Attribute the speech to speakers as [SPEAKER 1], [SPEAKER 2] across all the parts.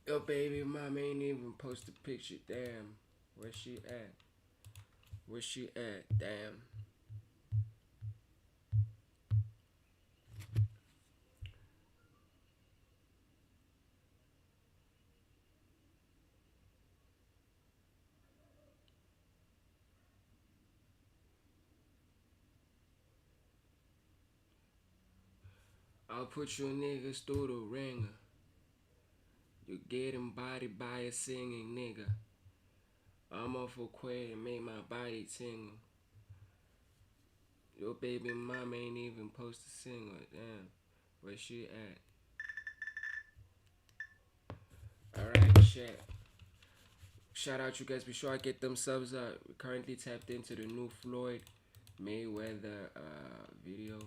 [SPEAKER 1] Yo, baby mom ain't even post a picture. Damn. Where she at? Where she at? Damn. I'll put you niggas through the ringer. You getting body by a singing nigga. I'm off a quay and make my body tingle. Your baby mama ain't even post a single. Damn. Where she at? Alright, chat. Shout out you guys. Be sure I get them subs up. We currently tapped into the new Floyd Mayweather video.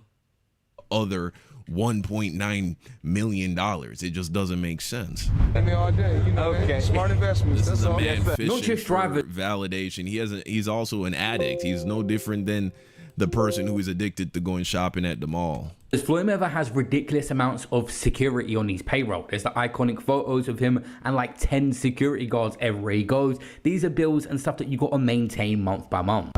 [SPEAKER 2] Other $1.9 million. It just doesn't make sense.
[SPEAKER 3] And they all day, you know, okay. Smart investments.
[SPEAKER 2] This is
[SPEAKER 3] That's
[SPEAKER 2] a
[SPEAKER 3] all.
[SPEAKER 2] man fishing
[SPEAKER 4] Not just
[SPEAKER 2] for
[SPEAKER 4] driver-
[SPEAKER 2] validation. He's also an addict. He's no different than the person who is addicted to going shopping at the mall.
[SPEAKER 4] Floyd Mayweather has ridiculous amounts of security on his payroll. There's the iconic photos of him and like 10 security guards everywhere he goes. These are bills and stuff that you got to maintain month by month.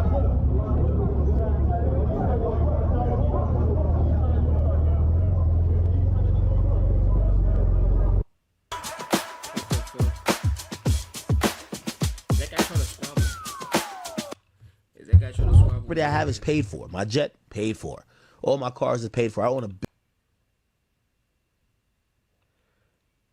[SPEAKER 5] Everything I have is paid for. My jet paid for. All my cars are paid for. I own a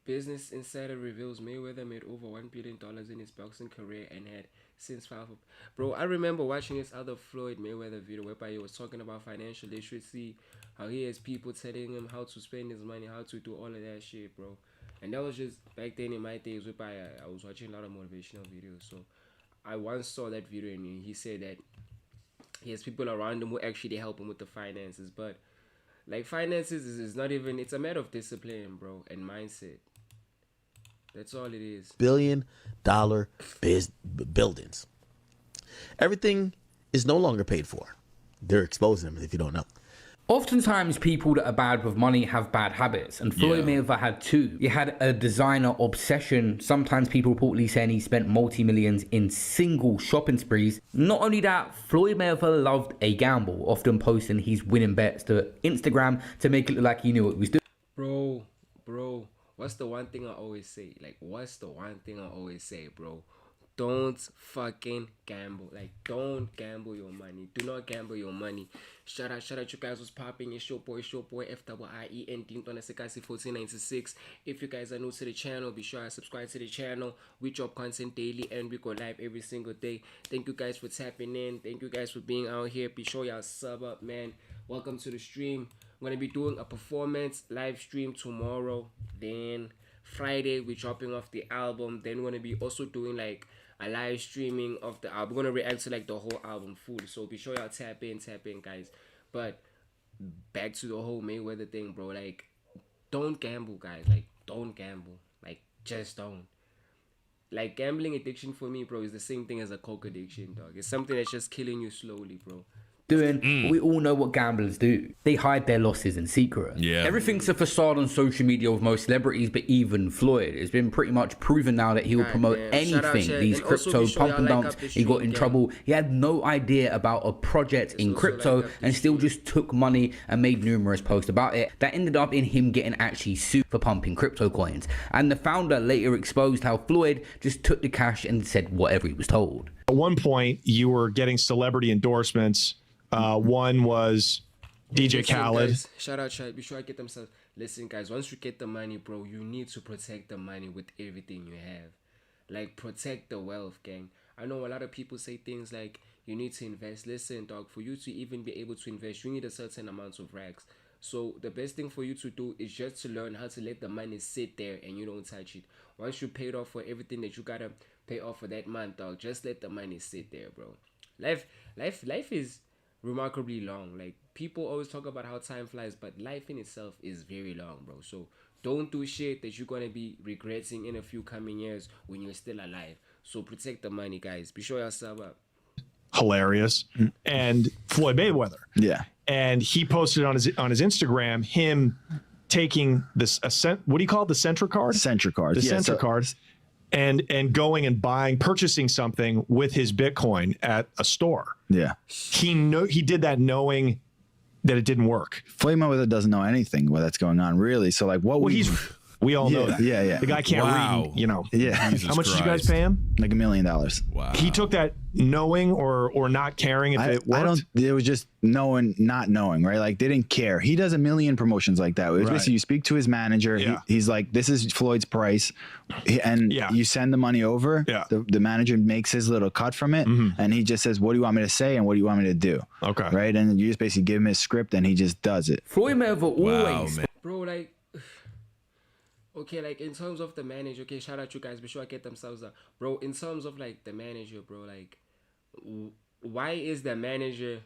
[SPEAKER 1] Business Insider reveals Mayweather made over $1 billion in his boxing career and had since filed for... Bro, I remember watching this other Floyd Mayweather video whereby he was talking about financial literacy, how he has people telling him how to spend his money, how to do all of that shit, bro. And that was just back then in my days whereby I was watching a lot of motivational videos. So I once saw that video and he said that he has people around him who actually help him with the finances. But like finances is not even... It's a matter of discipline, bro, and mindset. That's all it is.
[SPEAKER 5] billion-dollar buildings. Everything is no longer paid for. They're exposing them if you don't know.
[SPEAKER 4] Oftentimes, people that are bad with money have bad habits, and Floyd Mayweather had two. He had a designer obsession. Sometimes people reportedly saying he spent multi-millions in single shopping sprees. Not only that, Floyd Mayweather loved a gamble, often posting his winning bets to Instagram to make it look like he knew what he was doing.
[SPEAKER 1] Bro, what's the one thing I always say? Like, what's the one thing I always say, bro? Don't fucking gamble. Like, don't gamble your money. Do not gamble your money. Shout out you guys was popping. It's your boy FIEN Dintona Sekasi 1496. If you guys are new to the channel, be sure to subscribe to the channel. We drop content daily and we go live every single day. Thank you guys for tapping in. Thank you guys for being out here. Be sure y'all sub up, man. Welcome to the stream. I'm gonna be doing a performance live stream tomorrow. Then Friday we're dropping off the album. Then we're gonna be also doing like a live streaming of the album. We're gonna react to like the whole album full. So be sure y'all tap in, guys. But back to the whole Mayweather thing, bro. Like, don't gamble, guys. Like, don't gamble. Like, just don't. Like, gambling addiction for me, bro, is the same thing as a coke addiction, dog. It's something that's just killing you slowly, bro.
[SPEAKER 4] We all know what gamblers do. They hide their losses in secret.
[SPEAKER 2] Yeah.
[SPEAKER 4] Everything's a facade on social media with most celebrities, but even Floyd. It's been pretty much proven now that he will promote anything. These crypto pump and dumps. He got in trouble. He had no idea about a project in crypto and still just took money and made numerous posts about it. That ended up in him getting actually sued for pumping crypto coins. And the founder later exposed how Floyd just took the cash and said whatever he was told.
[SPEAKER 6] At one point, you were getting celebrity endorsements. One was DJ Khaled.
[SPEAKER 1] Guys, shout out, chat. Be sure I get themselves. Listen, guys, once you get the money, bro, you need to protect the money with everything you have. Like, protect the wealth, gang. I know a lot of people say things like, you need to invest. Listen, dog, for you to even be able to invest, you need a certain amount of racks. So the best thing for you to do is just to learn how to let the money sit there and you don't touch it. Once you paid off for everything that you gotta pay off for that month, dog, just let the money sit there, bro. Life is remarkably long. Like, people always talk about how time flies, but life in itself is very long, bro. So don't do shit that you're gonna be regretting in a few coming years when you're still alive. So protect the money, guys. Be sure y'all sub up.
[SPEAKER 6] Hilarious. And Floyd Mayweather.
[SPEAKER 7] Yeah.
[SPEAKER 6] And he posted on his Instagram him taking this what do you call it? The Centra card?
[SPEAKER 7] Centra card.
[SPEAKER 6] The Centra card. And going and purchasing something with his Bitcoin at a store.
[SPEAKER 7] Yeah.
[SPEAKER 6] He did that knowing that it didn't work.
[SPEAKER 7] Floyd Mayweather doesn't know anything that's going on, really. So like
[SPEAKER 6] we all know that.
[SPEAKER 7] Yeah.
[SPEAKER 6] The guy can't read, you know.
[SPEAKER 7] Yeah.
[SPEAKER 6] How much did you guys pay him?
[SPEAKER 7] Like $1 million.
[SPEAKER 2] Wow.
[SPEAKER 6] He took that knowing or not caring if it worked?
[SPEAKER 7] It was just knowing, not knowing, right? Like they didn't care. He does a million promotions like that. It was basically you speak to his manager.
[SPEAKER 6] Yeah.
[SPEAKER 7] He's like, this is Floyd's price. And you send the money over.
[SPEAKER 6] Yeah.
[SPEAKER 7] The manager makes his little cut from it. And he just says, what do you want me to say? And what do you want me to do?
[SPEAKER 6] Okay.
[SPEAKER 7] Right. And you just basically give him his script and he just does it.
[SPEAKER 4] Floyd Mayweather always.
[SPEAKER 2] man.
[SPEAKER 1] Bro, like, okay, like in terms of the manager, okay, shout out you guys, be sure I get themselves up. Bro, in terms of like the manager, bro, like, why is the manager,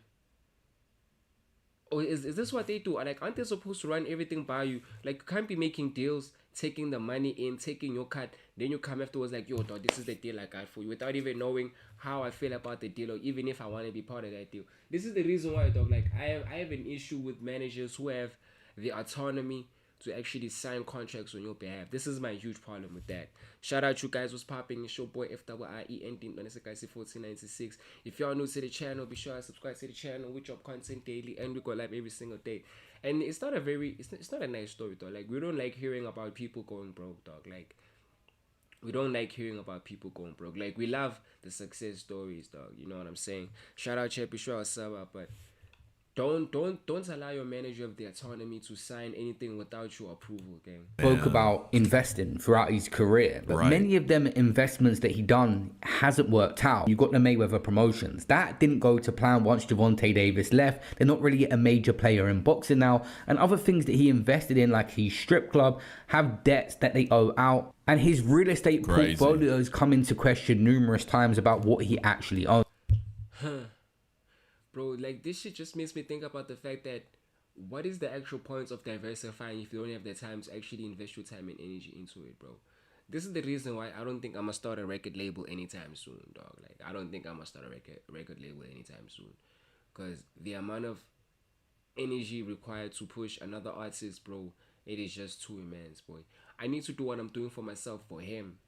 [SPEAKER 1] is this what they do? Like, aren't they supposed to run everything by you? Like, you can't be making deals, taking the money in, taking your cut, then you come afterwards like, yo, dog, this is the deal I got for you, without even knowing how I feel about the deal, or even if I want to be part of that deal. This is the reason why, dog, like, I have an issue with managers who have the autonomy to actually sign contracts on your behalf. This is my huge problem with that. Shout out you guys, what's popping? It's your boy FYIEND 1496. If y'all new to the channel, be sure to subscribe to the channel. We drop content daily and we go live every single day. And it's not a nice story though. Like, we don't like hearing about people going broke, dog. Like, we don't like hearing about people going broke. Like, we love the success stories, dog. You know what I'm saying? Shout out Chep, be sure to sub up, but don't allow your manager of the autonomy to sign anything without your approval, gang.
[SPEAKER 4] Spoke about investing throughout his career, but many of them investments that he done hasn't worked out. You got the Mayweather promotions that didn't go to plan once Gervonta Davis left. They're not really a major player in boxing now, and other things that he invested in, like his strip club, have debts that they owe out, and his real estate portfolios come into question numerous times about what he actually owns.
[SPEAKER 1] Bro, like, this shit just makes me think about the fact that what is the actual point of diversifying if you don't have the time to actually invest your time and energy into it, bro? This is the reason why I don't think I'm gonna start a record label anytime soon, dog. Like, I don't think I'm gonna start a record label anytime soon, because the amount of energy required to push another artist, bro, it is just too immense, boy. I need to do what I'm doing for myself for him,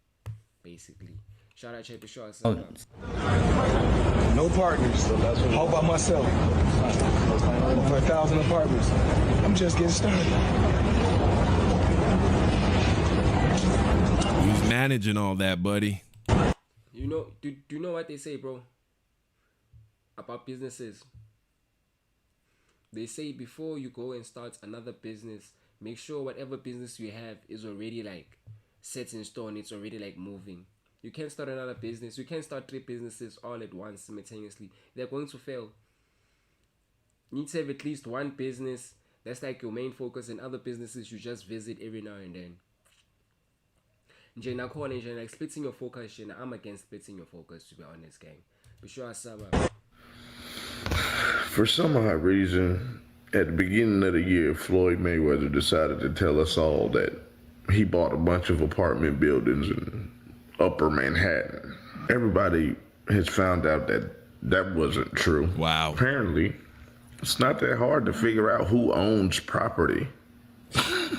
[SPEAKER 1] basically. Shout out Chip Shaw.
[SPEAKER 3] No partners. All by myself. For 1,000 apartments. I'm just getting started.
[SPEAKER 2] Who's managing all that, buddy?
[SPEAKER 1] You know, do you know what they say, bro? About businesses. They say before you go and start another business, make sure whatever business you have is already like set in stone. It's already like moving. You can't start another business. You can't start 3 businesses all at once simultaneously. They're going to fail. You need to have at least one business that's like your main focus, and other businesses you just visit every now and then. Like, splitting your focus, I'm against splitting your focus, to be honest, gang. Be sure I sum up.
[SPEAKER 8] For some odd reason, at the beginning of the year, Floyd Mayweather decided to tell us all that he bought a bunch of apartment buildings in Upper Manhattan. Everybody has found out that that wasn't true.
[SPEAKER 2] Wow.
[SPEAKER 8] Apparently, it's not that hard to figure out who owns property.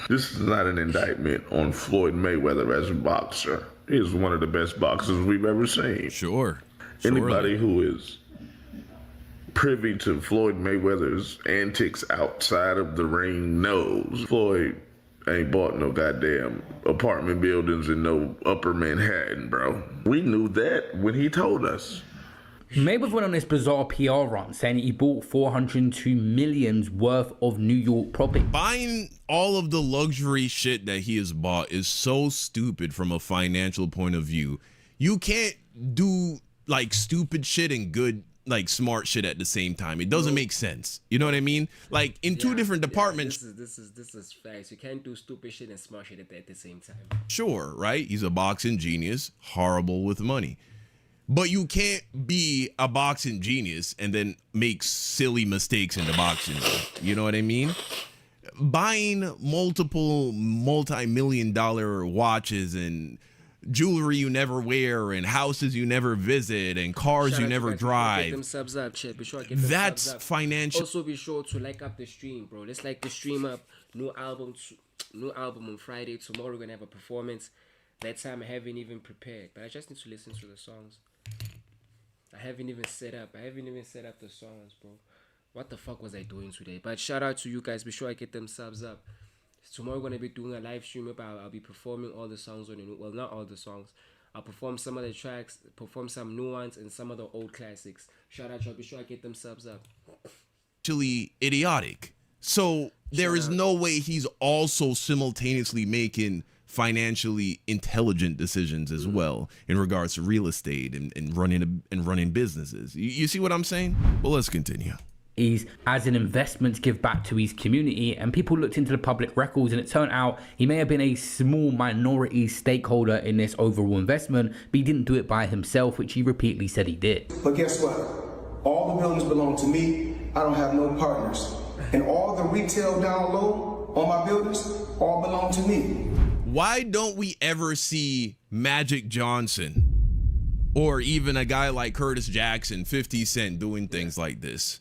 [SPEAKER 8] This is not an indictment on Floyd Mayweather as a boxer. He is one of the best boxers we've ever seen.
[SPEAKER 2] Sure.
[SPEAKER 8] Anybody who is privy to Floyd Mayweather's antics outside of the ring knows Floyd ain't bought no goddamn apartment buildings in no Upper Manhattan, bro. We knew that when he told us.
[SPEAKER 4] Mayweather went on this bizarre PR run saying he bought $402 million worth of New York property.
[SPEAKER 2] Buying all of the luxury shit that he has bought is so stupid from a financial point of view. You can't do like stupid shit and good, like smart shit at the same time. It doesn't make sense. You know what I mean? Like in two different departments.
[SPEAKER 1] This is facts. You can't do stupid shit and smart shit at the same time.
[SPEAKER 2] Sure, right? He's a boxing genius, horrible with money. But you can't be a boxing genius and then make silly mistakes in the boxing ring. You know what I mean? Buying multiple multi-million-dollar watches and jewelry you never wear and houses you never visit and cars you never drive.
[SPEAKER 1] Get them subs up, Chip. Be sure get them
[SPEAKER 2] That's
[SPEAKER 1] subs up.
[SPEAKER 2] financial.
[SPEAKER 1] Also be sure to like up the stream, bro. Let's like the stream up. New album new album on Friday. Tomorrow we're gonna have a performance. That time I haven't even prepared, but I just need to listen to the songs. I haven't even set up the songs, bro. What the fuck was I doing today? But shout out to you guys. Be sure I get them subs up. Tomorrow we're gonna be doing a live stream about. I'll be performing all the songs on the new. Well, not all the songs. I'll perform some of the tracks, perform some new ones, and some of the old classics. Shout out, y'all. Be sure I get them subs up.
[SPEAKER 2] Actually, idiotic. So there is no way he's also simultaneously making financially intelligent decisions as well in regards to real estate and running businesses. You see what I'm saying? Well, let's continue.
[SPEAKER 4] He's as an investment to give back to his community, and people looked into the public records, and it turned out he may have been a small minority stakeholder in this overall investment, but he didn't do it by himself, which he repeatedly said he did.
[SPEAKER 3] But guess what? All the buildings belong to me. I don't have no partners. And all the retail down low on my buildings all belong to me.
[SPEAKER 2] Why don't we ever see Magic Johnson or even a guy like Curtis Jackson, 50 Cent doing things like this?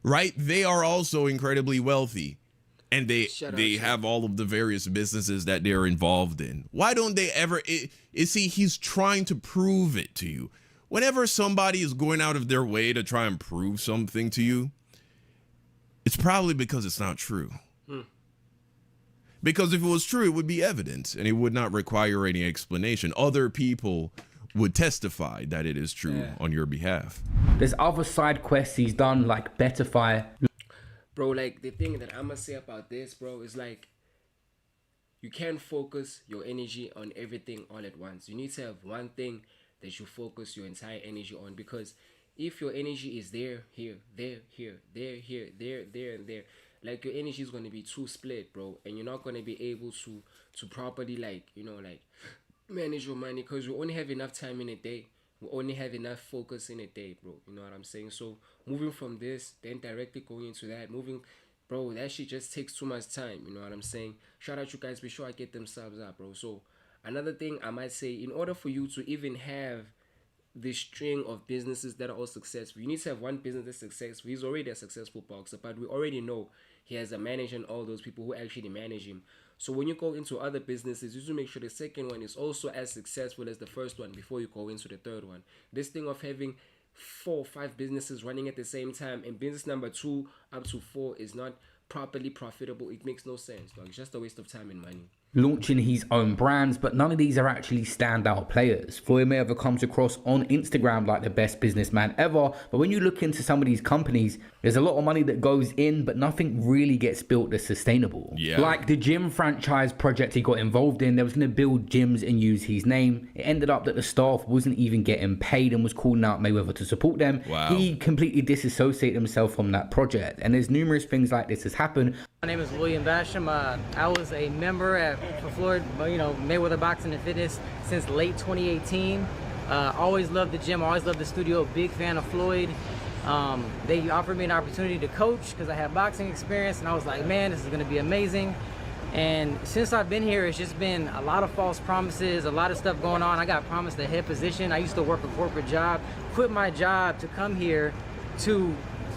[SPEAKER 2] Right? They are also incredibly wealthy, and they have all of the various businesses that they're involved in. Why don't they ever? He's trying to prove it to you. Whenever somebody is going out of their way to try and prove something to you, it's probably because it's not true. Because if it was true, it would be evident, and it would not require any explanation. Other people would testify that it is true on your behalf.
[SPEAKER 4] There's other side quests he's done, like Betterfy.
[SPEAKER 1] Bro, like, the thing that I'm gonna say about this, bro, is like, you can't focus your energy on everything all at once. You need to have one thing that you focus your entire energy on, because if your energy is there, here, there, here, there, here, there, and there, like, your energy is going to be too split, bro, and you're not going to be able to properly, like, you know, like, manage your money, because you only have enough time in a day. We only have enough focus in a day, bro. You know what I'm saying? So moving from this, then directly going into that, bro, that shit just takes too much time. You know what I'm saying? Shout out you guys. Be sure I get them subs up, bro. So another thing I might say, in order for you to even have this string of businesses that are all successful, you need to have one business that's successful. He's already a successful boxer, but we already know he has a manager and all those people who actually manage him. So when you go into other businesses, you should make sure the second one is also as successful as the first one before you go into the third one. This thing of having 4 or 5 businesses running at the same time, and business number 2 up to 4 is not properly profitable, it makes no sense. Like, it's just a waste of time and money.
[SPEAKER 4] Launching his own brands, but none of these are actually standout players. Floyd Mayweather comes across on Instagram like the best businessman ever, but when you look into some of these companies, there's a lot of money that goes in, but nothing really gets built that's sustainable. Like the gym franchise project he got involved in, they was going to build gyms and use his name. It ended up that the staff wasn't even getting paid and was calling out Mayweather to support them. He completely disassociated himself from that project, and there's numerous things like this has happened.
[SPEAKER 9] My name is William Basham. I was a member for Floyd, Mayweather Boxing and Fitness since late 2018. Always loved the gym, always loved the studio, big fan of Floyd. They offered me an opportunity to coach because I had boxing experience, and I was like, man, this is going to be amazing. And since I've been here, it's just been a lot of false promises, a lot of stuff going on. I got promised a head position. I used to work a corporate job, quit my job to come here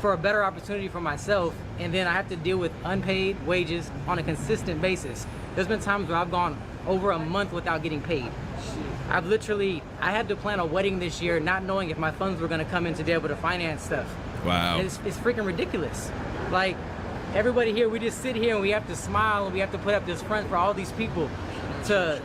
[SPEAKER 9] for a better opportunity for myself, and then I have to deal with unpaid wages on a consistent basis. There's been times where I've gone over a month without getting paid. I had to plan a wedding this year not knowing if my funds were gonna come in to be able to finance stuff.
[SPEAKER 2] Wow.
[SPEAKER 9] It's freaking ridiculous. Like, everybody here, we just sit here and we have to smile and we have to put up this front for all these people for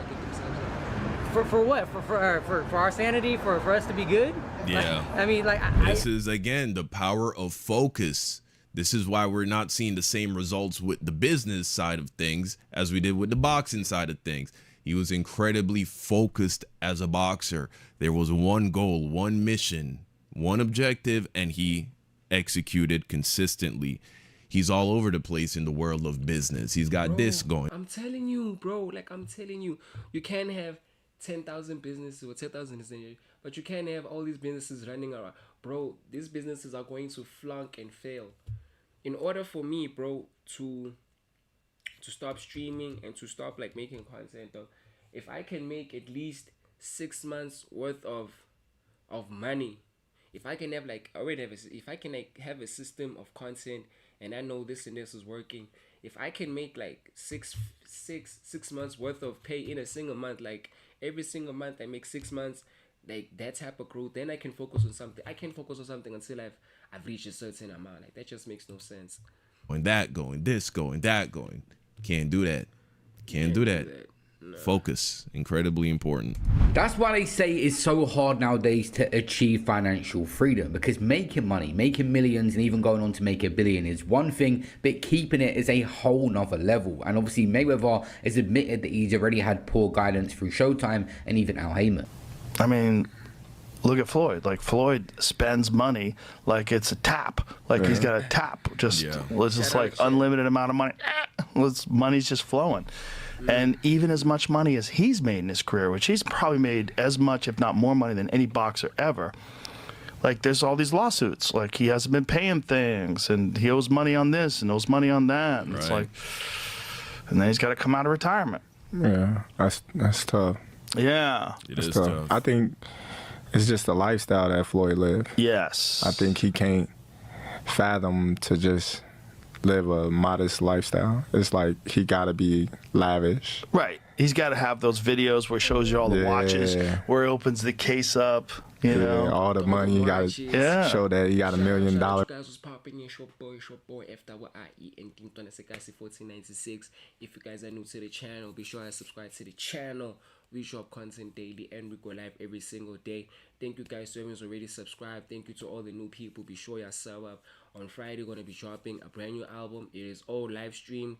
[SPEAKER 9] what? For our sanity, for us to be good?
[SPEAKER 2] Yeah.
[SPEAKER 9] Like, I mean, like,
[SPEAKER 2] this is, again, the power of focus. This is why we're not seeing the same results with the business side of things as we did with the boxing side of things. He was incredibly focused as a boxer. There was one goal, one mission, one objective, and he executed consistently. He's all over the place in the world of business. He's got this going.
[SPEAKER 1] I'm telling you, bro. Like, I'm telling you, you can't have 10,000 businesses or 10,000 but you can't have all these businesses running around. Bro, these businesses are going to flunk and fail. In order for me, bro, to stop streaming and to stop, like, making content, though, if I can make at least 6 months worth of money, if I can have, like, if I can, like, have a system of content and I know this and this is working, if I can make like six months worth of pay in a single month, like every single month I make 6 months, like that type of growth, then I can focus on something. I can focus on something until I've reached a certain amount. Like that just makes no sense.
[SPEAKER 2] Going that, going this, going that, going. Can't do that. Can't do that. No. Focus, incredibly important.
[SPEAKER 4] That's why they say it's so hard nowadays to achieve financial freedom, because making money, making millions, and even going on to make $1 billion is one thing, but keeping it is a whole nother level. And obviously Mayweather has admitted that he's already had poor guidance through Showtime and even Al Heyman.
[SPEAKER 10] I mean, look at Floyd. Like, Floyd spends money like it's a tap. Like he's got a tap. Just like unlimited amount of money. Money's just flowing. And even as much money as he's made in his career, which he's probably made as much, if not more money than any boxer ever, like there's all these lawsuits. Like he hasn't been paying things, and he owes money on this and owes money on that. And it's like, and then he's got to come out of retirement.
[SPEAKER 11] Yeah, that's tough.
[SPEAKER 10] Yeah.
[SPEAKER 2] It is tough.
[SPEAKER 11] I think it's just the lifestyle that Floyd lived.
[SPEAKER 10] Yes.
[SPEAKER 11] I think he can't fathom to just live a modest lifestyle. It's like he got to be lavish.
[SPEAKER 10] Right. He's got to have those videos where he shows you all the watches, where he opens the case up, you know.
[SPEAKER 11] All the money. You got to show that he got $1 million.
[SPEAKER 1] You guys was popping in, your boy FWIE and Team 1496. If you guys are new to the channel, be sure to subscribe to the channel. We drop content daily and we go live every single day. Thank you guys to everyone's already subscribed. Thank you to all the new people. Be sure you sub up. On Friday, we're going to be dropping a brand new album. It is all live streamed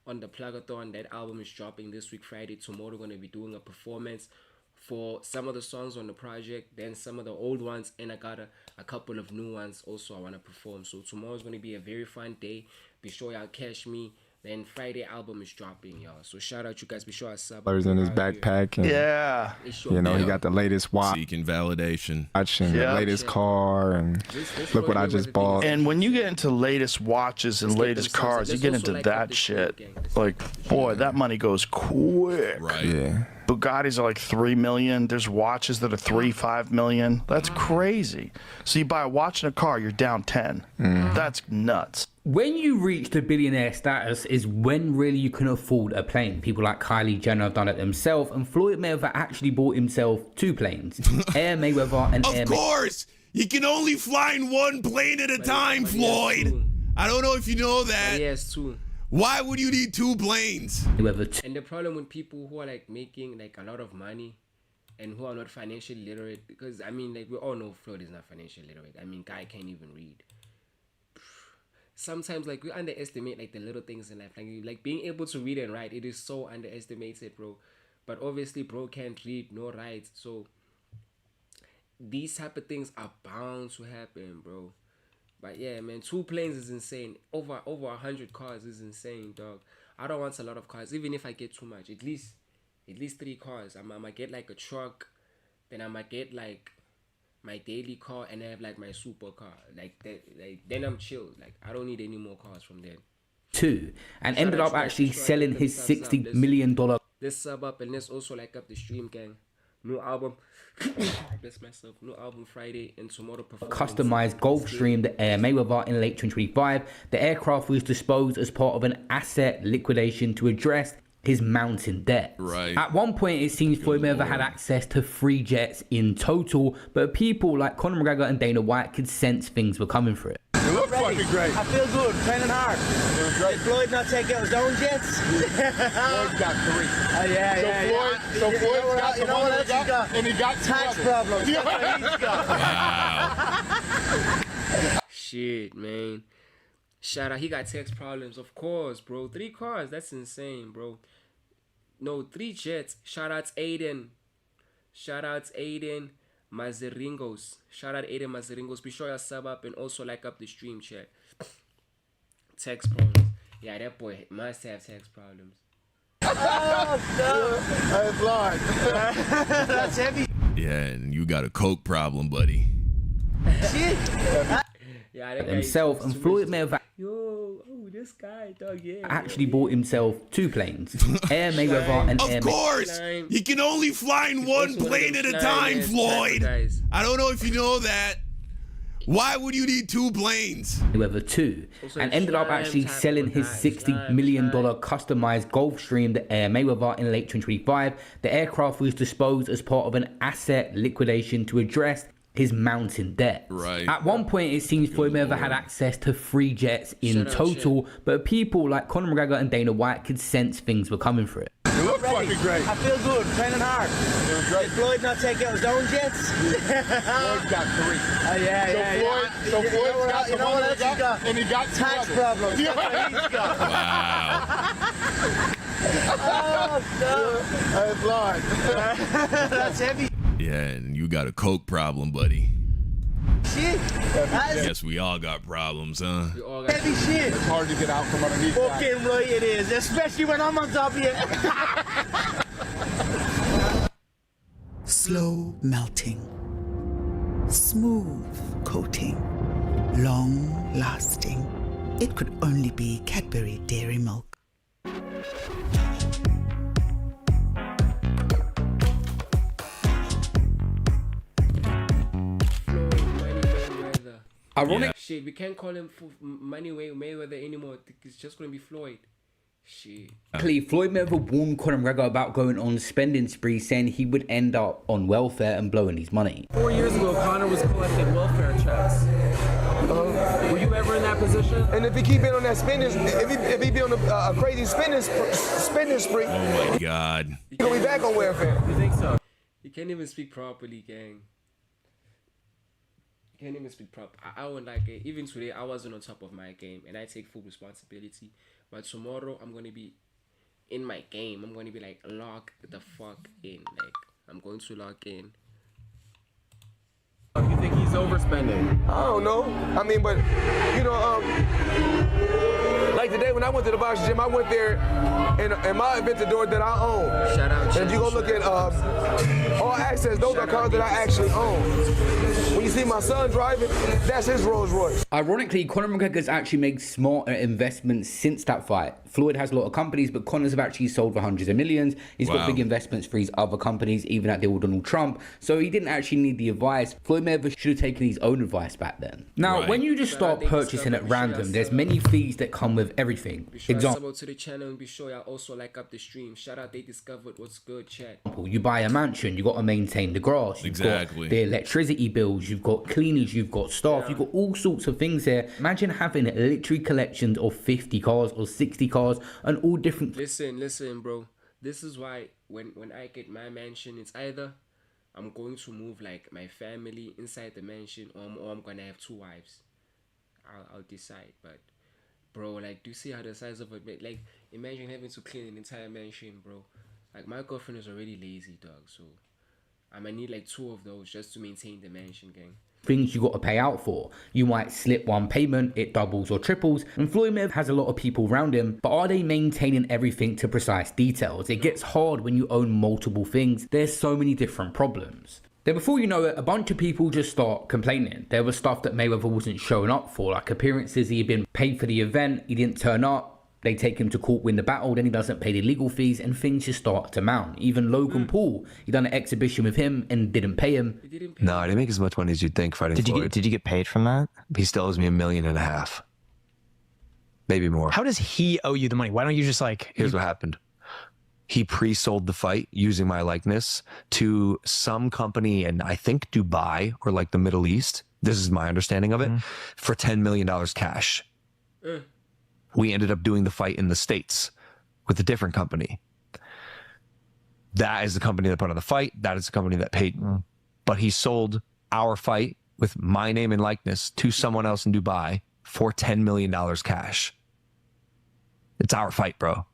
[SPEAKER 1] on the Plugathon. That album is dropping this week, Friday. Tomorrow, we're going to be doing a performance for some of the songs on the project, then some of the old ones, and I got a couple of new ones also I want to perform. So tomorrow is going to be a very fun day. Be sure y'all catch me. Then Friday album is dropping, y'all. So shout out you guys. Be sure I sub.
[SPEAKER 11] He's in his backpack. And, you know, he got the latest watch.
[SPEAKER 2] Seeking validation.
[SPEAKER 11] And the latest car. And look what I just bought.
[SPEAKER 10] And when you get into latest watches and latest cars, you get into that shit. Like, boy, that money goes quick.
[SPEAKER 2] Right.
[SPEAKER 11] Yeah.
[SPEAKER 10] Bugattis are like 3 million. There's watches that are 3-5 million. That's crazy. So you buy a watch and a car, you're down 10. That's nuts.
[SPEAKER 4] When you reach the billionaire status is when really you can afford a plane. People like Kylie Jenner have done it themselves, and Floyd Mayweather actually bought himself 2 planes. Air Mayweather and Air Mayweather.
[SPEAKER 2] Of course! You can only fly in one plane at a time, Floyd! I don't know if you know that.
[SPEAKER 1] Yes, 2.
[SPEAKER 2] Why would you need 2 planes?
[SPEAKER 1] And the problem with people who are like making like a lot of money and who are not financially literate, because I mean, like we all know Floyd is not financially literate. I mean, guy can't even read. Sometimes like we underestimate like the little things in life, like being able to read and write. It is so underestimated, bro. But obviously bro can't read nor write, so these type of things are bound to happen, bro. But yeah, man, 2 planes is insane. Over 100 cars is insane, dog. I don't want a lot of cars, even if I get too much. At least 3 cars. I might get like a truck, then I might get like my daily car, and I have like my super car. Like that, like then I'm chill. Like I don't need any more cars from then.
[SPEAKER 4] 2, and ended up actually selling his $60 million.
[SPEAKER 1] Let's sub up and let's also like up the stream, gang. New album. Bless myself. New album Friday and tomorrow.
[SPEAKER 4] Customized Gulfstream, the Air Mayweather in late 2025. The aircraft was disposed as part of an asset liquidation to address his mounting debt.
[SPEAKER 2] Right.
[SPEAKER 4] At one point, it seems Floyd Mayweather had access to 3 jets in total, but people like Conor McGregor and Dana White could sense things were coming for it.
[SPEAKER 12] You look fucking great. I feel good, training hard. Did Floyd not take out his own jets? Floyd's got 3. So Floyd's got the one that he got, and he got tax problems.
[SPEAKER 1] Wow. Shit, man. Shout out, he got tax problems, of course, bro. 3 cars, that's insane, bro. No, 3 jets. Shout out Aiden. Mazeringos. Shout out Aiden Mazeringos. Be sure you sub up and also like up the stream, chat. Tax problems. Yeah, that boy must have tax problems.
[SPEAKER 12] Oh, no. Hey, that's heavy.
[SPEAKER 2] Yeah, and you got a coke problem, buddy.
[SPEAKER 12] Shit.
[SPEAKER 1] Yeah,
[SPEAKER 4] himself and Floyd Mayweather
[SPEAKER 1] this guy, dog,
[SPEAKER 4] actually bought himself 2 planes. Air Mayweather and Air
[SPEAKER 2] Of course! You can only fly in one plane at a time, Floyd! I don't know if you know that. Why would you need 2 planes?
[SPEAKER 4] Mayweather 2, and ended up actually selling his $60 million customized Gulfstream to Mayweather in late 2025. The aircraft was disposed as part of an asset liquidation to address his mounting debt.
[SPEAKER 2] Right.
[SPEAKER 4] At one point, it seems Floyd Mayweather had access to 3 jets in total, but people like Conor McGregor and Dana White could sense things were coming for it.
[SPEAKER 12] You look fucking great. I feel good, training hard. Did Floyd not take out his own jets? Floyd's got 3. So Floyd's got you know what else he got? And he got tax problems. That's what he's got.
[SPEAKER 2] Wow.
[SPEAKER 12] Oh, God. That's heavy.
[SPEAKER 2] Yeah, and you got a coke problem, buddy.
[SPEAKER 12] Shit.
[SPEAKER 2] Guess we all got problems, huh?
[SPEAKER 12] Heavy shit.
[SPEAKER 11] It's hard to get out from underneath that.
[SPEAKER 12] Fucking right it is, especially when I'm on top of you.
[SPEAKER 13] Slow melting, smooth coating, long lasting. It could only be Cadbury Dairy Milk.
[SPEAKER 4] Ironic.
[SPEAKER 1] Shit, we can't call him Money Mayweather anymore. It's just gonna be Floyd. Shit.
[SPEAKER 4] Floyd Mayweather warned Conor McGregor about going on spending spree, saying he would end up on welfare and blowing his money.
[SPEAKER 14] 4 years ago, Conor was collecting welfare checks. Were you ever in that position?
[SPEAKER 3] And if he keep in on that spending, if he be on a crazy spending spree,
[SPEAKER 2] oh my God,
[SPEAKER 3] he gonna be back on welfare.
[SPEAKER 14] You think so?
[SPEAKER 1] He can't even speak properly, gang. He can't even speak proper. I wouldn't like it. Even today, I wasn't on top of my game, and I take full responsibility. But tomorrow, I'm gonna be in my game. I'm gonna be like lock the fuck in. Like I'm going to lock in.
[SPEAKER 14] You think he's overspending?
[SPEAKER 3] I don't know. I mean, but you know, like today when I went to the boxing gym, I went there in my Aventador that I own.
[SPEAKER 1] Shout out.
[SPEAKER 3] And if you go look at All Access, those are cars that I actually own. When you see my son driving, that's his Rolls Royce.
[SPEAKER 4] Ironically, Conor McGregor's actually made smarter investments since that fight. Floyd has a lot of companies, but Conor's have actually sold for hundreds of millions. He's got big investments for his other companies, even at deal with Donald Trump. So he didn't actually need the advice. Floyd Mayweather should have taken his own advice back then. Now, when you just start purchasing at random, there's many fees that come with everything.
[SPEAKER 1] Be sure to sub to the channel and be sure y'all also like up the stream. Shout out, they discovered what's good, chat.
[SPEAKER 4] You buy a mansion, you got to maintain the grass. You've got the electricity bills, you've got cleaners, you've got staff, you've got all sorts of things there. Imagine having literally collections of 50 cars or 60 cars and all different.
[SPEAKER 1] Listen, bro. This is why when I get my mansion, it's either I'm going to move like my family inside the mansion, or I'm gonna have 2 wives. I'll decide. But bro, like, do you see how the size of it? Like, imagine having to clean an entire mansion, bro. Like, my girlfriend is already lazy, dog. So I might need like 2 of those just to maintain the mansion, gang.
[SPEAKER 4] Things you got to pay out for. You might slip one payment, it doubles or triples, and Floyd Mayweather has a lot of people around him, but are they maintaining everything to precise details? It gets hard when you own multiple things. There's so many different problems. Then before you know it, a bunch of people just start complaining. There was stuff that Mayweather wasn't showing up for, like appearances. He had been paid for the event, he didn't turn up. They take him to court, win the battle, then he doesn't pay the legal fees, and things just start to mount. Even Logan Paul, he done an exhibition with him and didn't pay him.
[SPEAKER 15] No, I didn't make as much money as you'd think fighting Floyd. Did you get paid from that? He still owes me $1.5 million. Maybe more.
[SPEAKER 16] How does he owe you the money? Why don't you just like...
[SPEAKER 15] Here's what happened. He pre-sold the fight using my likeness to some company in, I think, Dubai or like the Middle East. This is my understanding of it. For $10 million cash. We ended up doing the fight in the States with a different company. That is the company that put on the fight. That is the company that paid me. But he sold our fight with my name and likeness to someone else in Dubai for $10 million cash. It's our fight, bro.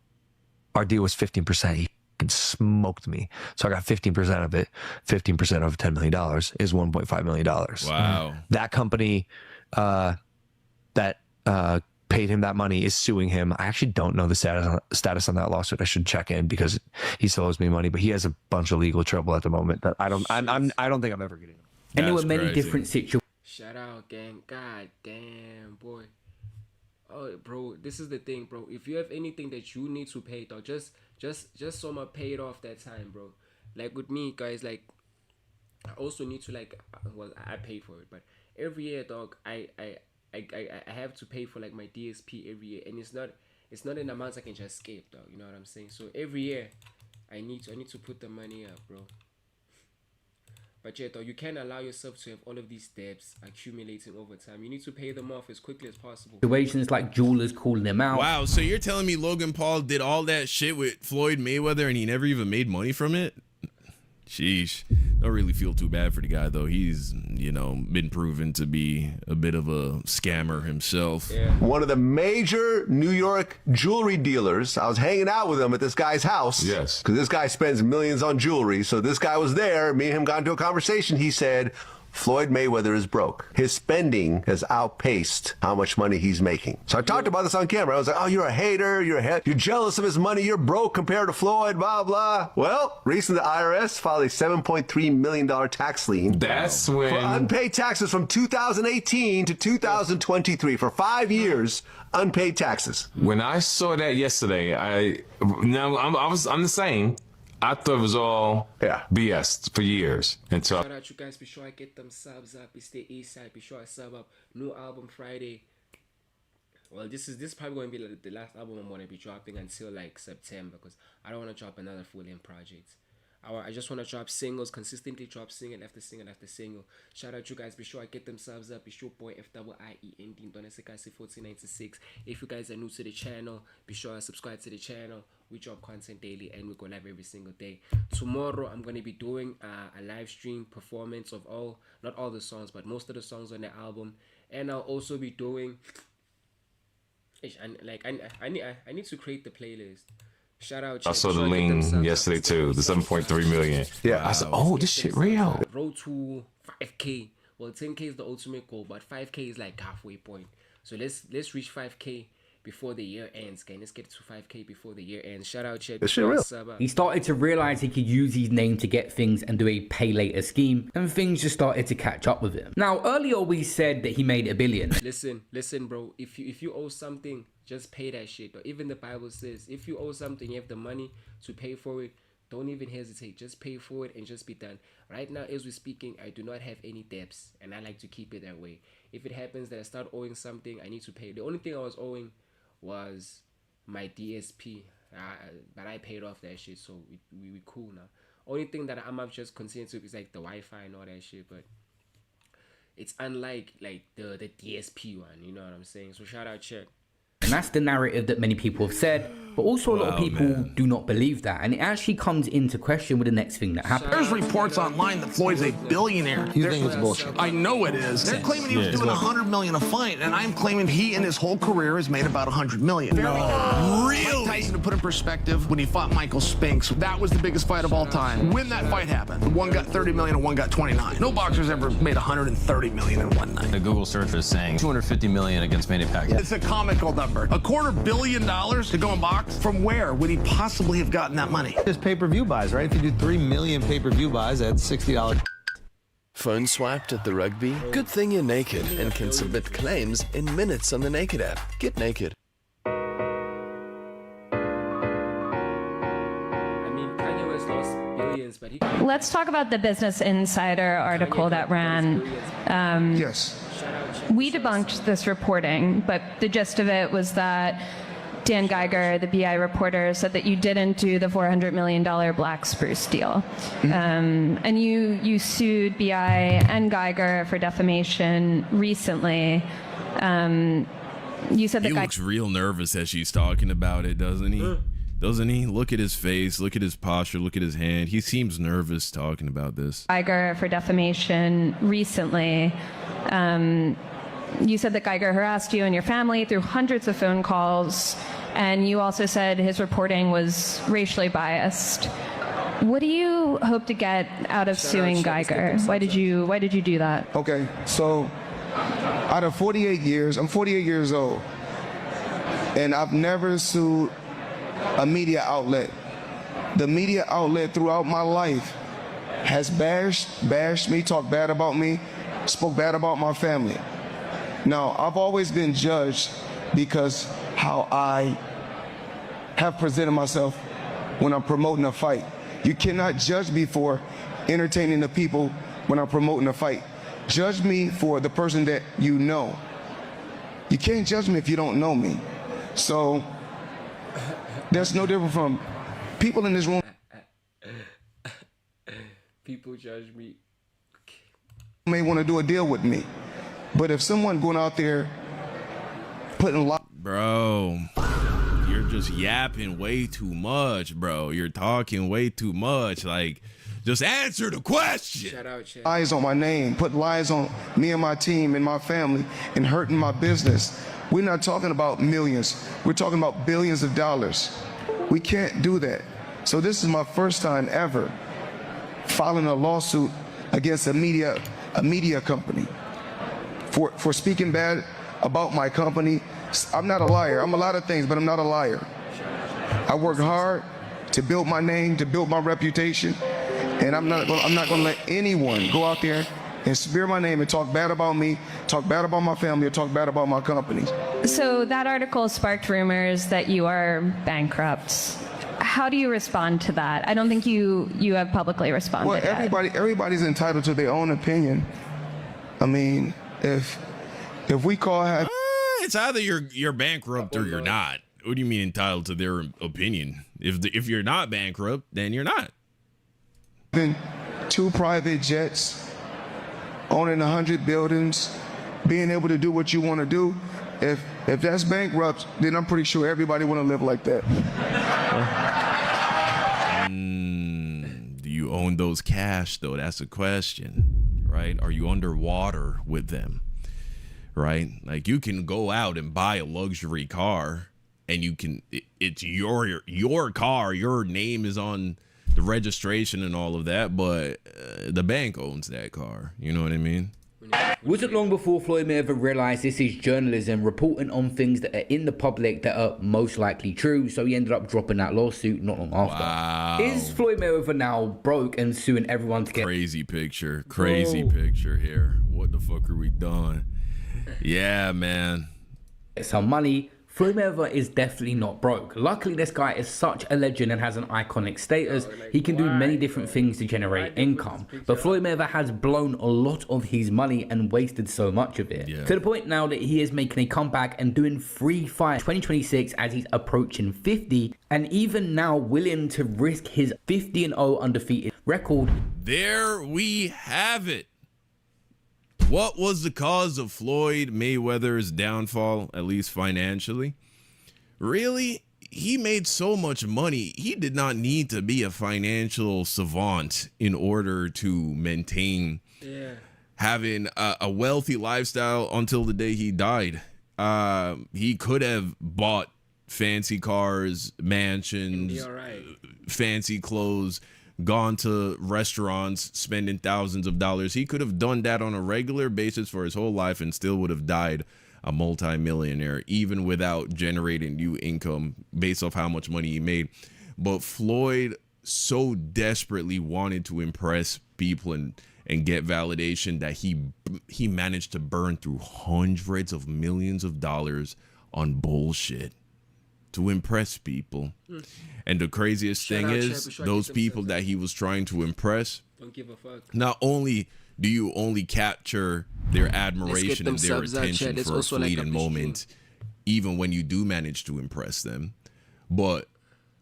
[SPEAKER 15] Our deal was 15%. He smoked me. So I got 15% of it. 15% of $10 million is $1.5 million.
[SPEAKER 2] Wow.
[SPEAKER 15] That company paid him that money is suing him. I actually don't know the status on that lawsuit. I should check in because he still owes me money, but he has a bunch of legal trouble at the moment that I don't think I'm ever getting.
[SPEAKER 4] And there were many different situations.
[SPEAKER 1] Shout out, gang. God damn, boy. Oh, bro, this is the thing, bro. If you have anything that you need to pay, though, just someone pay it off that time, bro. Like with me, guys, like I also need to, like, well, I pay for it, but every year, dog, I have to pay for like my DSP every year, and it's not an amount I can just skip, dog. You know what I'm saying? So every year, I need to put the money up, bro. But yeah, though, you can't allow yourself to have all of these debts accumulating over time. You need to pay them off as quickly as possible.
[SPEAKER 4] Situations like jewelers calling him out.
[SPEAKER 2] Wow, so you're telling me Logan Paul did all that shit with Floyd Mayweather and he never even made money from it? Sheesh. Don't really feel too bad for the guy, though. He's, you know, been proven to be a bit of a scammer himself.
[SPEAKER 17] Yeah. One of the major New York jewelry dealers, I was hanging out with him at this guy's house. Yes. Because this guy spends millions on jewelry. So this guy was there. Me and him got into a conversation. He said, Floyd Mayweather is broke. His spending has outpaced how much money he's making. So I talked about this on camera. I was like, oh, you're a hater. You're jealous of his money. You're broke compared to Floyd, blah, blah. Well, recently the IRS filed a $7.3 million tax lien.
[SPEAKER 18] That's when...
[SPEAKER 17] for unpaid taxes from 2018 to 2023. For 5 years, unpaid taxes.
[SPEAKER 18] When I saw that yesterday, I'm the same. I thought it was all BS for years until.
[SPEAKER 1] Shout out you guys, be sure I get them subs up. It's the East Side, be sure I sub up. New album Friday. Well, this is probably going to be like the last album I'm going to be dropping until like September, because I don't want to drop another full-length project. I just want to drop singles, consistently drop single after single after single. Shout out you guys, be sure I get them subs up. It's your boy FIIEND Ntoneseka 1496. If you guys are new to the channel, be sure to subscribe to the channel. We drop content daily and we go live every single day. Tomorrow I'm going to be doing a live stream performance of not all the songs, but most of the songs on the album. And I'll also be doing, I need to create the playlist. Shout out.
[SPEAKER 18] I saw the link yesterday too, the 7.3 million. Yeah, I said, oh, this shit real.
[SPEAKER 1] Road to 5K. Well, 10K is the ultimate goal, but 5K is like halfway point. So let's reach 5K before the year ends, okay? Let's get to 5K before the year ends. Shout out, Chet.
[SPEAKER 4] He started to realize he could use his name to get things and do a pay later scheme, and things just started to catch up with him. Now, earlier we said that he made $1 billion.
[SPEAKER 1] Listen, bro. If you owe something, just pay that shit. Or even the Bible says, if you owe something, you have the money to pay for it. Don't even hesitate. Just pay for it and just be done. Right now, as we're speaking, I do not have any debts, and I like to keep it that way. If it happens that I start owing something, I need to pay. The only thing I was owing was my DSP, but I paid off that shit, so we cool now. Only thing that I'm up just concerned to is like the Wi-Fi and all that shit, but it's unlike like the DSP one, you know what I'm saying? So shout out Chet.
[SPEAKER 4] And that's the narrative that many people have said, but also a lot of people do not believe that. And it actually comes into question with the next thing that happened.
[SPEAKER 19] There's reports online that Floyd's a billionaire.
[SPEAKER 12] You think it's bullshit?
[SPEAKER 19] I know it is. They're claiming he was doing $100 million a fight, and I'm claiming he in his whole career has made about $100 million. No. Really? Mike Tyson, to put in perspective, when he fought Michael Spinks, that was the biggest fight of all time. When that fight happened, one got 30 million and one got 29. No boxer's ever made 130 million in one night.
[SPEAKER 20] The Google search was saying 250 million against Manny Pacquiao.
[SPEAKER 19] It's a comical number. $250 million to go and box? From where would he possibly have gotten that money?
[SPEAKER 20] Just pay-per-view buys, right? If you do 3 million pay-per-view buys, that's $60.
[SPEAKER 21] Phone swiped at the rugby? Good thing you're naked and can submit claims in minutes on the Naked app. Get naked.
[SPEAKER 22] Let's talk about the Business Insider article that ran.
[SPEAKER 3] Yes.
[SPEAKER 22] We debunked this reporting, but the gist of it was that Dan Geiger, the BI reporter, said that you didn't do the $400 million Black Spruce deal. And you sued BI and Geiger for defamation recently. You said that
[SPEAKER 2] he looks real nervous as she's talking about it, doesn't he? Doesn't he? Look at his face, look at his posture, look at his hand. He seems nervous talking about this.
[SPEAKER 22] Geiger for defamation recently. You said that Geiger harassed you and your family through hundreds of phone calls, and you also said his reporting was racially biased. What do you hope to get out of suing Geiger? Why did you do that?
[SPEAKER 3] Okay, so out of 48 years, I'm 48 years old, and I've never sued a media outlet. The media outlet throughout my life has bashed me, talked bad about me, spoke bad about my family. Now, I've always been judged because how I have presented myself when I'm promoting a fight. You cannot judge me for entertaining the people when I'm promoting a fight. Judge me for the person that you know. You can't judge me if you don't know me. So that's no different from people in this room.
[SPEAKER 1] People judge me.
[SPEAKER 3] May want to do a deal with me, but if someone going out there putting
[SPEAKER 2] bro, you're just yapping way too much, bro. You're talking way too much. Like, just answer the question.
[SPEAKER 1] Shout out, Chad.
[SPEAKER 3] Lies on my name, put lies on me and my team and my family, and hurting my business. We're not talking about millions. We're talking about billions of dollars. We can't do that. So this is my first time ever filing a lawsuit against a media company for speaking bad about my company. I'm not a liar. I'm a lot of things, but I'm not a liar. I work hard to build my name, to build my reputation, and I'm not going to let anyone go out there and smear my name and talk bad about me, talk bad about my family, or talk bad about my company.
[SPEAKER 22] So that article sparked rumors that you are bankrupt. How do you respond to that? I don't think you have publicly responded.
[SPEAKER 3] Well, everybody's entitled to their own opinion. I mean, if we call
[SPEAKER 2] it's either you're bankrupt or you're not. What do you mean entitled to their opinion? If you're not bankrupt, then you're not.
[SPEAKER 3] Been 2 private jets, owning 100 buildings, being able to do what you want to do. If that's bankrupt, then I'm pretty sure everybody want to live like that.
[SPEAKER 2] Do you own those cash though? That's a question, right? Are you underwater with them, right? Like, you can go out and buy a luxury car, and it's your car, your name is on the registration and all of that, but the bank owns that car. You know what I mean?
[SPEAKER 4] Wasn't long before Floyd Mayweather realised this is journalism, reporting on things that are in the public that are most likely true, so he ended up dropping that lawsuit not long after.
[SPEAKER 2] Wow.
[SPEAKER 4] Is Floyd Mayweather now broke and suing everyone to get...
[SPEAKER 2] Crazy picture here. What the fuck are we doing? Yeah, man.
[SPEAKER 4] Some money. Floyd Mayweather is definitely not broke. Luckily, this guy is such a legend and has an iconic status. He can do many different things to generate income. But Floyd Mayweather has blown a lot of his money and wasted so much of it. To the point now that he is making a comeback and doing free fights 2026 as he's approaching 50. And even now willing to risk his 50-0 undefeated record.
[SPEAKER 2] There we have it. What was the cause of Floyd Mayweather's downfall, at least financially? Really? He made so much money, he did not need to be a financial savant in order to maintain having a wealthy lifestyle until the day he died. He could have bought fancy cars, mansions, fancy clothes, gone to restaurants, spending thousands of dollars. He could have done that on a regular basis for his whole life and still would have died a multi-millionaire, even without generating new income based off how much money he made. But Floyd so desperately wanted to impress people and get validation that he managed to burn through hundreds of millions of dollars on bullshit to impress people. And the craziest thing is, those people that he was trying to impress,
[SPEAKER 1] don't give a fuck.
[SPEAKER 2] Not only do you only capture their admiration and their attention for a fleeting moment, even when you do manage to impress them, but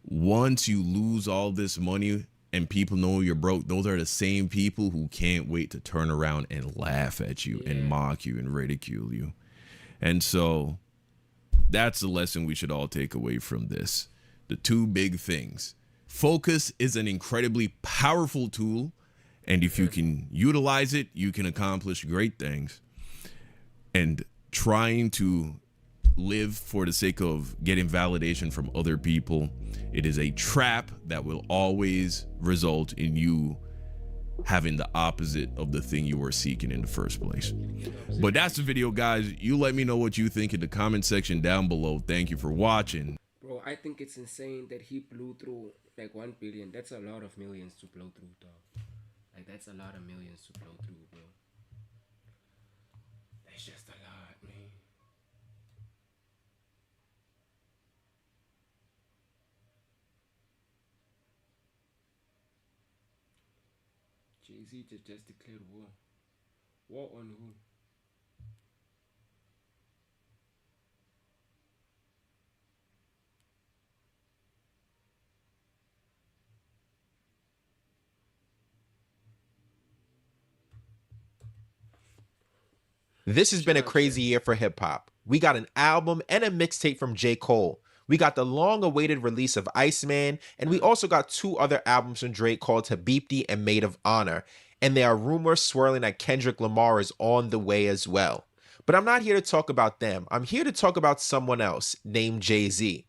[SPEAKER 2] once you lose all this money and people know you're broke, those are the same people who can't wait to turn around and laugh at you and mock you and ridicule you. And so that's the lesson we should all take away from this. The 2 big things. Focus is an incredibly powerful tool, and if you can utilize it, you can accomplish great things. And trying to live for the sake of getting validation from other people, it is a trap that will always result in you having the opposite of the thing you were seeking in the first place. But that's the video, guys. You let me know what you think in the comment section down below. Thank you for watching.
[SPEAKER 1] Bro, I think it's insane that he blew through like 1 billion. That's a lot of millions to blow through, dog. Like, that's a lot of millions to blow through, bro. That's just a lot, man. Jay-Z just declared war. What on who?
[SPEAKER 5] This has been a crazy year for hip hop. We got an album and a mixtape from J. Cole. We got the long-awaited release of Iceman, and we also got 2 other albums from Drake called Habibti and Maid of Honor. And there are rumors swirling that Kendrick Lamar is on the way as well. But I'm not here to talk about them. I'm here to talk about someone else named Jay-Z.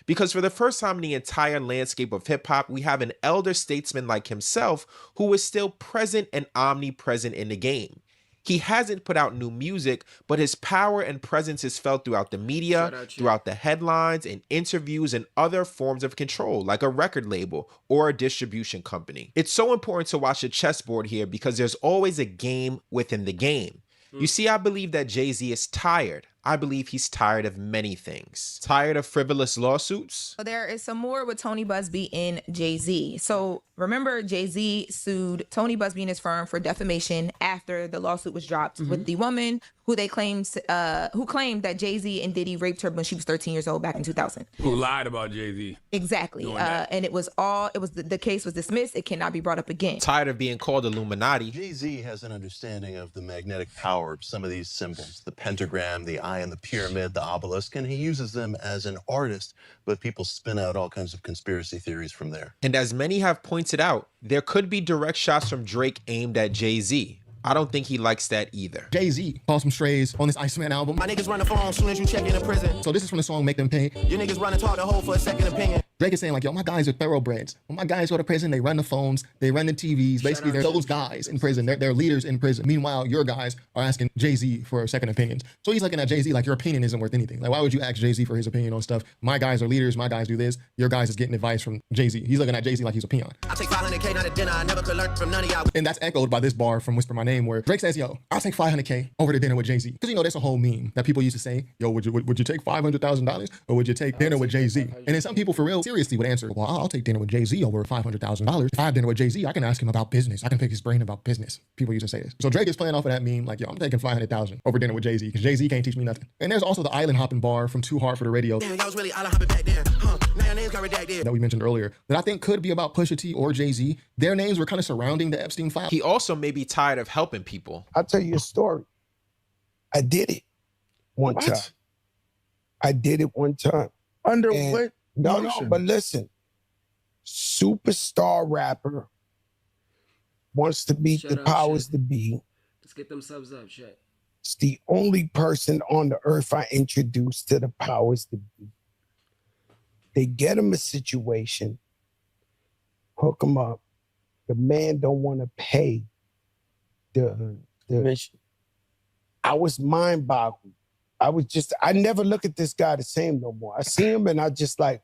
[SPEAKER 5] Because for the first time in the entire landscape of hip-hop, we have an elder statesman like himself who is still present and omnipresent in the game. He hasn't put out new music, but his power and presence is felt throughout the media, throughout the headlines and interviews and other forms of control, like a record label or a distribution company. It's so important to watch the chessboard here because there's always a game within the game. You see, I believe that Jay-Z is tired. I believe he's tired of many things. Tired of frivolous lawsuits?
[SPEAKER 6] There is some more with Tony Busby and Jay-Z. So remember, Jay-Z sued Tony Busby and his firm for defamation after the lawsuit was dropped with the woman who claimed that Jay-Z and Diddy raped her when she was 13 years old back in 2000.
[SPEAKER 23] Who lied about Jay-Z.
[SPEAKER 6] Exactly. And the case was dismissed. It cannot be brought up again.
[SPEAKER 5] Tired of being called Illuminati.
[SPEAKER 24] Jay-Z has an understanding of the magnetic power of some of these symbols, the pentagram, the eye and the pyramid, the obelisk, and he uses them as an artist, but people spin out all kinds of conspiracy theories from there.
[SPEAKER 5] And as many have pointed out, there could be direct shots from Drake aimed at Jay-Z. I don't think he likes that either.
[SPEAKER 25] Jay-Z calls some strays on this Iceman album.
[SPEAKER 12] My niggas run the phone soon as you check in prison.
[SPEAKER 25] So this is from the song Make Them Pay.
[SPEAKER 12] Your niggas run and talk the whole for a second opinion.
[SPEAKER 25] Drake is saying like, yo, my guys are thoroughbreds. When my guys go to prison, they run the phones, they run the TVs. Basically, they're those guys in prison. They're leaders in prison. Meanwhile, your guys are asking Jay-Z for second opinions. So he's looking at Jay-Z like your opinion isn't worth anything. Like, why would you ask Jay-Z for his opinion on stuff? My guys are leaders. My guys do this. Your guys is getting advice from Jay-Z. He's looking at Jay-Z like he's a peon.
[SPEAKER 12] I take 500K not a dinner. I never could learn from none of y'all.
[SPEAKER 25] And that's echoed by this bar from Whisper My Name where Drake says, yo, I'll take 500K over to dinner with Jay-Z. Because, you know, there's a whole meme that people used to say, yo, would you take $500,000 or would you take dinner with Jay-Z? And then some people for real seriously would answer, well, I'll take dinner with Jay-Z over $500,000. If I have dinner with Jay-Z, I can ask him about business. I can pick his brain about business. People used to say this. So Drake is playing off of that meme like, yo, I'm taking $500,000 over dinner with Jay-Z because Jay-Z can't teach me nothing. And there's also the island hopping bar from Too Hard for the Radio
[SPEAKER 12] Damn, y'all was really island hopping back then. Now your names got redacted.
[SPEAKER 25] that we mentioned earlier that I think could be about Pusha T or Jay-Z. Their names were kind of surrounding the Epstein file.
[SPEAKER 5] He also may be tired of helping people.
[SPEAKER 26] I'll tell you a story. I did it one time. I did it one time.
[SPEAKER 12] Under
[SPEAKER 26] And-
[SPEAKER 12] what?
[SPEAKER 26] No, but listen. Superstar rapper wants to beat
[SPEAKER 1] Shut
[SPEAKER 26] the
[SPEAKER 1] up,
[SPEAKER 26] powers
[SPEAKER 1] shit.
[SPEAKER 26] to be.
[SPEAKER 1] Let's get them subs up, shit.
[SPEAKER 26] It's the only person on the earth I introduced to the powers to be. They get him a situation, hook him up. The man don't want to pay the mission. I was mind boggled. I never look at this guy the same no more. I see him and I just like,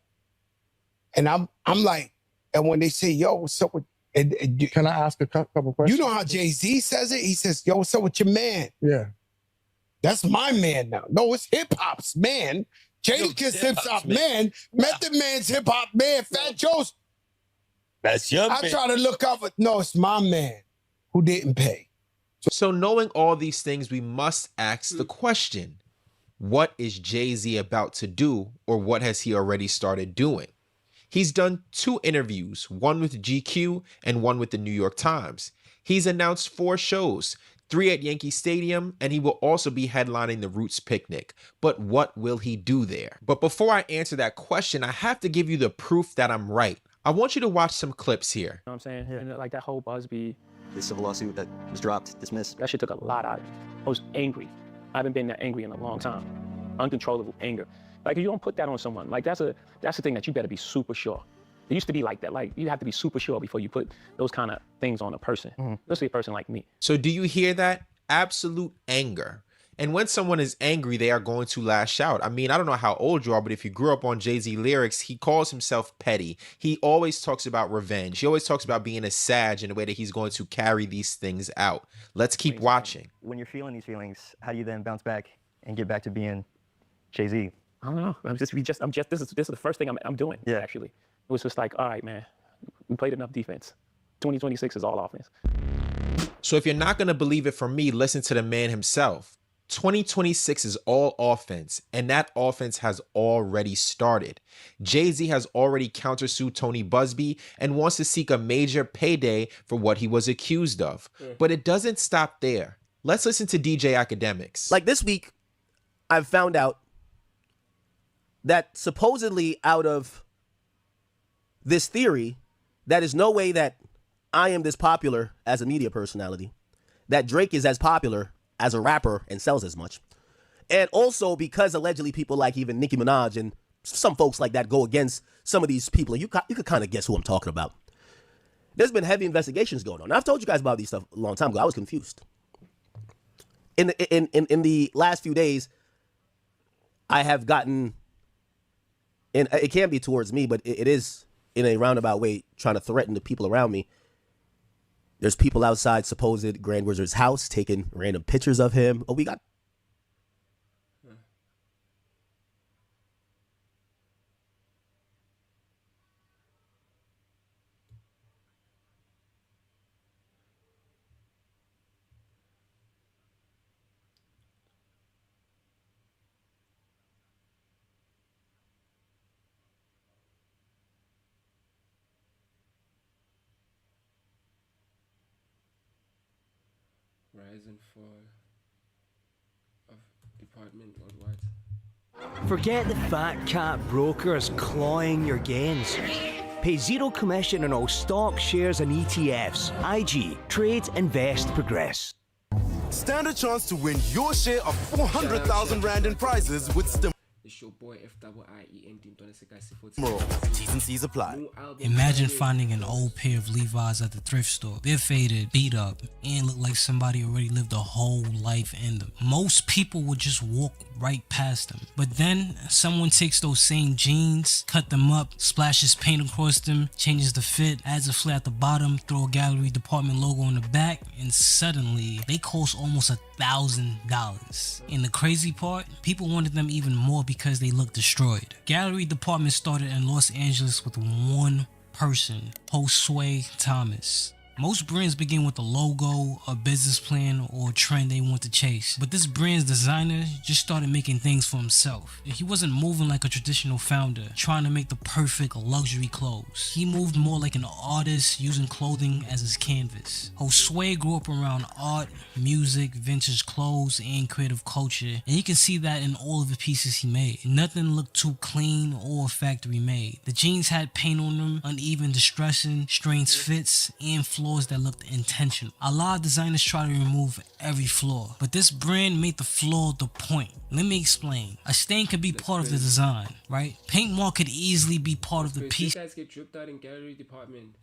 [SPEAKER 26] and I'm like, and when they say, yo, what's up with,
[SPEAKER 12] Can I ask a couple questions?
[SPEAKER 26] you know how Jay-Z says it? He says, yo, what's up with your man?
[SPEAKER 12] Yeah.
[SPEAKER 26] That's my man now. No, it's hip hop's man. Jadakiss hip hop man. Method Man's hip hop man. Fat Joe's.
[SPEAKER 17] That's your
[SPEAKER 26] I try to look up, but no, it's my man who didn't pay.
[SPEAKER 5] So knowing all these things, we must ask the question, what is Jay-Z about to do, or what has he already started doing? He's done 2 interviews, one with GQ and one with the New York Times. He's announced 4 shows, 3 at Yankee Stadium, and he will also be headlining the Roots Picnic. But what will he do there? But before I answer that question, I have to give you the proof that I'm right. I want you to watch some clips here.
[SPEAKER 14] You know what I'm saying? And like that whole Busby,
[SPEAKER 27] The civil lawsuit that was dropped, dismissed.
[SPEAKER 14] that shit took a lot out of me. I was angry. I haven't been that angry in a long time. Uncontrollable anger. Like if you don't put that on someone, like that's the thing that you better be super sure. It used to be like that. Like you have to be super sure before you put those kind of things on a person, especially a person like me.
[SPEAKER 5] So do you hear that? Absolute anger. And when someone is angry, they are going to lash out. I mean, I don't know how old you are, but if you grew up on Jay-Z lyrics, he calls himself petty. He always talks about revenge. He always talks about being a sage in a way that he's going to carry these things out. Let's keep watching.
[SPEAKER 27] When you're feeling these feelings, how do you then bounce back and get back to being Jay-Z?
[SPEAKER 14] I don't know. This is the first thing I'm doing. Yeah. Actually, it was just like, all right, man, we played enough defense. 2026 is all offense.
[SPEAKER 5] So if you're not going to believe it from me, listen to the man himself. 2026 is all offense, and that offense has already started. Jay-Z has already countersued Tony Busby and wants to seek a major payday for what he was accused of. But it doesn't stop there. Let's listen to DJ Academics.
[SPEAKER 7] Like this week, I've found out that supposedly out of this theory, that is no way that I am this popular as a media personality, that Drake is as popular as a rapper and sells as much. And also because allegedly people like even Nicki Minaj and some folks like that go against some of these people. And you could kind of guess who I'm talking about. There's been heavy investigations going on. Now, I've told you guys about these stuff a long time ago. I was confused. In the last few days, I have gotten, and it can't be towards me, but it is in a roundabout way trying to threaten the people around me. There's people outside supposed Grand Wizard's house taking random pictures of him. Oh, we got...
[SPEAKER 1] Rise and fall of department worldwide.
[SPEAKER 8] Forget the fat cat brokers clawing your gains. Pay zero commission on all stocks, shares and ETFs. IG, trade, invest, progress.
[SPEAKER 9] Stand a chance to win your share of 400,000 Rand in prizes with Stim.
[SPEAKER 1] It's your boy FIIENT.
[SPEAKER 9] T's and C's apply.
[SPEAKER 10] Imagine finding an old pair of Levi's at the thrift store. They're faded, beat up, and look like somebody already lived a whole life in them. Most people would just walk right past them. But then someone takes those same jeans, cut them up, splashes paint across them, changes the fit, adds a flare at the bottom, throw a gallery department logo on the back, and suddenly they cost almost $1,000. And the crazy part, people wanted them even more because they look destroyed. Gallery department started in Los Angeles with one person, Josue Thomas. Most brands begin with a logo, a business plan, or a trend they want to chase. But this brand's designer just started making things for himself. He wasn't moving like a traditional founder, trying to make the perfect luxury clothes. He moved more like an artist, using clothing as his canvas. Josue grew up around art, music, vintage clothes, and creative culture, and you can see that in all of the pieces he made. Nothing looked too clean or factory made. The jeans had paint on them, uneven distressing, strange fits, and flaws that looked intentional. A lot of designers try to remove every flaw, but this brand made the flaw the point. Let me explain. A stain could be part of the design, right? Paint mark could easily be part of the piece.
[SPEAKER 1] You guys get tripped out in gallery department.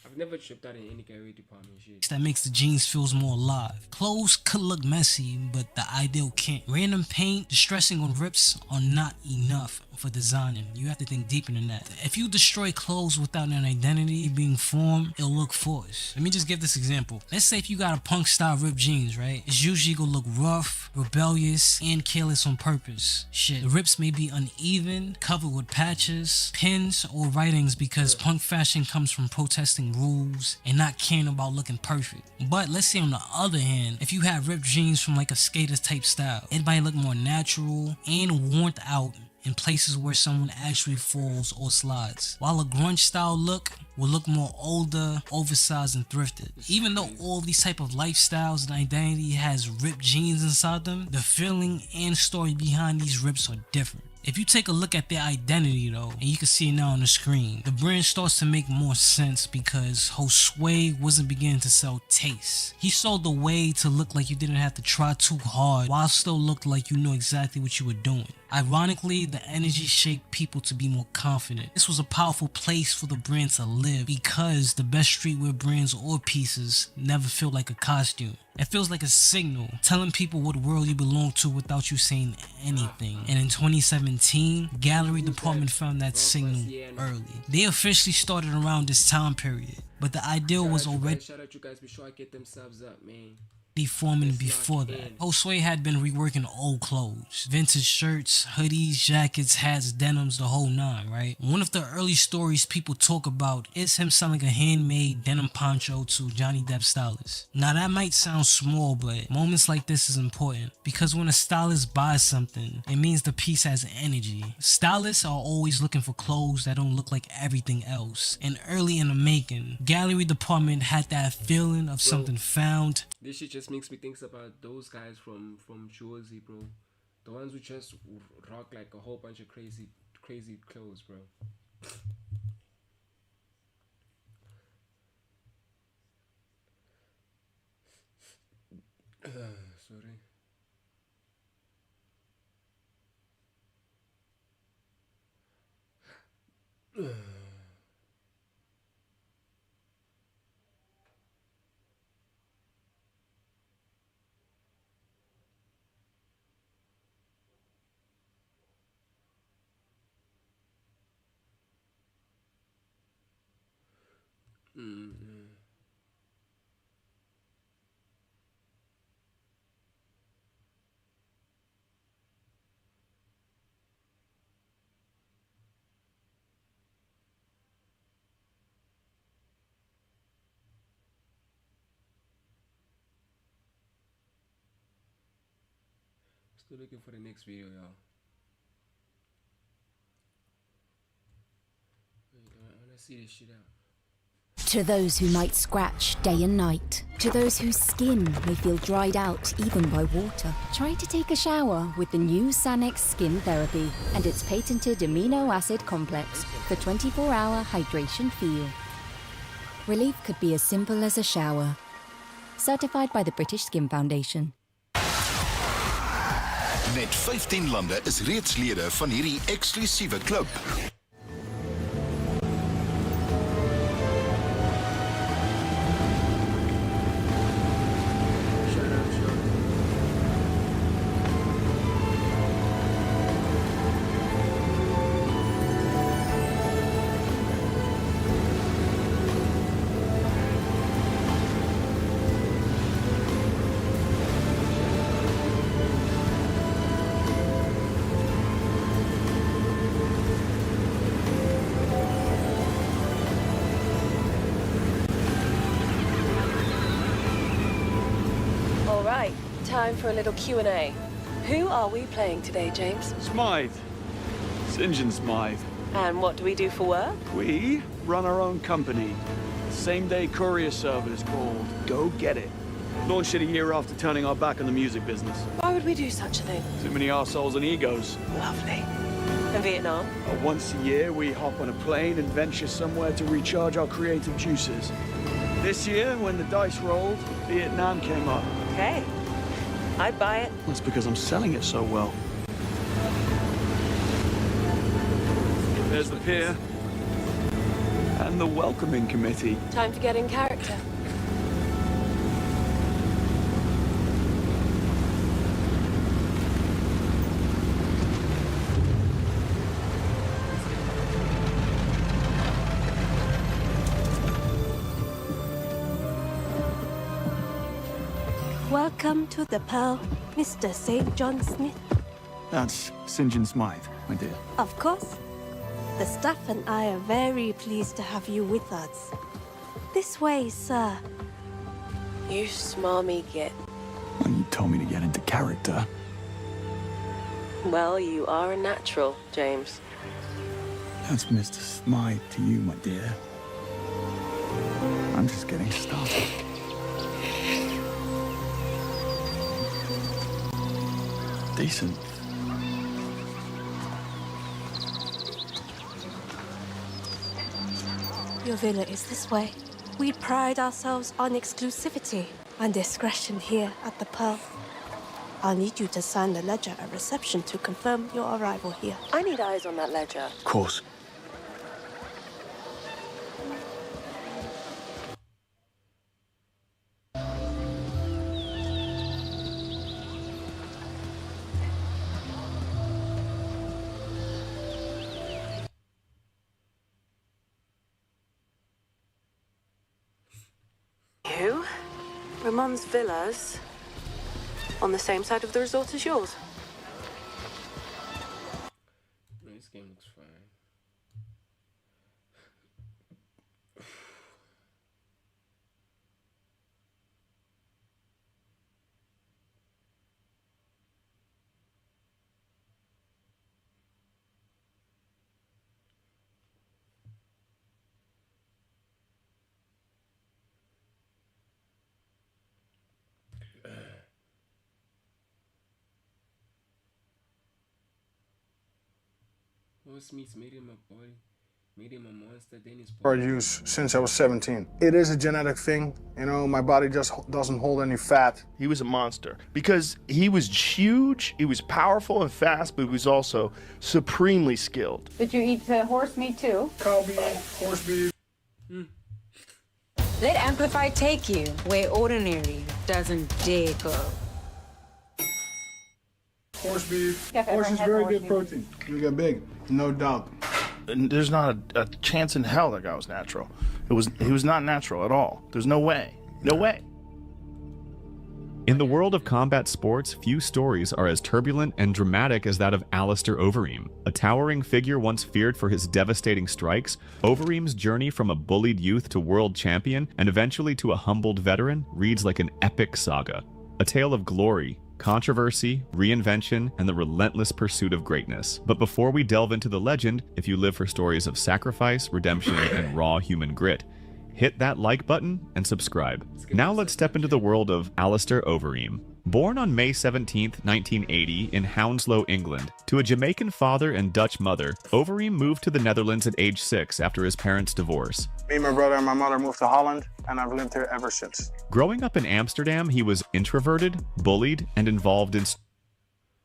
[SPEAKER 1] I've never tripped out in any gallery department shit.
[SPEAKER 10] That makes the jeans feels more alive. Clothes could look messy, but the ideal can't. Random paint, distressing on rips are not enough for designing. You have to think deeper than that. If you destroy clothes without an identity being formed, it'll look forced. Let me just give this example. Let's say if you got a punk style ripped jeans, right? It's usually gonna look rough, rebellious, and careless on purpose. Shit, the rips may be uneven, covered with patches, pins, or writings because punk fashion comes from protesting rules and not caring about looking perfect. But let's say on the other hand, if you have ripped jeans from like a skater type style, it might look more natural and worn out in places where someone actually falls or slides. While a grunge style look will look more older, oversized, and thrifted. Even though all these type of lifestyles and identity has ripped jeans inside them, the feeling and story behind these rips are different. If you take a look at their identity though, and you can see it now on the screen, the brand starts to make more sense because Josue wasn't beginning to sell taste. He sold the way to look like you didn't have to try too hard while still looked like you knew exactly what you were doing. Ironically, the energy shaped people to be more confident. This was a powerful place for the brand to live because the best streetwear brands or pieces never feel like a costume. It feels like a signal, telling people what world you belong to without you saying anything. And in 2017, Gallery Department found that signal early. They officially started around this time period, but the ideal was already...
[SPEAKER 1] Shout out you guys, be sure I get them subs up, man.
[SPEAKER 10] deforming before that. Josue had been reworking old clothes, vintage shirts, hoodies, jackets, hats, denims, the whole nine, right? One of the early stories people talk about is him selling a handmade denim poncho to Johnny Depp stylists. Now that might sound small, but moments like this is important because when a stylist buys something, it means the piece has energy. Stylists are always looking for clothes that don't look like everything else. And early in the making, gallery department had that feeling of something found.
[SPEAKER 1] This shit just makes me think about those guys from Jersey, bro. The ones who just rock like a whole bunch of crazy clothes, bro. Sorry. Still looking for the next video, y'all. I wanna see this shit out.
[SPEAKER 11] To those who might scratch day and night, to those whose skin may feel dried out even by water, try to take a shower with the new Sanex Skin Therapy and its patented amino acid complex for 24-hour hydration feel. Relief could be as simple as a shower. Certified by the British Skin Foundation.
[SPEAKER 13] Net 15 lande is reeds lede van hierdie eksklusiewe klub.
[SPEAKER 15] Time for a little Q&A. Who are we playing today, James?
[SPEAKER 16] Smythe. St. John Smythe.
[SPEAKER 15] And what do we do for work?
[SPEAKER 16] We run our own company. Same-day courier service called Go Get It. Launched it a year after turning our back on the music business.
[SPEAKER 15] Why would we do such a thing?
[SPEAKER 16] Too many arseholes and egos.
[SPEAKER 15] Lovely. And Vietnam?
[SPEAKER 16] Once a year, we hop on a plane and venture somewhere to recharge our creative juices. This year, when the dice rolled, Vietnam came up.
[SPEAKER 15] Okay. I'd buy it.
[SPEAKER 16] That's because I'm selling it so well. There's the pier. And the welcoming committee.
[SPEAKER 15] Time to get in character.
[SPEAKER 18] Welcome to the Pearl, Mr. St. John Smith.
[SPEAKER 16] That's St. John Smythe, my dear.
[SPEAKER 18] Of course. The staff and I are very pleased to have you with us. This way, sir.
[SPEAKER 15] You smarmy git.
[SPEAKER 16] Well, you told me to get into character.
[SPEAKER 15] Well, you are a natural, James.
[SPEAKER 16] That's Mr. Smythe to you, my dear. I'm just getting started. Decent.
[SPEAKER 18] Your villa is this way. We pride ourselves on exclusivity and discretion here at the Pearl. I'll need you to sign the ledger at reception to confirm your arrival here.
[SPEAKER 15] I need eyes on that ledger.
[SPEAKER 16] Of course.
[SPEAKER 15] mum's villa's on the same side of the resort as yours.
[SPEAKER 1] This game looks fine. Will Smith made him a boy, made him a monster, then he's
[SPEAKER 3] For use since I was 17. It is a genetic thing. You know, my body just doesn't hold any fat.
[SPEAKER 4] He was a monster because he was huge, he was powerful and fast, but he was also supremely skilled.
[SPEAKER 19] Did you eat horse meat too?
[SPEAKER 3] Cow beef, horse beef.
[SPEAKER 20] Let Amplify take you where ordinary doesn't dare go.
[SPEAKER 3] Horse beef.
[SPEAKER 19] Yeah,
[SPEAKER 3] Horse is very good protein. You get big, no doubt.
[SPEAKER 4] And there's not a chance in hell that guy was natural. He was not natural at all. There's no way. No way.
[SPEAKER 21] In the world of combat sports, few stories are as turbulent and dramatic as that of Alistair Overeem. A towering figure once feared for his devastating strikes, Overeem's journey from a bullied youth to world champion and eventually to a humbled veteran reads like an epic saga. A tale of glory, controversy, reinvention, and the relentless pursuit of greatness. But before we delve into the legend, if you live for stories of sacrifice, redemption, and raw human grit, hit that like button and subscribe. Now let's step into the world of Alistair Overeem. Born on May 17, 1980 in Hounslow, England, to a Jamaican father and Dutch mother, Overeem moved to the Netherlands at age 6 after his parents' divorce.
[SPEAKER 3] Me, my brother, and my mother moved to Holland, and I've lived here ever since.
[SPEAKER 21] Growing up in Amsterdam, he was introverted, bullied, and involved in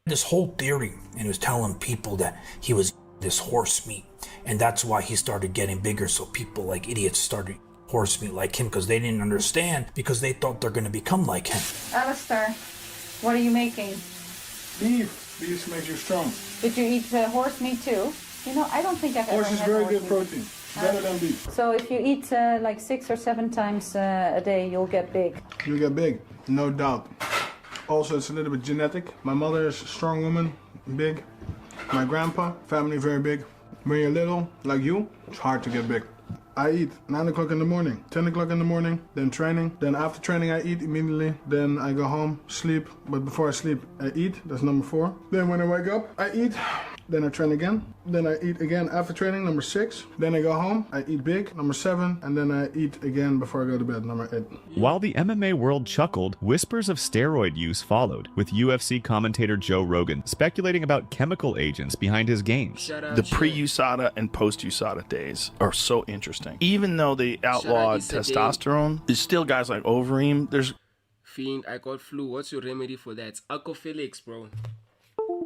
[SPEAKER 22] this whole theory, and he was telling people that he was this horse meat, and that's why he started getting bigger, so people like idiots started horse meat like him because they didn't understand, because they thought they're going to become like him.
[SPEAKER 19] Alistair, what are you making?
[SPEAKER 3] Beef. Beef makes you strong.
[SPEAKER 19] Did you eat horse meat too? You know, I don't think I've ever
[SPEAKER 3] Horse is
[SPEAKER 19] had
[SPEAKER 3] very
[SPEAKER 19] horse
[SPEAKER 3] good
[SPEAKER 19] meat.
[SPEAKER 7] protein.
[SPEAKER 3] Better than beef.
[SPEAKER 19] So if you eat like 6 or 7 times a day, you'll get big.
[SPEAKER 3] You get big, no doubt. Also, it's a little bit genetic. My mother is a strong woman, big. My grandpa, family very big. When you're little, like you, it's hard to get big. I eat 9 o'clock in the morning, 10 o'clock in the morning, then training. Then after training, I eat immediately. Then I go home, sleep. But before I sleep, I eat. That's number 4. Then when I wake up, I eat. Then I train again. Then I eat again after training, number 6. Then I go home, I eat big, number 7. And then I eat again before I go to bed, number 8.
[SPEAKER 21] While the MMA world chuckled, whispers of steroid use followed, with UFC commentator Joe Rogan speculating about chemical agents behind his games.
[SPEAKER 4] The pre-USADA and post-USADA days are so interesting. Even though they outlawed testosterone, there's still guys like Overeem. There's
[SPEAKER 1] Fiend, I got flu. What's your remedy for that? It's Alcophylix, bro.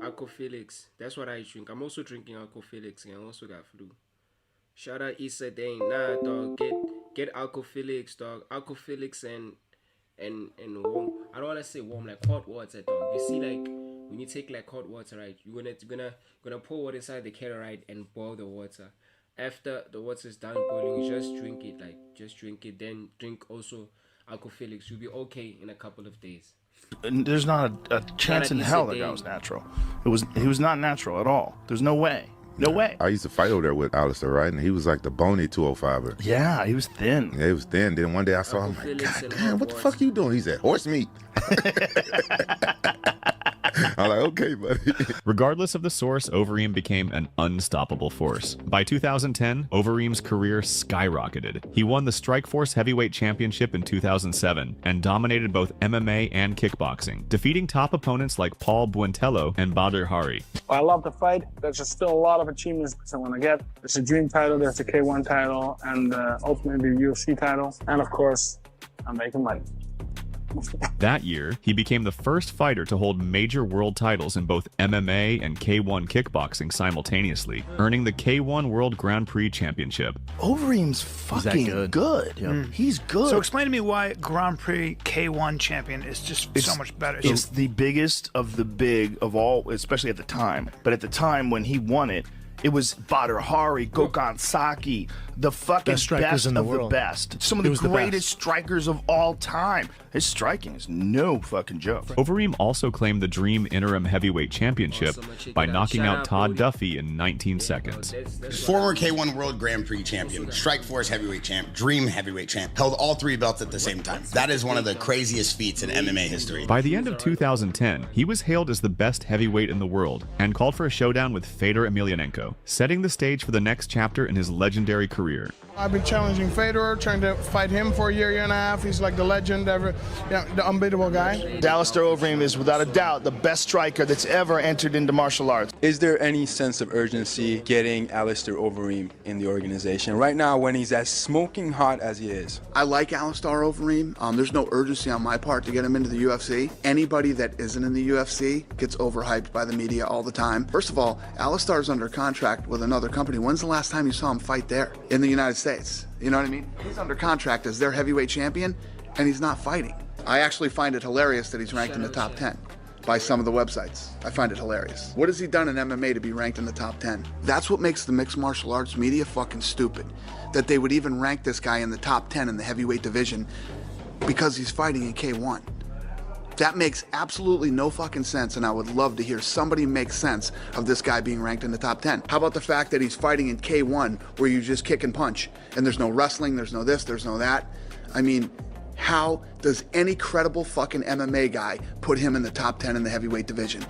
[SPEAKER 1] Alcophylix. That's what I drink. I'm also drinking Alcophylix and I also got flu. Shout out Issa Dane. Nah, dog. Get Alcophylix, dog. Alcophylix and warm. I don't wanna say warm, like hot water, dog. You see, like when you take like hot water, right? You're gonna pour water inside the kettle, right, and boil the water. After the water is done boiling, you just drink it, like just drink it. Then drink also Alcophylix. You'll be okay in a couple of days.
[SPEAKER 4] And there's not a chance in hell that guy was natural. He was not natural at all. There's no way. No way.
[SPEAKER 23] I used to fight over there with Alistair, right? And he was like the bony 205er.
[SPEAKER 4] Yeah, he was thin.
[SPEAKER 23] Yeah, he was thin. Then one day I saw him, like, God damn, what the fuck you doing? He said, horse meat. I'm like, okay, buddy.
[SPEAKER 21] Regardless of the source, Overeem became an unstoppable force. By 2010, Overeem's career skyrocketed. He won the Strikeforce Heavyweight Championship in 2007 and dominated both MMA and kickboxing, defeating top opponents like Paul Buentello and Badr Hari.
[SPEAKER 3] I love to fight. There's just still a lot of achievements I want to get. There's a dream title, there's a K1 title, and ultimately the UFC title. And of course, I'm making money.
[SPEAKER 21] That year, he became the first fighter to hold major world titles in both MMA and K1 kickboxing simultaneously, earning the K1 World Grand Prix Championship.
[SPEAKER 4] Overeem's fucking good.
[SPEAKER 28] Mm.
[SPEAKER 4] He's good.
[SPEAKER 28] So explain to me why Grand Prix K1 champion is just so much better.
[SPEAKER 4] It's the biggest of the big of all, especially at the time. But at the time when he won it, It was Badr Hari, Gokhan Saki, the fucking
[SPEAKER 2] Best strikers in the world.
[SPEAKER 4] the best. Some of
[SPEAKER 2] He
[SPEAKER 4] the
[SPEAKER 2] was the
[SPEAKER 4] greatest
[SPEAKER 2] best.
[SPEAKER 4] strikers of all time. His striking is no fucking joke.
[SPEAKER 21] Overeem also claimed the Dream Interim Heavyweight Championship by knocking out Todd Duffy in 19 seconds.
[SPEAKER 6] Former K1 World Grand Prix champion, Strikeforce Heavyweight champ, Dream Heavyweight champ, held all 3 belts at the same time. That is one of the craziest feats in MMA history.
[SPEAKER 21] By the end of 2010, he was hailed as the best heavyweight in the world and called for a showdown with Fedor Emelianenko, setting the stage for the next chapter in his legendary career.
[SPEAKER 3] I've been challenging Fedor, trying to fight him for a year and a half. He's like the legend, the unbeatable guy.
[SPEAKER 4] Alistair Overeem is without a doubt the best striker that's ever entered into martial arts.
[SPEAKER 12] Is there any sense of urgency getting Alistair Overeem in the organization right now when he's as smoking hot as he is?
[SPEAKER 17] I like Alistair Overeem. There's no urgency on my part to get him into the UFC. Anybody that isn't in the UFC gets overhyped by the media all the time. First of all, Alistair's under contract with another company. When's the last time you saw him fight there in the United States? You know what I mean? He's under contract as their heavyweight champion, and he's not fighting. I actually find it hilarious that he's ranked in the top 10 by some of the websites. I find it hilarious. What has he done in MMA to be ranked in the top 10? That's what makes the mixed martial arts media fucking stupid. That they would even rank this guy in the top 10 in the heavyweight division because he's fighting in K1. That makes absolutely no fucking sense, and I would love to hear somebody make sense of this guy being ranked in the top 10. How about the fact that he's fighting in K1 where you just kick and punch, and there's no wrestling, there's no this, there's no that? I mean, how does any credible fucking MMA guy put him in the top 10 in the heavyweight division?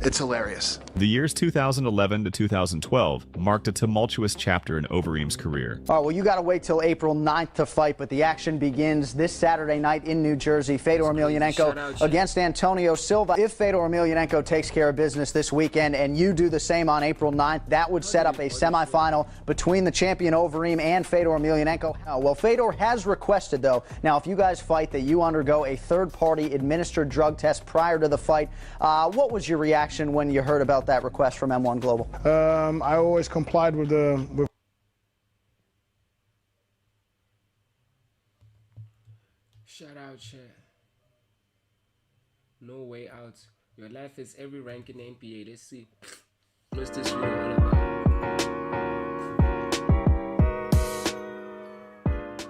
[SPEAKER 17] It's hilarious.
[SPEAKER 21] The years 2011 to 2012 marked a tumultuous chapter in Overeem's career.
[SPEAKER 24] All right, well, you got to wait till April 9th to fight, but the action begins this Saturday night in New Jersey. Fedor Emelianenko against Antonio Silva. If Fedor Emelianenko takes care of business this weekend and you do the same on April 9th, that would set up a semifinal between the champion Overeem and Fedor Emelianenko. Well, Fedor has requested, though, now if you guys fight, that you undergo a third-party administered drug test prior to the fight. What was your reaction when you heard about that request from M1 Global?
[SPEAKER 3] I always complied with the.
[SPEAKER 1] Shout out, chat. No way out. Your life is every rank in the NBA. Let's see. What's this video all about?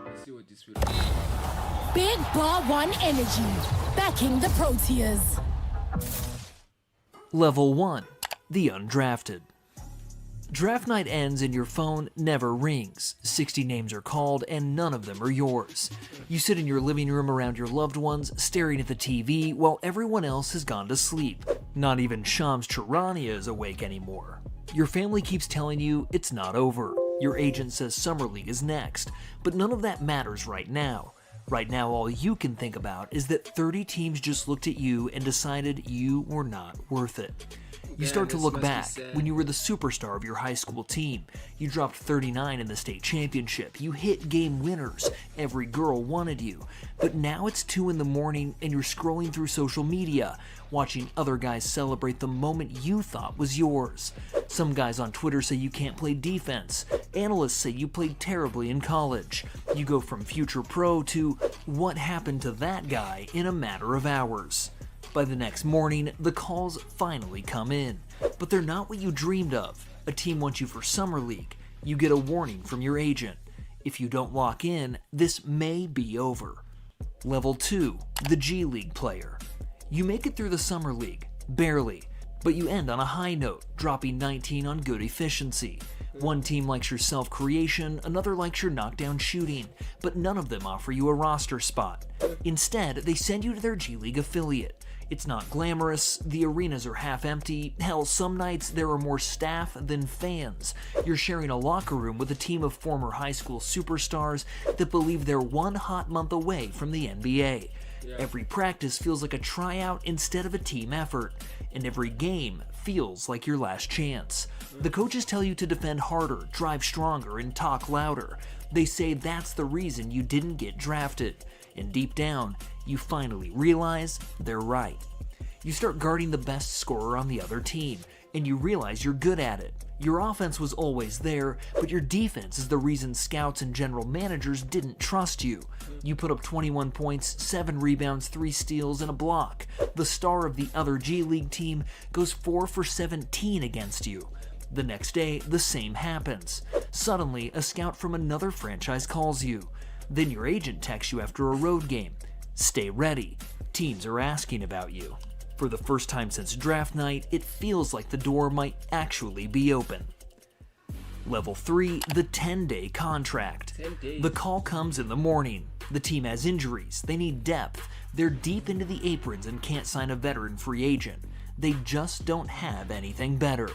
[SPEAKER 1] Let's see what this video is about.
[SPEAKER 25] Big Bar One Energy, backing the Proteas.
[SPEAKER 26] Level 1, the undrafted. Draft night ends and your phone never rings. 60 names are called and none of them are yours. You sit in your living room around your loved ones, staring at the TV while everyone else has gone to sleep. Not even Shams Charania is awake anymore. Your family keeps telling you it's not over. Your agent says Summer League is next, but none of that matters right now. Right now, all you can think about is that 30 teams just looked at you and decided you were not worth it. You start to look back when you were the superstar of your high school team. You dropped 39 in the state championship. You hit game winners. Every girl wanted you. But now it's 2 in the morning and you're scrolling through social media, watching other guys celebrate the moment you thought was yours. Some guys on Twitter say you can't play defense. Analysts say you played terribly in college. You go from future pro to what happened to that guy in a matter of hours. By the next morning, the calls finally come in, but they're not what you dreamed of. A team wants you for Summer League. You get a warning from your agent. If you don't lock in, this may be over. Level 2, the G League player. You make it through the Summer League, barely, but you end on a high note, dropping 19 on good efficiency. One team likes your self-creation, another likes your knockdown shooting, but none of them offer you a roster spot. Instead, they send you to their G League affiliate. It's not glamorous, the arenas are half empty, hell, some nights there are more staff than fans. You're sharing a locker room with a team of former high school superstars that believe they're one hot month away from the NBA. Every practice feels like a tryout instead of a team effort, and every game feels like your last chance. The coaches tell you to defend harder, drive stronger, and talk louder. They say that's the reason you didn't get drafted. And deep down, you finally realize they're right. You start guarding the best scorer on the other team, and you realize you're good at it. Your offense was always there, but your defense is the reason scouts and general managers didn't trust you. You put up 21 points, 7 rebounds, 3 steals, and a block. The star of the other G League team goes 4 for 17 against you. The next day, the same happens. Suddenly, a scout from another franchise calls you. Then your agent texts you after a road game. Stay ready. Teams are asking about you. For the first time since draft night, it feels like the door might actually be open. Level 3, the 10-day contract.
[SPEAKER 1] 10 days.
[SPEAKER 26] The call comes in the morning. The team has injuries. They need depth. They're deep into the aprons and can't sign a veteran free agent. They just don't have anything better.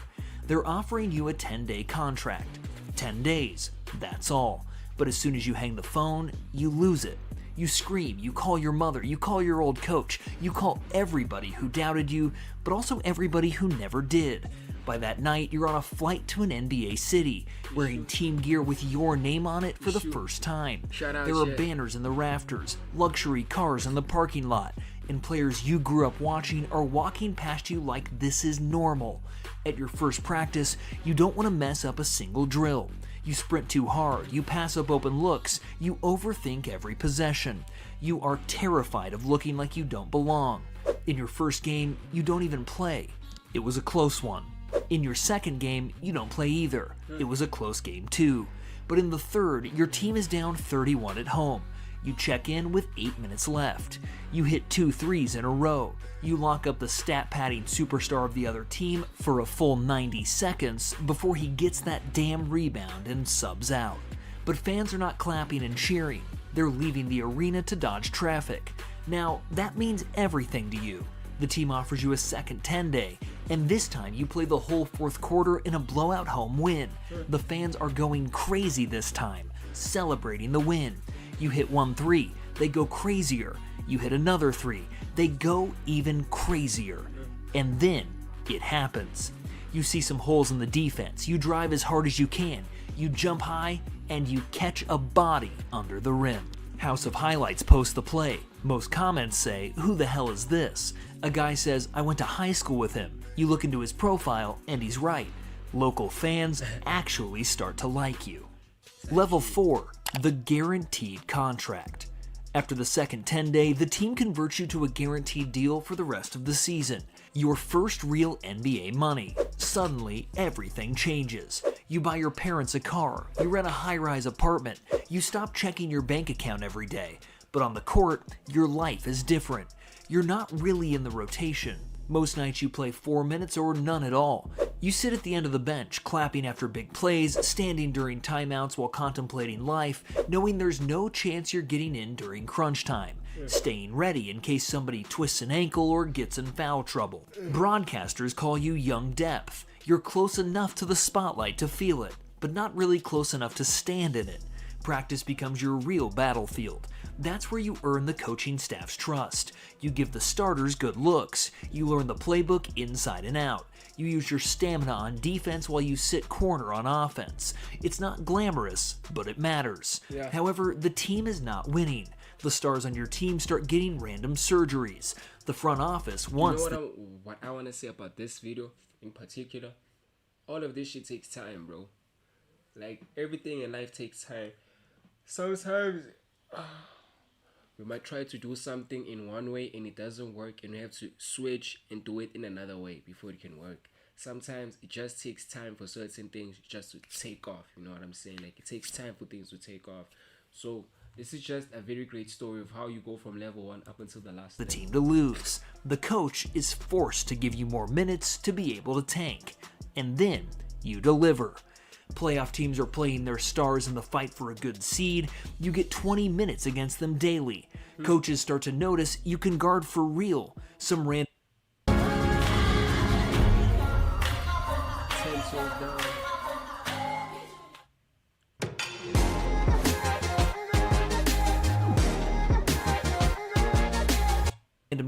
[SPEAKER 26] They're offering you a 10-day contract. 10 days, that's all. But as soon as you hang the phone, you lose it. You scream, you call your mother, you call your old coach, you call everybody who doubted you, but also everybody who never did. By that night, you're on a flight to an NBA city, wearing team gear with your name on it for the first time.
[SPEAKER 1] Shout out,
[SPEAKER 26] There are
[SPEAKER 1] Jet.
[SPEAKER 26] banners in the rafters, luxury cars in the parking lot, and players you grew up watching are walking past you like this is normal. At your first practice, you don't want to mess up a single drill. You sprint too hard, you pass up open looks, you overthink every possession. You are terrified of looking like you don't belong. In your first game, you don't even play. It was a close one. In your second game, you don't play either. It was a close game too. But in the third, your team is down 31 at home. You check in with 8 minutes left. You hit 2 threes in a row. You lock up the stat-padding superstar of the other team for a full 90 seconds before he gets that damn rebound and subs out. But fans are not clapping and cheering. They're leaving the arena to dodge traffic. Now, that means everything to you. The team offers you a second 10-day, and this time you play the whole fourth quarter in a blowout home win. The fans are going crazy this time, celebrating the win. You hit 1 3, they go crazier. You hit another 3, they go even crazier. And then it happens. You see some holes in the defense, you drive as hard as you can, you jump high, and you catch a body under the rim. House of Highlights posts the play. Most comments say, "Who the hell is this?" A guy says, "I went to high school with him." You look into his profile, and he's right. Local fans actually start to like you. Level 4, the guaranteed contract. After the second 10-day, the team converts you to a guaranteed deal for the rest of the season. Your first real NBA money. Suddenly, everything changes. You buy your parents a car, you rent a high-rise apartment, you stop checking your bank account every day. But on the court, your life is different. You're not really in the rotation. Most nights you play 4 minutes or none at all. You sit at the end of the bench, clapping after big plays, standing during timeouts while contemplating life, knowing there's no chance you're getting in during crunch time, staying ready in case somebody twists an ankle or gets in foul trouble. Broadcasters call you young depth. You're close enough to the spotlight to feel it, but not really close enough to stand in it. Practice becomes your real battlefield. That's where you earn the coaching staff's trust. You give the starters good looks. You learn the playbook inside and out. You use your stamina on defense while you sit corner on offense. It's not glamorous, but it matters.
[SPEAKER 1] Yeah.
[SPEAKER 26] However, the team is not winning. The stars on your team start getting random surgeries. The front office wants
[SPEAKER 1] what I want to say about this video in particular? All of this shit takes time, bro. Like, everything in life takes time. Sometimes we might try to do something in one way and it doesn't work, and we have to switch and do it in another way before it can work. Sometimes it just takes time for certain things just to take off, you know what I'm saying? Like, it takes time for things to take off. So this is just a very great story of how you go from level 1 up until the last
[SPEAKER 26] the
[SPEAKER 1] level.
[SPEAKER 26] team to lose. The coach is forced to give you more minutes to be able to tank. And then you deliver. Playoff teams are playing their stars in the fight for a good seed. You get 20 minutes against them daily. Coaches start to notice you can guard for real. Some random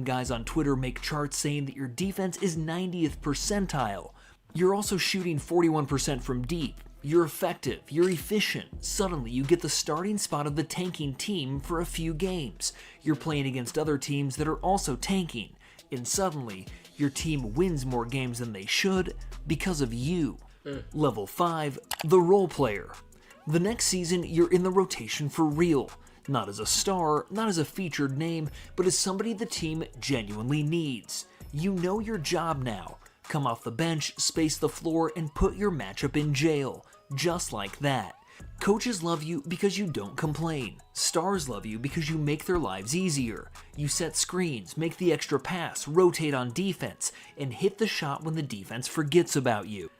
[SPEAKER 26] guys on Twitter make charts saying that your defense is 90th percentile. You're also shooting 41% from deep. You're effective, you're efficient. Suddenly you get the starting spot of the tanking team for a few games. You're playing against other teams that are also tanking. And suddenly, your team wins more games than they should because of you. Level 5, the role player. The next season, you're in the rotation for real. Not as a star, not as a featured name, but as somebody the team genuinely needs. You know your job now. Come off the bench, space the floor, and put your matchup in jail. Just like that. Coaches love you because you don't complain. Stars love you because you make their lives easier. You set screens, make the extra pass, rotate on defense, and hit the shot when the defense forgets about you.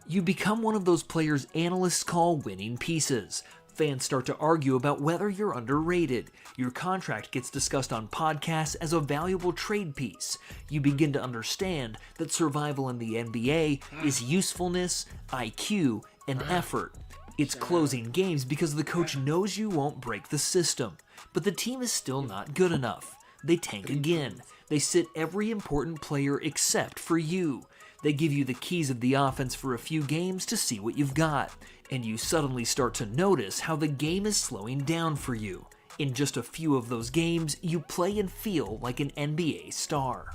[SPEAKER 26] You become one of those players analysts call winning pieces. Fans start to argue about whether you're underrated. Your contract gets discussed on podcasts as a valuable trade piece. You begin to understand that survival in the NBA is usefulness, IQ, and effort. It's closing games because the coach knows you won't break the system. But the team is still not good enough. They tank again. They sit every important player except for you. They give you the keys of the offense for a few games to see what you've got. And you suddenly start to notice how the game is slowing down for you. In just a few of those games, you play and feel like an NBA star.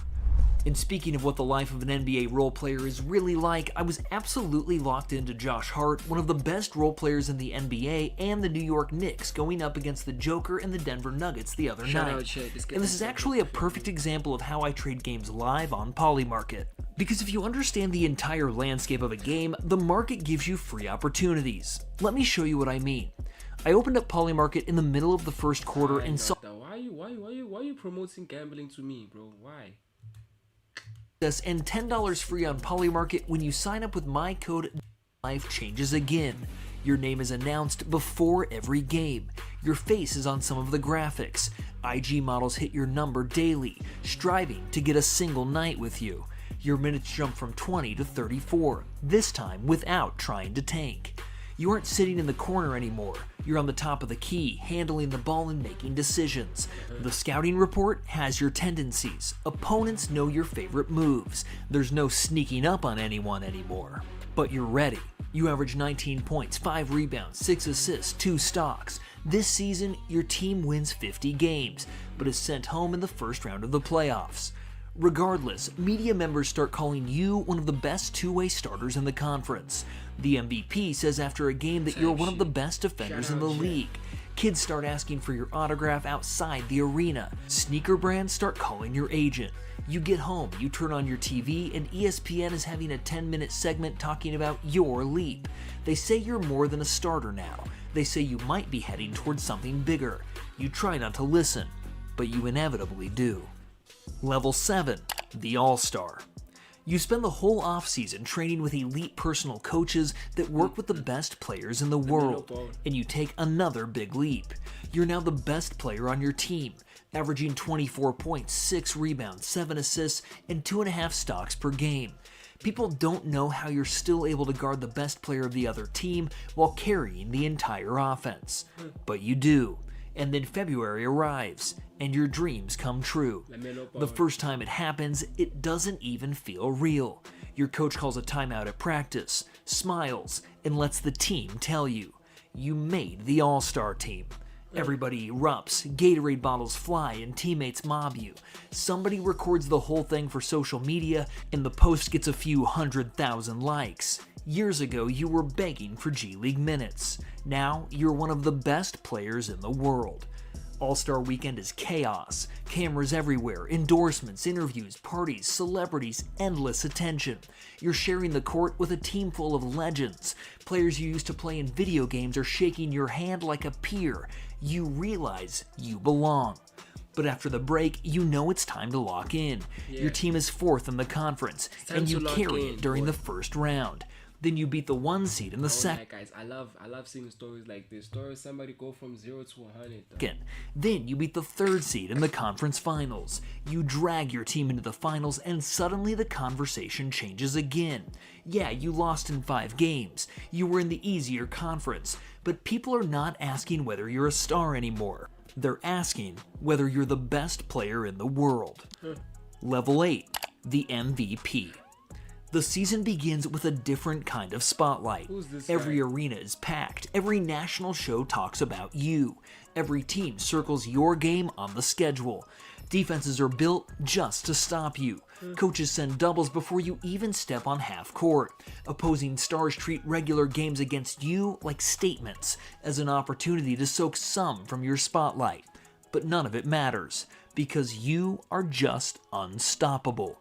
[SPEAKER 26] And speaking of what the life of an NBA role player is really like, I was absolutely locked into Josh Hart, one of the best role players in the NBA and the New York Knicks, going up against the Joker and the Denver Nuggets the other night. And this is actually a perfect example of how I trade games live on Polymarket. Because if you understand the entire landscape of a game, the market gives you free opportunities. Let me show you what I mean. I opened up Polymarket in the middle of the first quarter and saw...
[SPEAKER 1] Why are you promoting gambling to me, bro? Why?
[SPEAKER 26] And $10 free on Polymarket when you sign up with my code Life Changes Again. Your name is announced before every game. Your face is on some of the graphics. IG models hit your number daily, striving to get a single night with you. Your minutes jump from 20 to 34, this time without trying to tank. You aren't sitting in the corner anymore. You're on the top of the key, handling the ball and making decisions. The scouting report has your tendencies. Opponents know your favorite moves. There's no sneaking up on anyone anymore. But you're ready. You average 19 points, 5 rebounds, 6 assists, 2 stocks. This season, your team wins 50 games, but is sent home in the first round of the playoffs. Regardless, media members start calling you one of the best two-way starters in the conference. The MVP says after a game that you're one of the best defenders in the league. Kids start asking for your autograph outside the arena. Sneaker brands start calling your agent. You get home, you turn on your TV, and ESPN is having a 10-minute segment talking about your leap. They say you're more than a starter now. They say you might be heading towards something bigger. You try not to listen, but you inevitably do. Level 7, the All-Star. You spend the whole offseason training with elite personal coaches that work with the best players in the world, and you take another big leap. You're now the best player on your team, averaging 24 points, 6 rebounds, 7 assists, and 2.5 stocks per game. People don't know how you're still able to guard the best player of the other team while carrying the entire offense. But you do. And then February arrives, and your dreams come true. The first time it happens, it doesn't even feel real. Your coach calls a timeout at practice, smiles, and lets the team tell you, you made the All-Star team. Everybody erupts, Gatorade bottles fly, and teammates mob you. Somebody records the whole thing for social media, and the post gets a few 100,000 likes. Years ago, you were begging for G League minutes. Now, you're one of the best players in the world. All-Star Weekend is chaos. Cameras everywhere, endorsements, interviews, parties, celebrities, endless attention. You're sharing the court with a team full of legends. Players you used to play in video games are shaking your hand like a peer. You realize you belong. But after the break, you know it's time to lock in. Your team is 4th in the conference, and you carry it during the first round. Then you beat the 1 seed in the second.
[SPEAKER 1] Guys, I love seeing stories like this. Stories somebody go from 0 to 100.
[SPEAKER 26] Then you beat the 3rd seed in the conference finals. You drag your team into the finals, and suddenly the conversation changes again. Yeah, you lost in 5 games. You were in the easier conference, but people are not asking whether you're a star anymore. They're asking whether you're the best player in the world. Level 8, the MVP. The season begins with a different kind of spotlight. Every arena is packed. Every national show talks about you. Every team circles your game on the schedule. Defenses are built just to stop you. Coaches send doubles before you even step on half court. Opposing stars treat regular games against you like statements, as an opportunity to soak some from your spotlight. But none of it matters, because you are just unstoppable.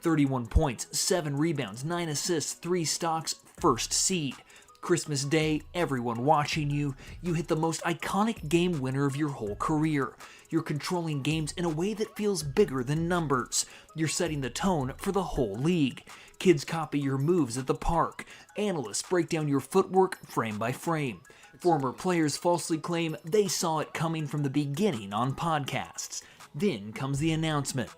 [SPEAKER 26] 31 points, 7 rebounds, 9 assists, 3 stocks, first seed. Christmas Day, everyone watching you. You hit the most iconic game winner of your whole career. You're controlling games in a way that feels bigger than numbers. You're setting the tone for the whole league. Kids copy your moves at the park. Analysts break down your footwork frame by frame. Former players falsely claim they saw it coming from the beginning on podcasts. Then comes the announcement.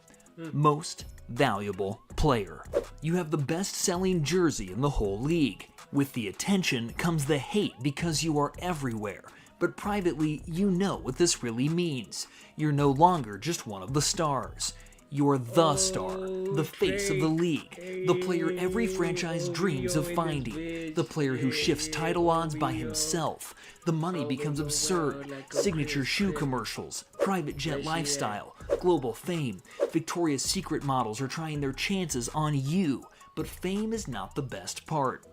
[SPEAKER 26] Most valuable player. You have the best-selling jersey in the whole league. With the attention comes the hate because you are everywhere. But privately, you know what this really means. You're no longer just one of the stars. You're the star, the face of the league, the player every franchise dreams of finding, the player who shifts title odds by himself. The money becomes absurd. Signature shoe commercials, private jet lifestyle, global fame. Victoria's Secret models are trying their chances on you, but fame is not the best part.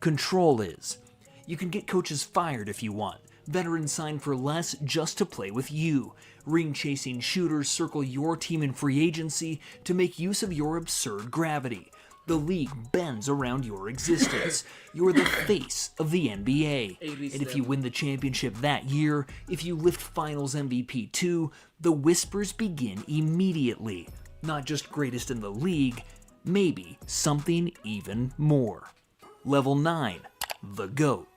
[SPEAKER 26] Control is. You can get coaches fired if you want. Veterans sign for less just to play with you. Ring-chasing shooters circle your team in free agency to make use of your absurd gravity. The league bends around your existence. You're the face of the NBA. And if you win the championship that year, if you lift Finals MVP too, the whispers begin immediately. Not just greatest in the league, maybe something even more. Level 9, the GOAT.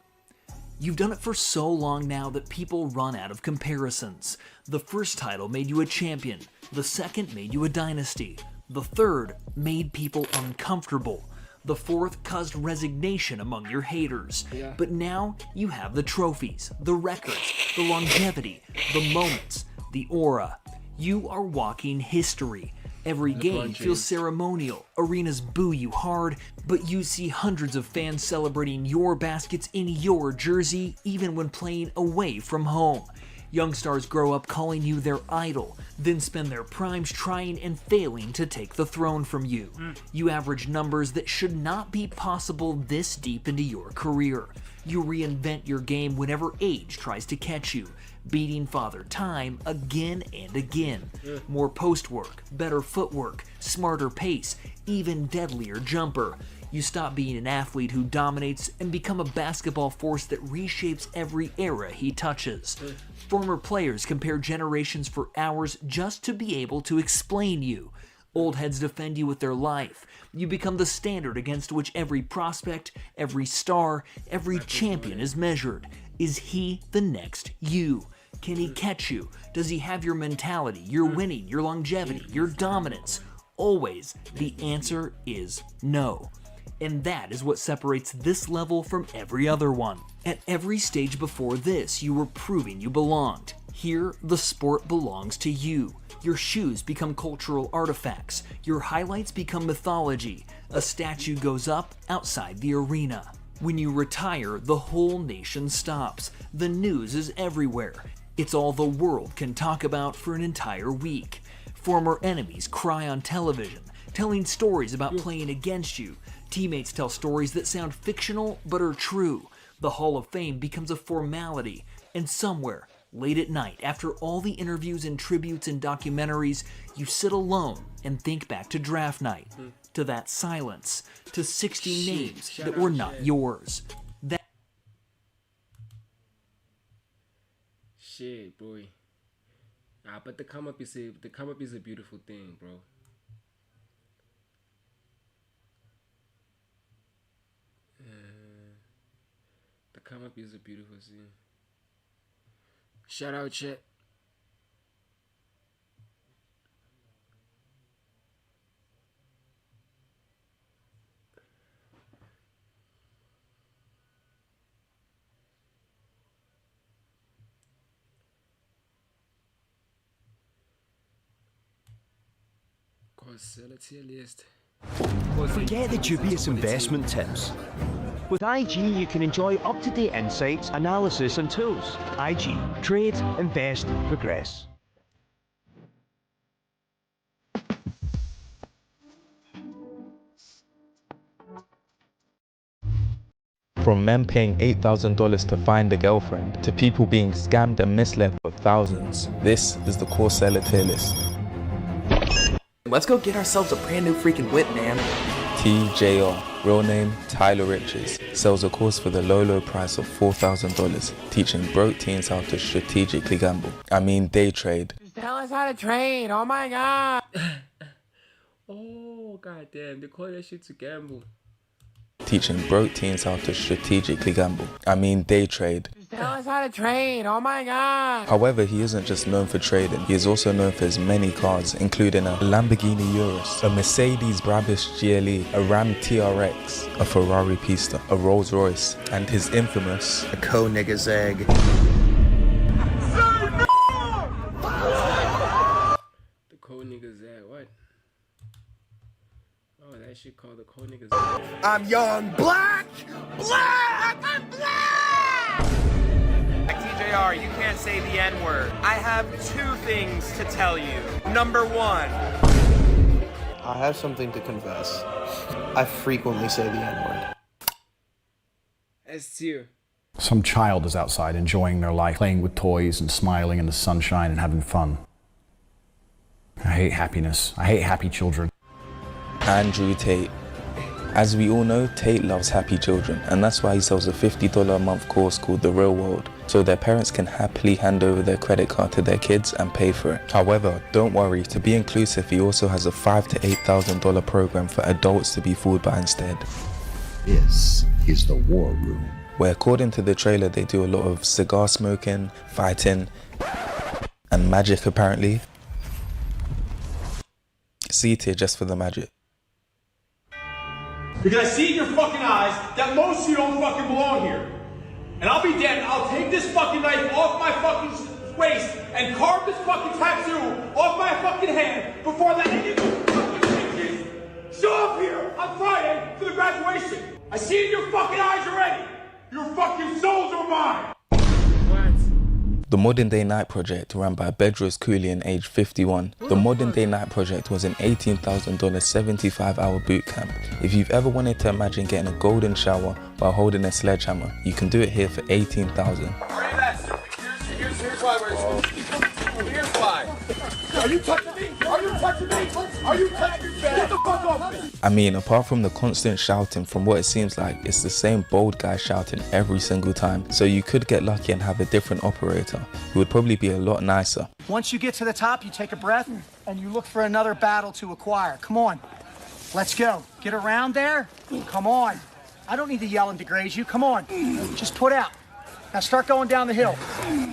[SPEAKER 26] You've done it for so long now that people run out of comparisons. The first title made you a champion. The second made you a dynasty. The third made people uncomfortable. The fourth caused resignation among your haters. But now you have the trophies, the records, the longevity, the moments, the aura. You are walking history. Every game feels ceremonial, arenas boo you hard, but you see hundreds of fans celebrating your baskets in your jersey even when playing away from home. Young stars grow up calling you their idol, then spend their primes trying and failing to take the throne from you. You average numbers that should not be possible this deep into your career. You reinvent your game whenever age tries to catch you, beating Father Time again and again. More post work, better footwork, smarter pace, even deadlier jumper. You stop being an athlete who dominates and become a basketball force that reshapes every era he touches. Former players compare generations for hours just to be able to explain you. Old heads defend you with their life. You become the standard against which every prospect, every star, every champion is measured. Is he the next you? Can he catch you? Does he have your mentality, your winning, your longevity, your dominance? Always, the answer is no. And that is what separates this level from every other one. At every stage before this, you were proving you belonged. Here, the sport belongs to you. Your shoes become cultural artifacts. Your highlights become mythology. A statue goes up outside the arena. When you retire, the whole nation stops. The news is everywhere. It's all the world can talk about for an entire week. Former enemies cry on television, telling stories about playing against you. Teammates tell stories that sound fictional but are true. The Hall of Fame becomes a formality. And somewhere, late at night, after all the interviews and tributes and documentaries, you sit alone and think back to draft night, to that silence, to 60 names that were not yours.
[SPEAKER 1] Shit, boy. But the come up is a beautiful thing, bro. The come up is a beautiful thing. Shout out, Chet. Facility list.
[SPEAKER 2] Forget the dubious investment tips. With IG, you can enjoy up-to-date insights, analysis, and tools. IG. Trade, invest, progress.
[SPEAKER 5] From men paying $8,000 to find a girlfriend, to people being scammed and misled for thousands. This is the Core Seller tier list.
[SPEAKER 8] Let's go get ourselves a brand new freaking whip, man.
[SPEAKER 5] TJR, real name Tyler Riches, sells a course for the low price of $4,000, teaching broke teens how to strategically gamble. I mean day trade.
[SPEAKER 1] Just tell us how to trade, oh my god! Oh goddamn, they call that shit to gamble.
[SPEAKER 5] Teaching broke teens how to strategically gamble. I mean day trade.
[SPEAKER 1] Just tell us how to trade, oh my god!
[SPEAKER 5] However, he isn't just known for trading, he is also known for his many cars, including a Lamborghini Urus, a Mercedes Brabus GLE, a Ram TRX, a Ferrari Pista, a Rolls Royce, and his infamous
[SPEAKER 9] a Koenigsegg Zeg.
[SPEAKER 1] The Koenigsegg, what? Oh, that shit called the Koenigsegg.
[SPEAKER 9] I'm young, black, I'm black!
[SPEAKER 10] TJR, you can't say the N-word. I have two things to tell you. Number one.
[SPEAKER 9] I have something to confess. I frequently say the N-word.
[SPEAKER 1] S tier.
[SPEAKER 11] Some child is outside enjoying their life, playing with toys and smiling in the sunshine and having fun. I hate happiness. I hate happy children.
[SPEAKER 5] Andrew Tate. As we all know, Tate loves happy children, and that's why he sells a $50 a month course called The Real World, so their parents can happily hand over their credit card to their kids and pay for it. However, don't worry, to be inclusive, he also has a $5,000 to $8,000 program for adults to be fooled by instead.
[SPEAKER 13] This is the War Room,
[SPEAKER 5] where according to the trailer, they do a lot of cigar smoking, fighting, and magic apparently. C tier just for the magic.
[SPEAKER 14] Because I see in your fucking eyes that most of you don't fucking belong here. And I'll be dead, and I'll take this fucking knife off my fucking waist and carve this fucking tattoo off my fucking hand before I let any of you fucking bitches show up here on Friday for the graduation. I see in your fucking eyes already. Your fucking souls are mine.
[SPEAKER 5] The Modern Day Night Project, run by Bedros Keuilian, aged 51. The Modern Day Night Project was an $18,000 75-hour boot camp. If you've ever wanted to imagine getting a golden shower while holding a sledgehammer, you can do it here for $18,000.
[SPEAKER 14] Here's why. Here's why. Are you touching me? Are you touching me? Are you touching me? Get the fuck off me!
[SPEAKER 5] I mean, apart from the constant shouting, from what it seems like, it's the same bold guy shouting every single time. So you could get lucky and have a different operator, who would probably be a lot nicer.
[SPEAKER 24] Once you get to the top, you take a breath and you look for another battle to acquire. Come on, let's go. Get around there. Come on. I don't need to yell and degrade you. Come on, just put out. Now start going down the hill.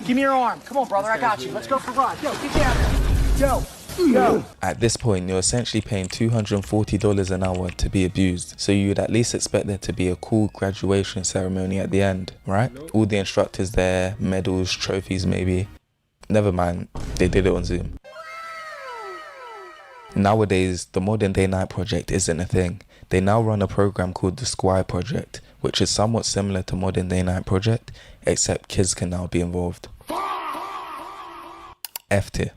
[SPEAKER 24] Give me your arm. Come on, brother, I got you. Let's go for a ride. Go, get down there. Go. Go.
[SPEAKER 5] At this point, you're essentially paying $240 an hour to be abused, so you'd at least expect there to be a cool graduation ceremony at the end, right? All the instructors there, medals, trophies maybe. Never mind, they did it on Zoom. Nowadays, the Modern Day Night Project isn't a thing. They now run a program called the Squire Project, which is somewhat similar to Modern Day Night Project, except kids can now be involved. F tier.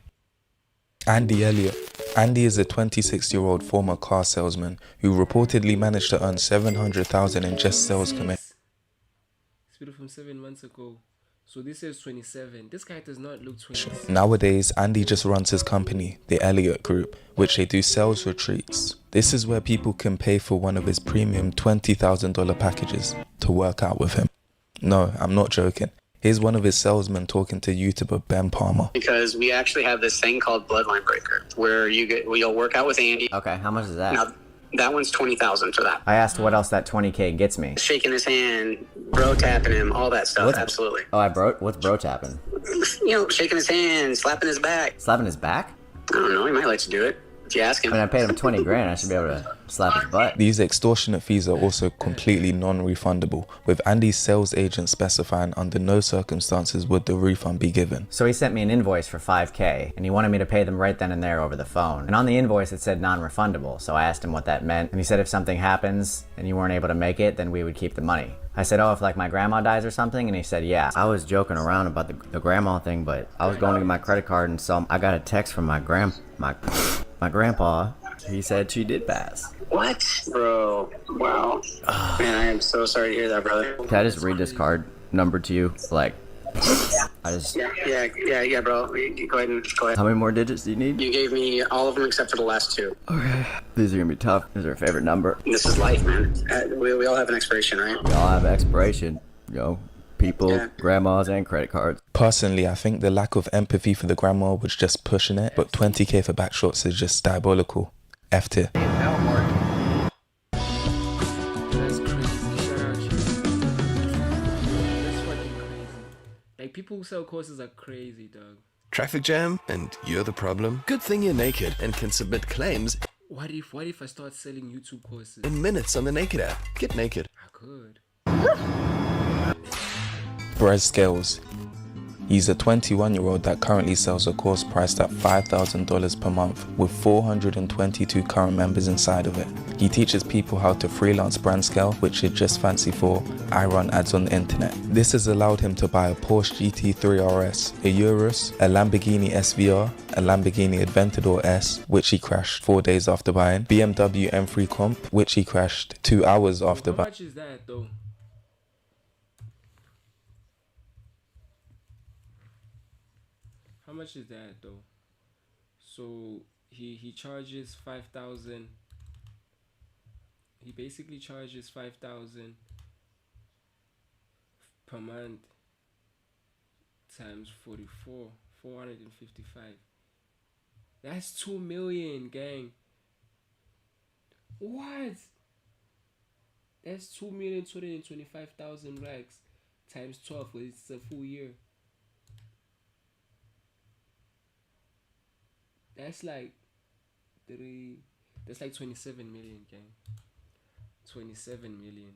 [SPEAKER 5] Andy Elliott. Andy is a 26-year-old former car salesman who reportedly managed to earn $700,000 in just sales commission.
[SPEAKER 1] This video from 7 months ago. So this is 27. This guy does not look 27.
[SPEAKER 5] Nowadays, Andy just runs his company, the Elliott Group, which they do sales retreats. This is where people can pay for one of his premium $20,000 packages to work out with him. No, I'm not joking. Here's one of his salesmen talking to YouTuber Ben Palmer.
[SPEAKER 18] Because we actually have this thing called Bloodline Breaker, where you'll work out with Andy.
[SPEAKER 27] Okay, how much is that?
[SPEAKER 18] Now, that one's $20,000 for that.
[SPEAKER 27] I asked what else that 20K gets me.
[SPEAKER 18] Shaking his hand, bro tapping him, all that stuff. Absolutely.
[SPEAKER 27] Oh, what's bro tapping?
[SPEAKER 18] You know, shaking his hand, slapping his back.
[SPEAKER 27] Slapping his back?
[SPEAKER 18] I don't know. He might let you do it if you ask him.
[SPEAKER 27] I mean, I paid him $20,000. I should be able to slap his butt.
[SPEAKER 5] These extortionate fees are also completely non-refundable, with Andy's sales agent specifying under no circumstances would the refund be given.
[SPEAKER 27] So he sent me an invoice for $5K, and he wanted me to pay them right then and there over the phone. And on the invoice it said non-refundable, so I asked him what that meant, and he said if something happens and you weren't able to make it, then we would keep the money. I said, oh, if like my grandma dies or something? And he said, yeah. I was joking around about the grandma thing, but I was going to get my credit card and so I got a text from my grandpa. He said she did pass.
[SPEAKER 18] What? Bro, wow. Man, I am so sorry to hear that, brother.
[SPEAKER 27] Can I just read this card number to you? Like, I
[SPEAKER 18] Yeah, bro. Go ahead.
[SPEAKER 27] How many more digits do you need?
[SPEAKER 18] You gave me all of them except for the last two.
[SPEAKER 27] Okay. These are gonna be tough. Is there a favorite number?
[SPEAKER 18] This is life, man. We all have an expiration, right?
[SPEAKER 27] We all have expiration. People, grandmas, and credit cards.
[SPEAKER 5] Personally, I think the lack of empathy for the grandma was just pushing it, but 20k for back shots is just diabolical. F tier.
[SPEAKER 1] That's crazy. Shout out you. That's fucking crazy. Like, people who sell courses are crazy, dog.
[SPEAKER 7] Traffic jam and you're the problem? Good thing you're naked and can submit claims.
[SPEAKER 1] What if I start selling YouTube courses?
[SPEAKER 7] In minutes on the Naked app. Get naked.
[SPEAKER 1] I could.
[SPEAKER 5] Brez Scales. He's a 21-year-old that currently sells a course priced at $5,000 per month with 422 current members inside of it. He teaches people how to freelance brand scale, which is just fancy for I run ads on the internet. This has allowed him to buy a Porsche GT3 RS, a Urus, a Lamborghini SVR, a Lamborghini Aventador S, which he crashed 4 days after buying, BMW M3 Comp, which he crashed 2 hours after buying.
[SPEAKER 1] How much is that though? How much is that though? So he charges 5,000. He basically charges 5,000 per month times 44, 455. That's 2 million, gang. What? That's 2,225,000 racks times 12. It's a full year. That's like 27 million, gang. 27 million.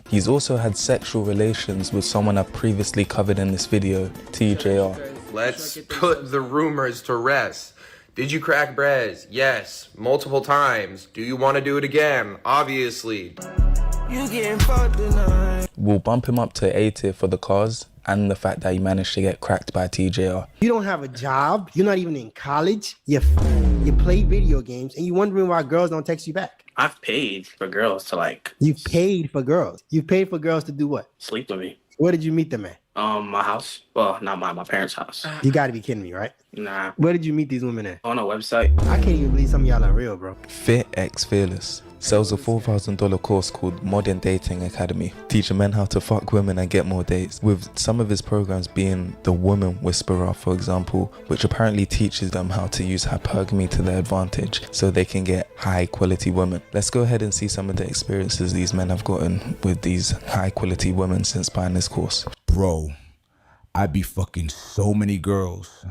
[SPEAKER 5] He's also had sexual relations with someone I've previously covered in this video, TJR.
[SPEAKER 10] Let's put the rumors to rest. Did you crack Brez? Yes, multiple times. Do you want to do it again? Obviously.
[SPEAKER 5] You getting fucked tonight. We'll bump him up to A tier for the cause and the fact that he managed to get cracked by TJR.
[SPEAKER 15] You don't have a job. You're not even in college. You play video games and you're wondering why girls don't text you back.
[SPEAKER 16] I've paid for girls to
[SPEAKER 15] You paid for girls. You paid for girls to do what?
[SPEAKER 16] Sleep with me.
[SPEAKER 15] Where did you meet them at?
[SPEAKER 16] My house. Well, not my parents' house.
[SPEAKER 15] You gotta be kidding me, right?
[SPEAKER 16] Nah.
[SPEAKER 15] Where did you meet these women at?
[SPEAKER 16] On a website.
[SPEAKER 15] I can't even believe some of y'all are real, bro.
[SPEAKER 5] Fit X Fearless sells a $4,000 course called Modern Dating Academy, teaching men how to fuck women and get more dates, with some of his programs being the Woman Whisperer, for example, which apparently teaches them how to use hypergamy to their advantage so they can get high quality women. Let's go ahead and see some of the experiences these men have gotten with these high quality women since buying this course.
[SPEAKER 19] Bro, I be fucking so many girls.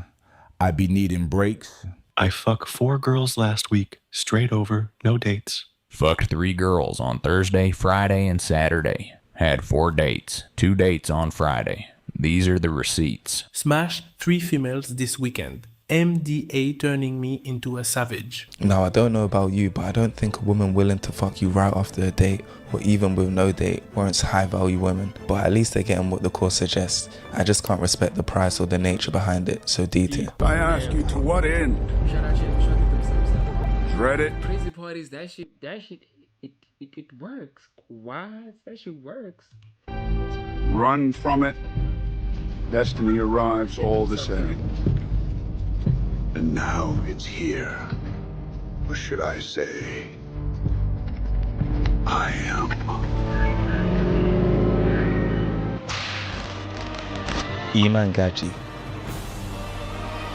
[SPEAKER 19] I be needing breaks.
[SPEAKER 21] I fuck 4 girls last week, straight over, no dates.
[SPEAKER 11] Fucked 3 girls on Thursday, Friday, and Saturday. Had 4 dates. 2 dates on Friday. These are the receipts.
[SPEAKER 20] Smashed 3 females this weekend. MDA turning me into a savage.
[SPEAKER 5] Now, I don't know about you, but I don't think a woman willing to fuck you right after a date, or even with no date, warrants high value women. But at least they're getting what the course suggests. I just can't respect the price or the nature behind it, so D tier.
[SPEAKER 19] I ask you to what end? Dread it.
[SPEAKER 1] Crazy parties, that shit, it works. Why? That shit works.
[SPEAKER 19] Run from it. Destiny arrives all the same. And now it's here. Or should I say, I am.
[SPEAKER 5] Iman Gaji.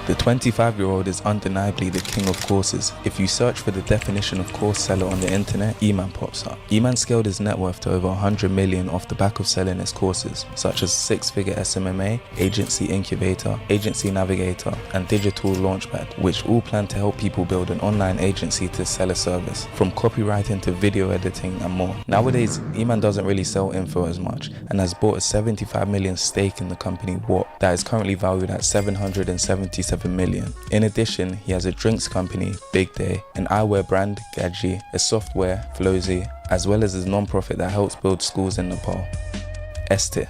[SPEAKER 5] The 25-year-old is undeniably the king of courses. If you search for the definition of course seller on the internet, Iman pops up. Iman scaled his net worth to over 100 million off the back of selling his courses, such as 6-figure SMMA, Agency Incubator, Agency Navigator, and Digital Launchpad, which all plan to help people build an online agency to sell a service, from copywriting to video editing and more. Nowadays, Iman doesn't really sell info as much, and has bought a 75 million stake in the company What, that is currently valued at 777 million. In addition, he has a drinks company, Big Day, an eyewear brand, Gaji, a software, Flozy, as well as his non-profit that helps build schools in Nepal. S tier.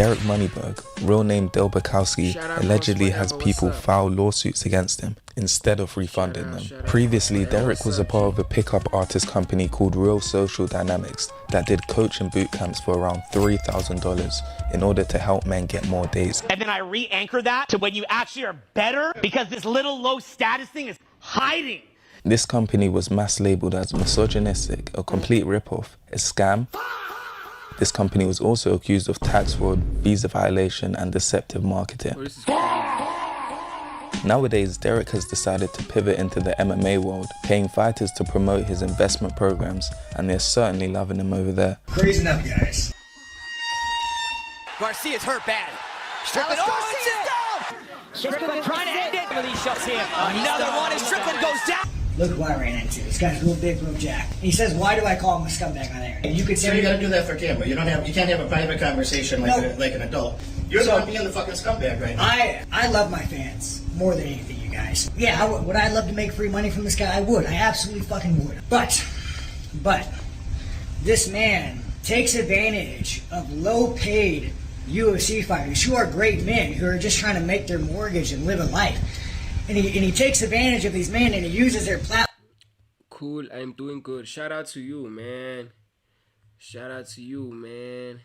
[SPEAKER 5] Derek Moneyberg, real name Del Bukowski,
[SPEAKER 1] Shout out
[SPEAKER 5] allegedly
[SPEAKER 1] Cross
[SPEAKER 5] has
[SPEAKER 1] Forever,
[SPEAKER 5] people
[SPEAKER 1] what's up?
[SPEAKER 5] file lawsuits against him instead of refunding them.
[SPEAKER 1] Shout out
[SPEAKER 5] Previously,
[SPEAKER 1] Forever,
[SPEAKER 5] Derek was a part of a pickup artist company called Real Social Dynamics that did coaching boot camps for around $3,000 in order to help men get more dates.
[SPEAKER 3] And then I re-anchor that to when you actually are better because this little low status thing is hiding.
[SPEAKER 5] This company was mass labeled as misogynistic, a complete ripoff, a scam. This company was also accused of tax fraud, visa violation, and deceptive marketing. Nowadays, Derek has decided to pivot into the MMA world, paying fighters to promote his investment programs, and they're certainly loving him over there.
[SPEAKER 4] Crazy enough, guys.
[SPEAKER 3] Garcia's hurt bad. Strickland, Strickland trying to end it. These shots here. Another one as Strickland goes down.
[SPEAKER 4] Look who I ran into. This guy's real big, real jack. He says, "Why do I call him a scumbag on air?" And you could say,
[SPEAKER 6] you gotta do that for camera. You can't have a private conversation like an adult. You're the one being the fucking scumbag right now.
[SPEAKER 4] I love my fans more than anything, you guys. Yeah, would I love to make free money from this guy? I would. I absolutely fucking would. But this man takes advantage of low-paid UFC fighters who are great men who are just trying to make their mortgage and live a life. And he takes advantage of these men and he uses their platform.
[SPEAKER 1] Cool, I'm doing good. Shout out to you, man. Shout out to you, man.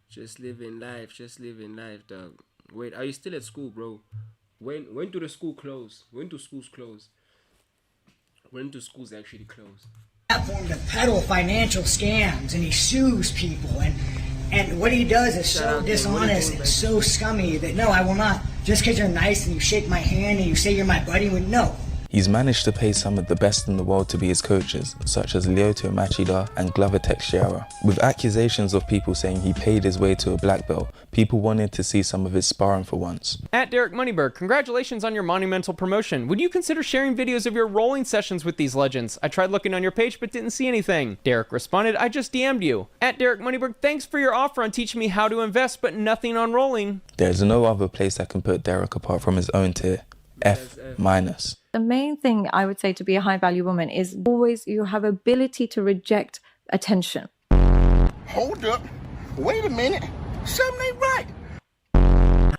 [SPEAKER 1] Just living life, dog. Wait, are you still at school, bro? When do the school close? When do schools close? When do schools actually close?
[SPEAKER 4] Platform to peddle financial scams, and he sues people, and what he does is so dishonest and so scummy that no, I will not. Just because you're nice and you shake my hand and you say you're my buddy, no.
[SPEAKER 5] He's managed to pay some of the best in the world to be his coaches, such as Lyoto Machida and Glover Teixeira. With accusations of people saying he paid his way to a black belt, people wanted to see some of his sparring for once.
[SPEAKER 12] At Derek Moneyberg, congratulations on your monumental promotion. Would you consider sharing videos of your rolling sessions with these legends? I tried looking on your page but didn't see anything. Derek responded, I just DM'd you. At Derek Moneyberg, thanks for your offer on teaching me how to invest, but nothing on rolling.
[SPEAKER 5] There's no other place that can put Derek apart from his own tier. F-.
[SPEAKER 17] The main thing I would say to be a high value woman is always you have ability to reject attention.
[SPEAKER 6] Hold up. Wait a minute. Something ain't right.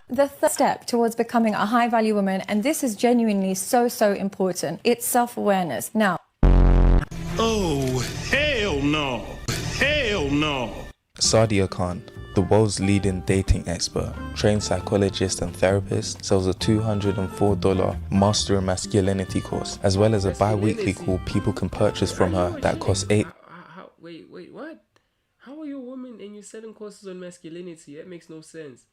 [SPEAKER 17] The third step towards becoming a high value woman, and this is genuinely so important, it's self-awareness. Now.
[SPEAKER 19] Oh, hell no. Hell no.
[SPEAKER 5] Sadia Khan, the world's leading dating expert, trained psychologist and therapist, sells a $204 Master in Masculinity course, as well as a bi-weekly call people can purchase from her that costs
[SPEAKER 1] Wait, what? How are you a woman and you're selling courses on masculinity? That makes no sense.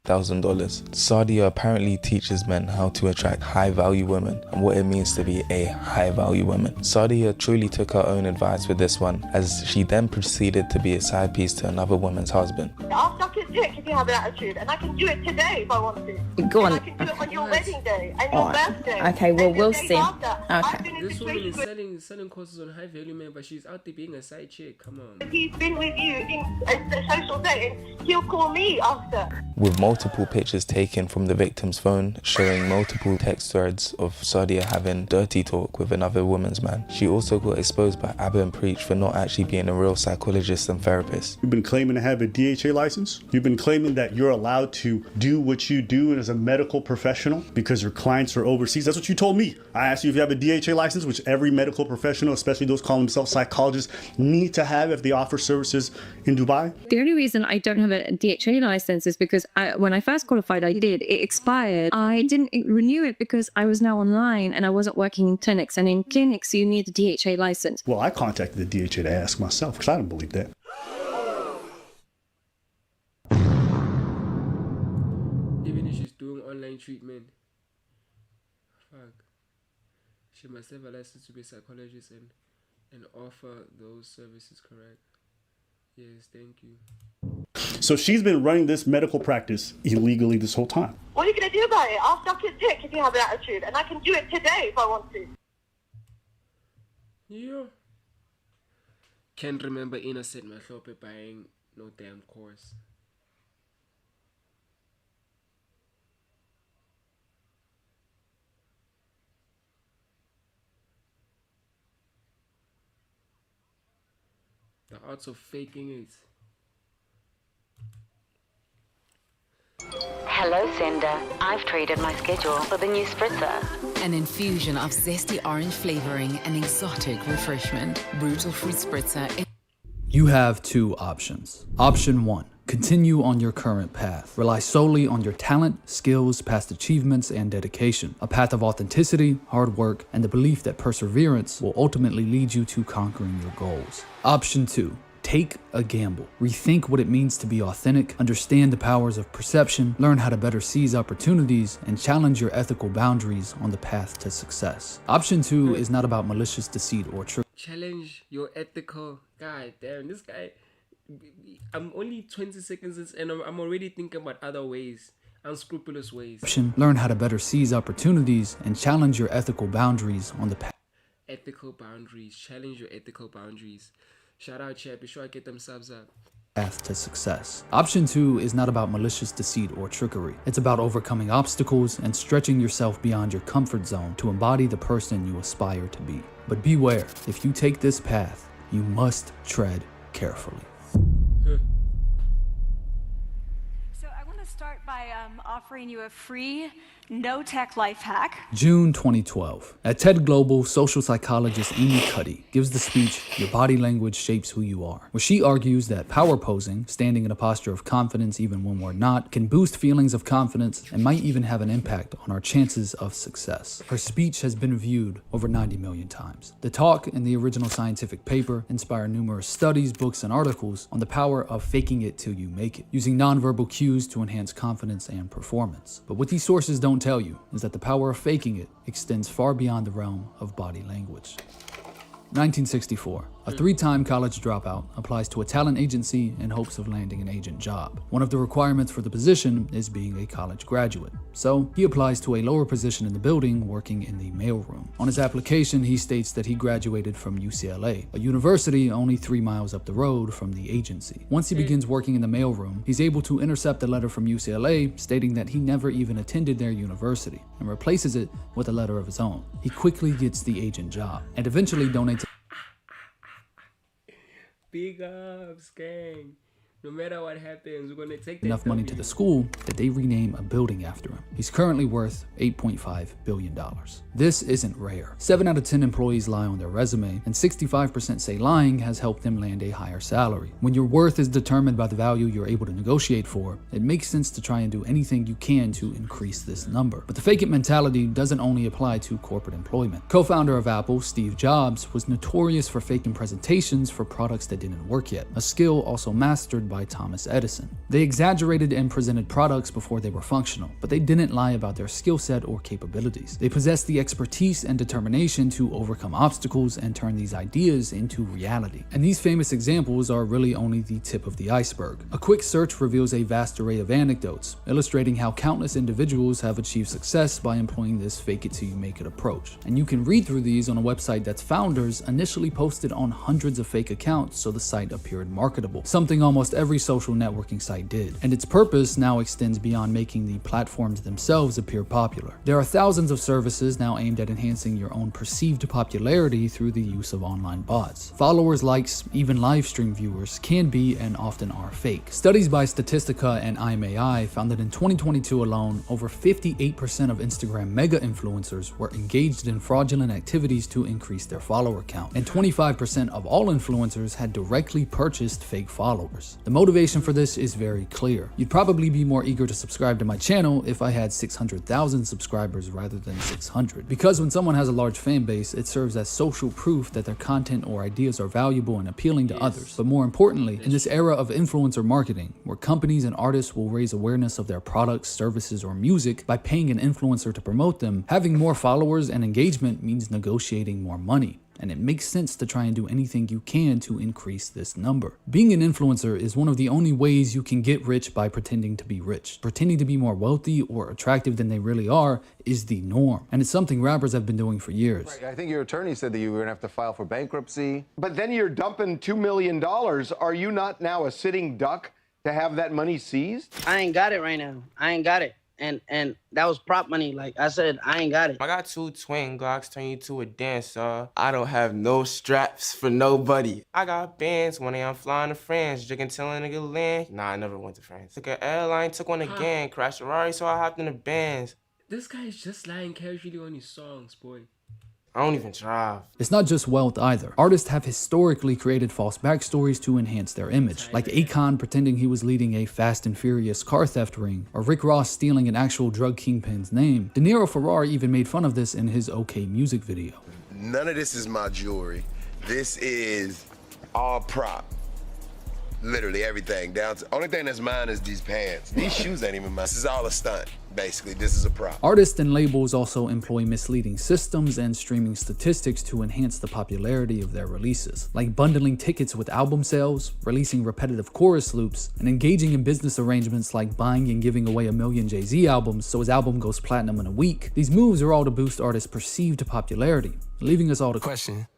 [SPEAKER 5] $1,000. Sadia apparently teaches men how to attract high-value women and what it means to be a high-value woman. Sadia truly took her own advice with this one, as she then proceeded to be a side piece to another woman's husband.
[SPEAKER 22] I'll suck his dick if you have an attitude, and I can do it today if I want to.
[SPEAKER 17] Go on.
[SPEAKER 22] And I can do it on your wedding day and your birthday.
[SPEAKER 17] Okay, well,
[SPEAKER 22] and
[SPEAKER 17] we'll
[SPEAKER 22] the days
[SPEAKER 17] see.
[SPEAKER 22] after.
[SPEAKER 17] Okay.
[SPEAKER 1] This woman is selling courses on high-value men, but she's out there being a side chick. Come on.
[SPEAKER 22] He's been with you in a social date, and he'll call me after.
[SPEAKER 5] With multiple pictures taken from the victim's phone showing multiple text threads of Sadia having dirty talk with another woman's man. She also got exposed by Abba and Preach for not actually being a real psychologist and therapist.
[SPEAKER 23] You've been claiming to have a DHA license. You've been claiming that you're allowed to do what you do as a medical professional because your clients are overseas. That's what you told me. I asked you if you have a DHA license, which every medical professional, especially those calling themselves psychologists, need to have if they offer services in Dubai.
[SPEAKER 17] The only reason I don't have a DHA license is because when I first qualified, it expired. I didn't renew it because I was now online and I wasn't working in clinics. And in clinics, you need a DHA license.
[SPEAKER 23] Well, I contacted the DHA to ask myself because I don't believe that.
[SPEAKER 1] Even if she's doing online treatment, fuck, she must have a license to be a psychologist and offer those services, correct? Yes, thank you.
[SPEAKER 23] So she's been running this medical practice illegally this whole time.
[SPEAKER 22] What are you going to do about it? I'll suck his dick if you have an attitude, and I can do it today if I want to.
[SPEAKER 1] Yeah. Can't remember innocent Mahlope buying no damn course. The arts of faking it.
[SPEAKER 2] Hello, Cinder. I've traded my schedule for the new spritzer.
[SPEAKER 8] An infusion of zesty orange flavoring and exotic refreshment. Brutal fruit spritzer.
[SPEAKER 9] You have two options. Option 1. Continue on your current path. Rely solely on your talent, skills, past achievements, and dedication. A path of authenticity, hard work, and the belief that perseverance will ultimately lead you to conquering your goals. Option 2. Take a gamble. Rethink what it means to be authentic, understand the powers of perception, learn how to better seize opportunities, and challenge your ethical boundaries on the path to success. Option 2 is not about malicious deceit or trick.
[SPEAKER 1] Challenge your ethical. God damn, this guy. I'm only 20 seconds in, and I'm already thinking about other ways, unscrupulous ways.
[SPEAKER 9] Learn how to better seize opportunities and challenge your ethical boundaries on the path.
[SPEAKER 1] Ethical boundaries. Challenge your ethical boundaries. Shout out, chat. Be sure I get them subs up.
[SPEAKER 9] Path to success. Option 2 is not about malicious deceit or trickery. It's about overcoming obstacles and stretching yourself beyond your comfort zone to embody the person you aspire to be. But beware, if you take this path, you must tread carefully.
[SPEAKER 13] So I want to start by offering you a free no-tech life hack.
[SPEAKER 9] June 2012. At TED Global, social psychologist Amy Cuddy gives the speech, Your Body Language Shapes Who You Are, where she argues that power posing, standing in a posture of confidence even when we're not, can boost feelings of confidence and might even have an impact on our chances of success. Her speech has been viewed over 90 million times. The talk and the original scientific paper inspire numerous studies, books, and articles on the power of faking it till you make it, using nonverbal cues to enhance confidence and performance. But what these sources don't tell you is that the power of faking it extends far beyond the realm of body language. 1964. A 3-time college dropout applies to a talent agency in hopes of landing an agent job. One of the requirements for the position is being a college graduate. So he applies to a lower position in the building, working in the mailroom. On his application, he states that he graduated from UCLA, a university only 3 miles up the road from the agency. Once he begins working in the mailroom, he's able to intercept a letter from UCLA stating that he never even attended their university and replaces it with a letter of his own. He quickly gets the agent job and eventually donates
[SPEAKER 1] Big ups, gang. No matter what happens, we're gonna take
[SPEAKER 9] enough money to the school that they rename a building after him. He's currently worth $8.5 billion. This isn't rare. 7 out of 10 employees lie on their resume, and 65% say lying has helped them land a higher salary. When your worth is determined by the value you're able to negotiate for, it makes sense to try and do anything you can to increase this number. But the fake it mentality doesn't only apply to corporate employment. Co-founder of Apple, Steve Jobs, was notorious for faking presentations for products that didn't work yet, a skill also mastered by Thomas Edison. They exaggerated and presented products before they were functional, but they didn't lie about their skill set or capabilities. They possessed the expertise and determination to overcome obstacles and turn these ideas into reality. And these famous examples are really only the tip of the iceberg. A quick search reveals a vast array of anecdotes, illustrating how countless individuals have achieved success by employing this fake it till you make it approach. And you can read through these on a website that's founders initially posted on hundreds of fake accounts so the site appeared marketable, something almost every social networking site did. And its purpose now extends beyond making the platforms themselves appear popular. There are thousands of services now aimed at enhancing your own perceived popularity through the use of online bots. Followers, likes, even live stream viewers can be and often are fake. Studies by Statistica and IMAI found that in 2022 alone, over 58% of Instagram mega influencers were engaged in fraudulent activities to increase their follower count, and 25% of all influencers had directly purchased fake followers. The motivation for this is very clear. You'd probably be more eager to subscribe to my channel if I had 600,000 subscribers rather than 600. Because when someone has a large fan base, it serves as social proof that their content or ideas are valuable and appealing to others. But more importantly, in this era of influencer marketing, where companies and artists will raise awareness of their products, services, or music by paying an influencer to promote them, having more followers and engagement means negotiating more money. And it makes sense to try and do anything you can to increase this number. Being an influencer is one of the only ways you can get rich by pretending to be rich. Pretending to be more wealthy or attractive than they really are is the norm. And it's something rappers have been doing for years.
[SPEAKER 14] Right. I think your attorney said that you were gonna have to file for bankruptcy. But then you're dumping $2 million. Are you not now a sitting duck to have that money seized?
[SPEAKER 25] I ain't got it right now. I ain't got it.
[SPEAKER 7] and that was prop money. Like I said, I ain't got it.
[SPEAKER 10] I got 2 twin Glocks, turn you to a dancer. I don't have no straps for nobody. I got bands when I'm flying to France, drinking till a nigga land. Nah, I never went to France. Took an airline, took one again, crashed a Ferrari, so I hopped in the Benz.
[SPEAKER 1] This guy is just lying casually on his songs, boy.
[SPEAKER 10] I don't even drive.
[SPEAKER 9] It's not just wealth either. Artists have historically created false backstories to enhance their image, like Akon pretending he was leading a Fast and Furious car theft ring, or Rick Ross stealing an actual drug kingpin's name. De Niro Ferrar even made fun of this in his OK Music video.
[SPEAKER 18] None of this is my jewelry. This is all prop. Literally everything. Down to only thing that's mine is these pants. These shoes ain't even mine. This is all a stunt. Basically, this is a prop.
[SPEAKER 9] Artists and labels also employ misleading systems and streaming statistics to enhance the popularity of their releases, like bundling tickets with album sales, releasing repetitive chorus loops, and engaging in business arrangements like buying and giving away 1 million Jay-Z albums so his album goes platinum in a week. These moves are all to boost artists' perceived popularity, leaving us all to question.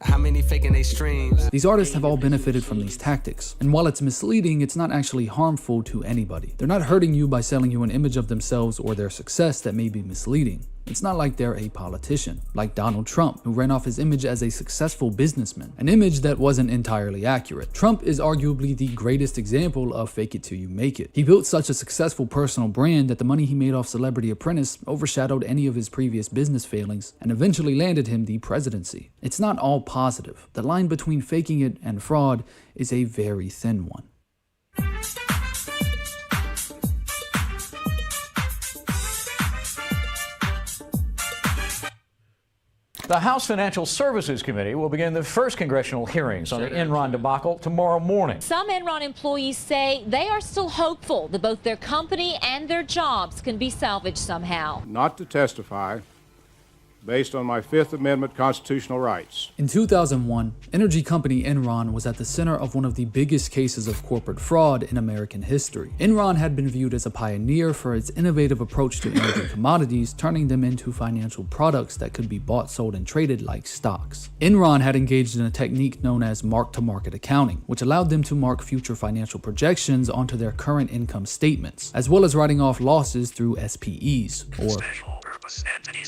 [SPEAKER 24] How many faking they streams?
[SPEAKER 9] These artists have all benefited from these tactics, and while it's misleading, it's not actually harmful to anybody. They're not hurting you by selling you an image of themselves or their success that may be misleading. It's not like they're a politician, like Donald Trump, who ran off his image as a successful businessman, an image that wasn't entirely accurate. Trump is arguably the greatest example of fake it till you make it. He built such a successful personal brand that the money he made off Celebrity Apprentice overshadowed any of his previous business failings and eventually landed him the presidency. It's not all positive. The line between faking it and fraud is a very thin one.
[SPEAKER 25] The House Financial Services Committee will begin the first congressional hearings on the Enron debacle tomorrow morning.
[SPEAKER 26] Some Enron employees say they are still hopeful that both their company and their jobs can be salvaged somehow.
[SPEAKER 27] Not to testify based on my Fifth Amendment constitutional rights.
[SPEAKER 9] In 2001, energy company Enron was at the center of one of the biggest cases of corporate fraud in American history. Enron had been viewed as a pioneer for its innovative approach to energy commodities, turning them into financial products that could be bought, sold, and traded like stocks. Enron had engaged in a technique known as mark-to-market accounting, which allowed them to mark future financial projections onto their current income statements, as well as writing off losses through SPEs, or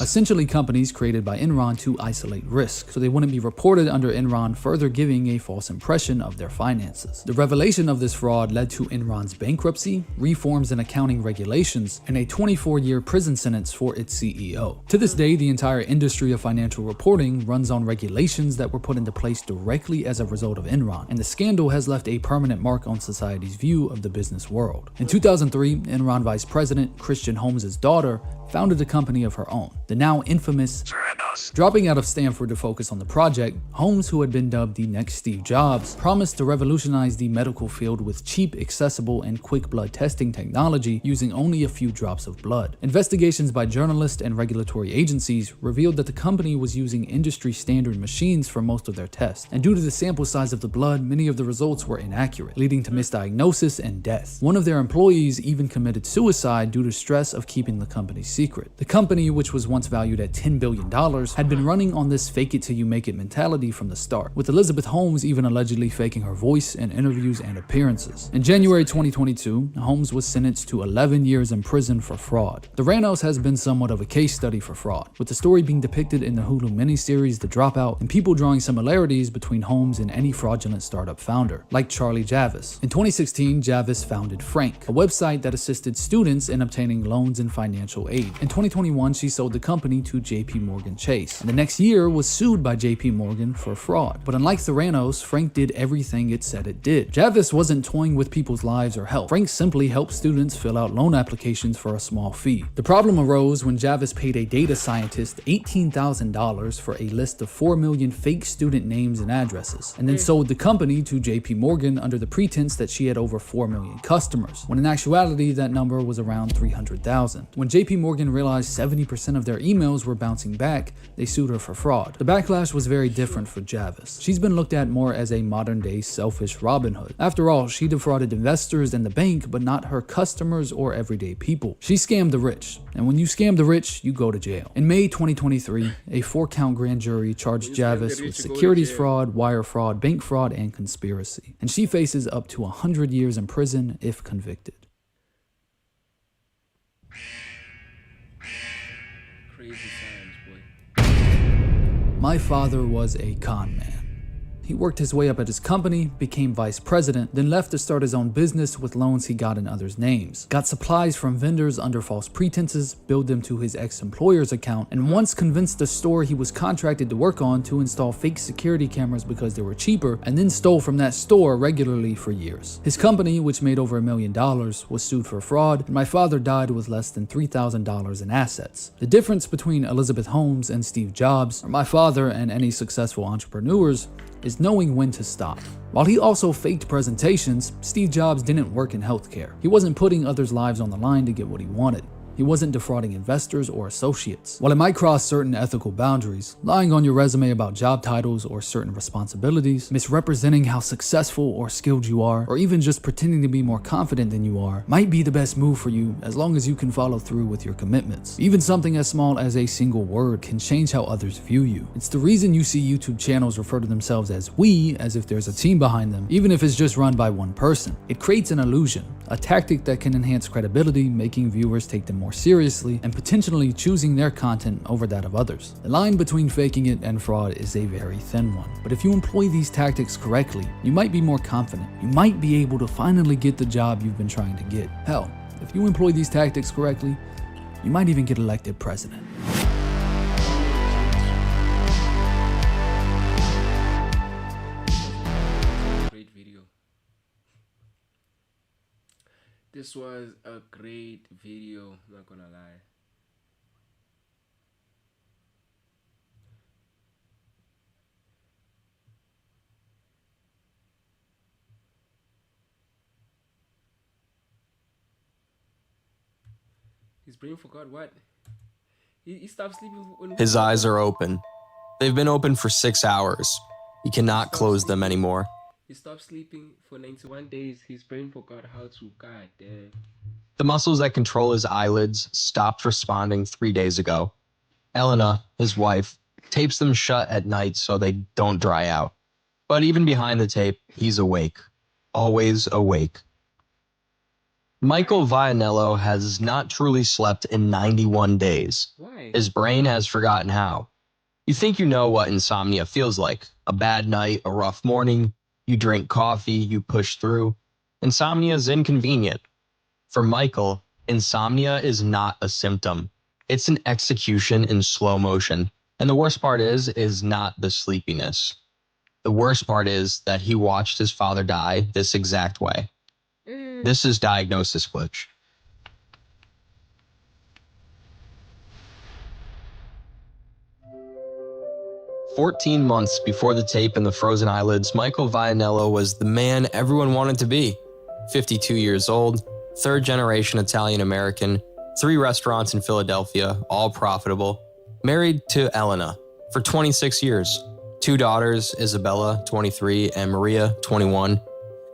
[SPEAKER 9] essentially companies created by Enron to isolate risk, so they wouldn't be reported under Enron, further giving a false impression of their finances. The revelation of this fraud led to Enron's bankruptcy, reforms in accounting regulations, and a 24-year prison sentence for its CEO. To this day, the entire industry of financial reporting runs on regulations that were put into place directly as a result of Enron, and the scandal has left a permanent mark on society's view of the business world. In 2003, Enron Vice President Christian Holmes' daughter founded a company of her own, the now infamous Theranos. Dropping out of Stanford to focus on the project, Holmes, who had been dubbed the next Steve Jobs, promised to revolutionize the medical field with cheap, accessible, and quick blood testing technology using only a few drops of blood. Investigations by journalists and regulatory agencies revealed that the company was using industry-standard machines for most of their tests, and due to the sample size of the blood, many of the results were inaccurate, leading to misdiagnosis and death. One of their employees even committed suicide due to stress of keeping the company secret. The company, which was once valued at $10 billion, had been running on this fake it till you make it mentality from the start, with Elizabeth Holmes even allegedly faking her voice in interviews and appearances. In January 2022, Holmes was sentenced to 11 years in prison for fraud. Theranos has been somewhat of a case study for fraud, with the story being depicted in the Hulu miniseries The Dropout, and people drawing similarities between Holmes and any fraudulent startup founder, like Charlie Javis. In 2016, Javis founded Frank, a website that assisted students in obtaining loans and financial aid. In 2021, she sold the company to JP Morgan Chase, and the next year was sued by JP Morgan for fraud. But unlike Theranos, Frank did everything it said it did. Javis wasn't toying with people's lives or health. Frank simply helped students fill out loan applications for a small fee. The problem arose when Javis paid a data scientist $18,000 for a list of 4 million fake student names and addresses, and then sold the company to JP Morgan under the pretense that she had over 4 million customers, when in actuality that number was around 300,000. When JP Morgan realized 70% of their emails were bouncing back, they sued her for fraud. The backlash was very different for Javis. She's been looked at more as a modern-day selfish Robin Hood. After all, she defrauded investors and the bank, but not her customers or everyday people. She scammed the rich, and when you scam the rich, you go to jail. In May 2023, a 4-count grand jury charged Javis with securities fraud, wire fraud, bank fraud, and conspiracy, and she faces up to 100 years in prison if convicted. My father was a con man. He worked his way up at his company, became vice president, then left to start his own business with loans he got in others' names. Got supplies from vendors under false pretenses, billed them to his ex-employer's account, and once convinced the store he was contracted to work on to install fake security cameras because they were cheaper, and then stole from that store regularly for years. His company, which made over $1 million, was sued for fraud, and my father died with less than $3,000 in assets. The difference between Elizabeth Holmes and Steve Jobs, or my father and any successful entrepreneurs, is knowing when to stop. While he also faked presentations, Steve Jobs didn't work in healthcare. He wasn't putting others' lives on the line to get what he wanted. He wasn't defrauding investors or associates. While it might cross certain ethical boundaries, lying on your resume about job titles or certain responsibilities, misrepresenting how successful or skilled you are, or even just pretending to be more confident than you are, might be the best move for you as long as you can follow through with your commitments. Even something as small as a single word can change how others view you. It's the reason you see YouTube channels refer to themselves as we, as if there's a team behind them, even if it's just run by one person. It creates an illusion, a tactic that can enhance credibility, making viewers take them more seriously and potentially choosing their content over that of others. The line between faking it and fraud is a very thin one, but if you employ these tactics correctly, you might be more confident. You might be able to finally get the job you've been trying to get. Hell, if you employ these tactics correctly, you might even get elected president.
[SPEAKER 1] This was a great video, not gonna lie. His brain forgot what? He stopped sleeping when
[SPEAKER 3] His eyes are open. They've been open for 6 hours. He cannot close them anymore.
[SPEAKER 1] He stopped sleeping for 91 days. His brain forgot how to. God damn.
[SPEAKER 3] The muscles that control his eyelids stopped responding 3 days ago. Elena, his wife, tapes them shut at night so they don't dry out. But even behind the tape, he's awake. Always awake. Michael Vianello has not truly slept in 91 days.
[SPEAKER 1] Why?
[SPEAKER 3] His brain has forgotten how. You think you know what insomnia feels like. A bad night, a rough morning. You drink coffee, you push through. Insomnia is inconvenient. For Michael, insomnia is not a symptom. It's an execution in slow motion. And the worst part is not the sleepiness. The worst part is that he watched his father die this exact way. This is diagnosis glitch. "14 months before the tape and the frozen eyelids, Michael Vianello was the man everyone wanted to be. 52 years old, third-generation Italian-American, 3 restaurants in Philadelphia, all profitable, married to Elena for 26 years, 2 daughters, Isabella, 23, and Maria, 21.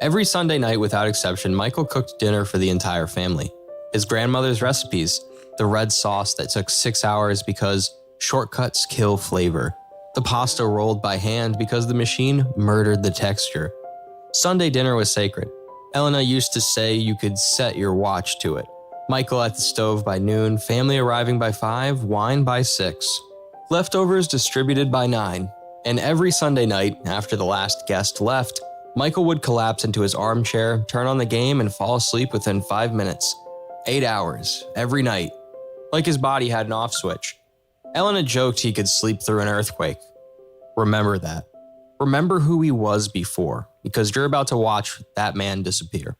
[SPEAKER 3] Every Sunday night, without exception, Michael cooked dinner for the entire family. His grandmother's recipes, the red sauce that took 6 hours because shortcuts kill flavor. The pasta rolled by hand because the machine murdered the texture. Sunday dinner was sacred. Elena used to say you could set your watch to it. Michael at the stove by noon, family arriving by 5, wine by 6. Leftovers distributed by 9. And every Sunday night, after the last guest left, Michael would collapse into his armchair, turn on the game, and fall asleep within 5 minutes. 8 hours, every night. Like his body had an off switch. Elena joked he could sleep through an earthquake. Remember that. Remember who he was before, because you're about to watch that man disappear.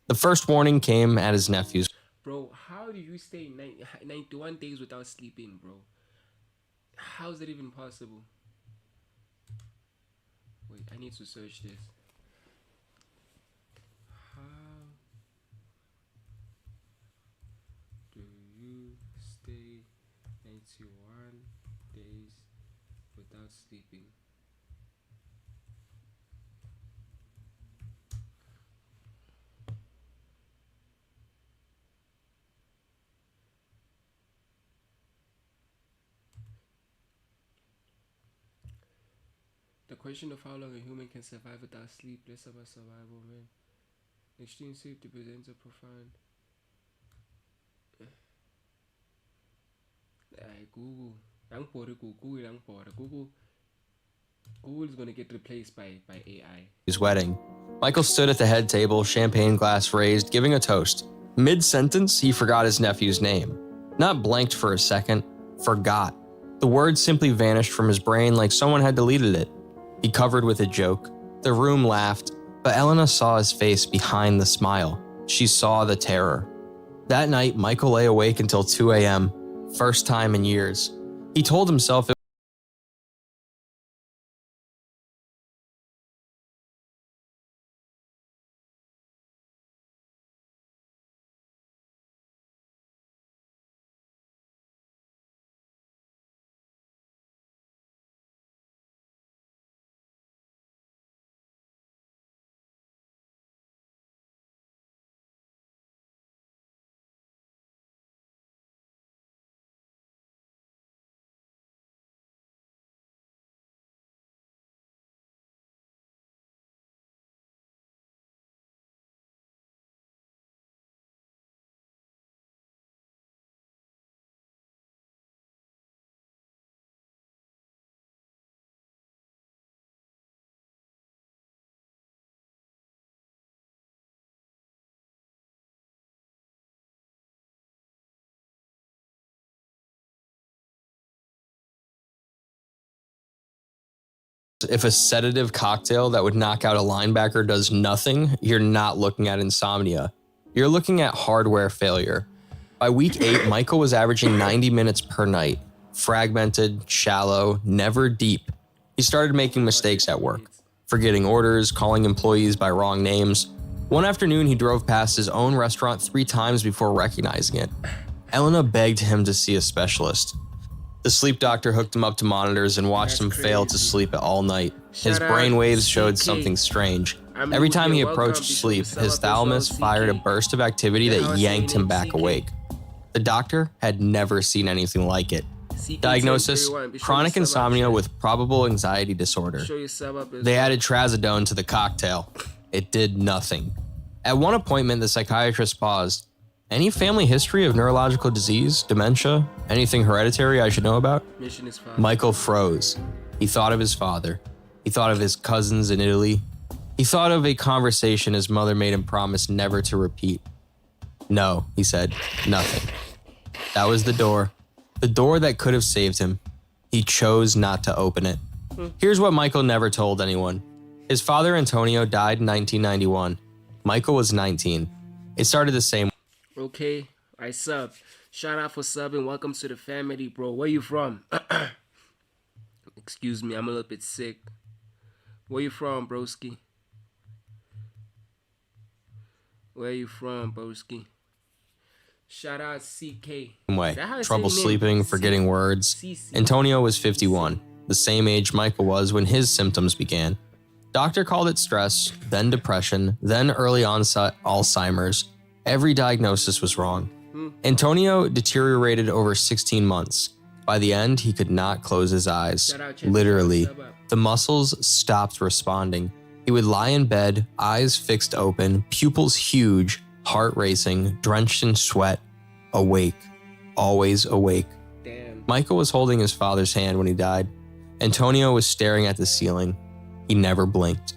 [SPEAKER 3] The first warning came at his nephew's.
[SPEAKER 1] Bro, how do you stay 91 days without sleeping, bro? How is it even possible? Wait, I need to search this. How do you stay 91 days without sleeping? The question of how long a human can survive without sleep, less about survival, man. Extreme safety presents a profound. Google. Google. Google's gonna get replaced by AI.
[SPEAKER 3] His wedding. Michael stood at the head table, champagne glass raised, giving a toast. Mid-sentence, he forgot his nephew's name. Not blanked for a second, forgot. The word simply vanished from his brain like someone had deleted it. He covered with a joke. The room laughed, but Elena saw his face behind the smile. She saw the terror. That night, Michael lay awake until 2 a.m., first time in years. He told himself it if a sedative cocktail that would knock out a linebacker does nothing, you're not looking at insomnia. You're looking at hardware failure. By week 8, Michael was averaging 90 minutes per night. Fragmented, shallow, never deep. He started making mistakes at work, forgetting orders, calling employees by wrong names. One afternoon, he drove past his own restaurant 3 times before recognizing it. Elena begged him to see a specialist. The sleep doctor hooked him up to monitors and watched him fail to sleep all night. His brain waves showed something strange. Every time he approached sleep, his thalamus fired a burst of activity that yanked him back awake. The doctor had never seen anything like it. Diagnosis: chronic insomnia with probable anxiety disorder. They added trazodone to the cocktail. It did nothing. At one appointment, the psychiatrist paused. Any family history of neurological disease, dementia, anything hereditary I should know about? Michael froze. He thought of his father. He thought of his cousins in Italy. He thought of a conversation his mother made him promise never to repeat. No, he said, nothing. That was the door that could have saved him. He chose not to open it. Here's what Michael never told anyone. His father, Antonio, died in 1991. Michael was 19. It started the same.
[SPEAKER 1] Okay, I sub. Shout out for subbing. Welcome to the family, bro. Where you from? Excuse me, I'm a little bit sick. Where you from, broski? Where you from, broski? Shout out CK.
[SPEAKER 3] Way. Trouble sleeping, forgetting words. Antonio was 51, the same age Michael was when his symptoms began. Doctor called it stress, then depression, then early onset Alzheimer's. Every diagnosis was wrong. Antonio deteriorated over 16 months. By the end, he could not close his eyes. Literally, the muscles stopped responding. He would lie in bed, eyes fixed open, pupils huge, heart racing, drenched in sweat, awake, always awake. Michael was holding his father's hand when he died. Antonio was staring at the ceiling. He never blinked.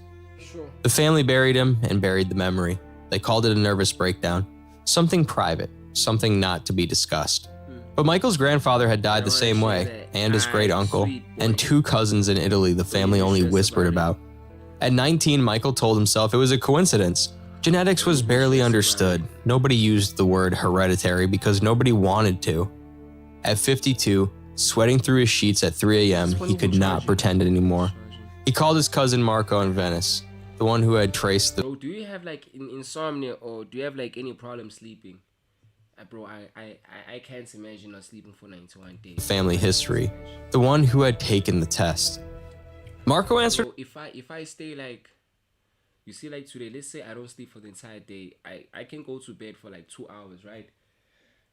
[SPEAKER 3] The family buried him and buried the memory. They called it a nervous breakdown, something private, something not to be discussed. But Michael's grandfather had died the same way, and his great uncle, and 2 cousins in Italy the family only whispered about. At 19, Michael told himself it was a coincidence. Genetics was barely understood. Nobody used the word hereditary because nobody wanted to. At 52, sweating through his sheets at 3 a.m., he could not pretend it anymore. He called his cousin Marco in Venice, the one who had traced the...
[SPEAKER 1] Bro, do you have like insomnia or do you have like any problem sleeping? Bro, I can't imagine not sleeping for 91 days.
[SPEAKER 3] Family history, the one who had taken the test. Marco answered...
[SPEAKER 1] Bro, if I stay like... You see, like today, let's say I don't sleep for the entire day. I can go to bed for like 2 hours, right?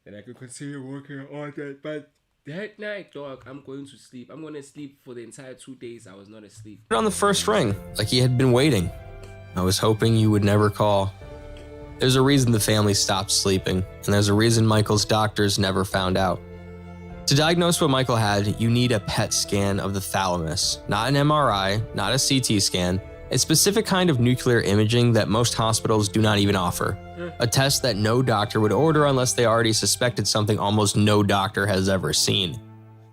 [SPEAKER 1] Then I can continue working all day. But that night, dog, I'm going to sleep. I'm going to sleep for the entire 2 days I was not asleep.
[SPEAKER 3] On the first ring, like he had been waiting. I was hoping you would never call. There's a reason the family stopped sleeping, and there's a reason Michael's doctors never found out. To diagnose what Michael had, you need a PET scan of the thalamus, not an MRI, not a CT scan, a specific kind of nuclear imaging that most hospitals do not even offer. A test that no doctor would order unless they already suspected something almost no doctor has ever seen.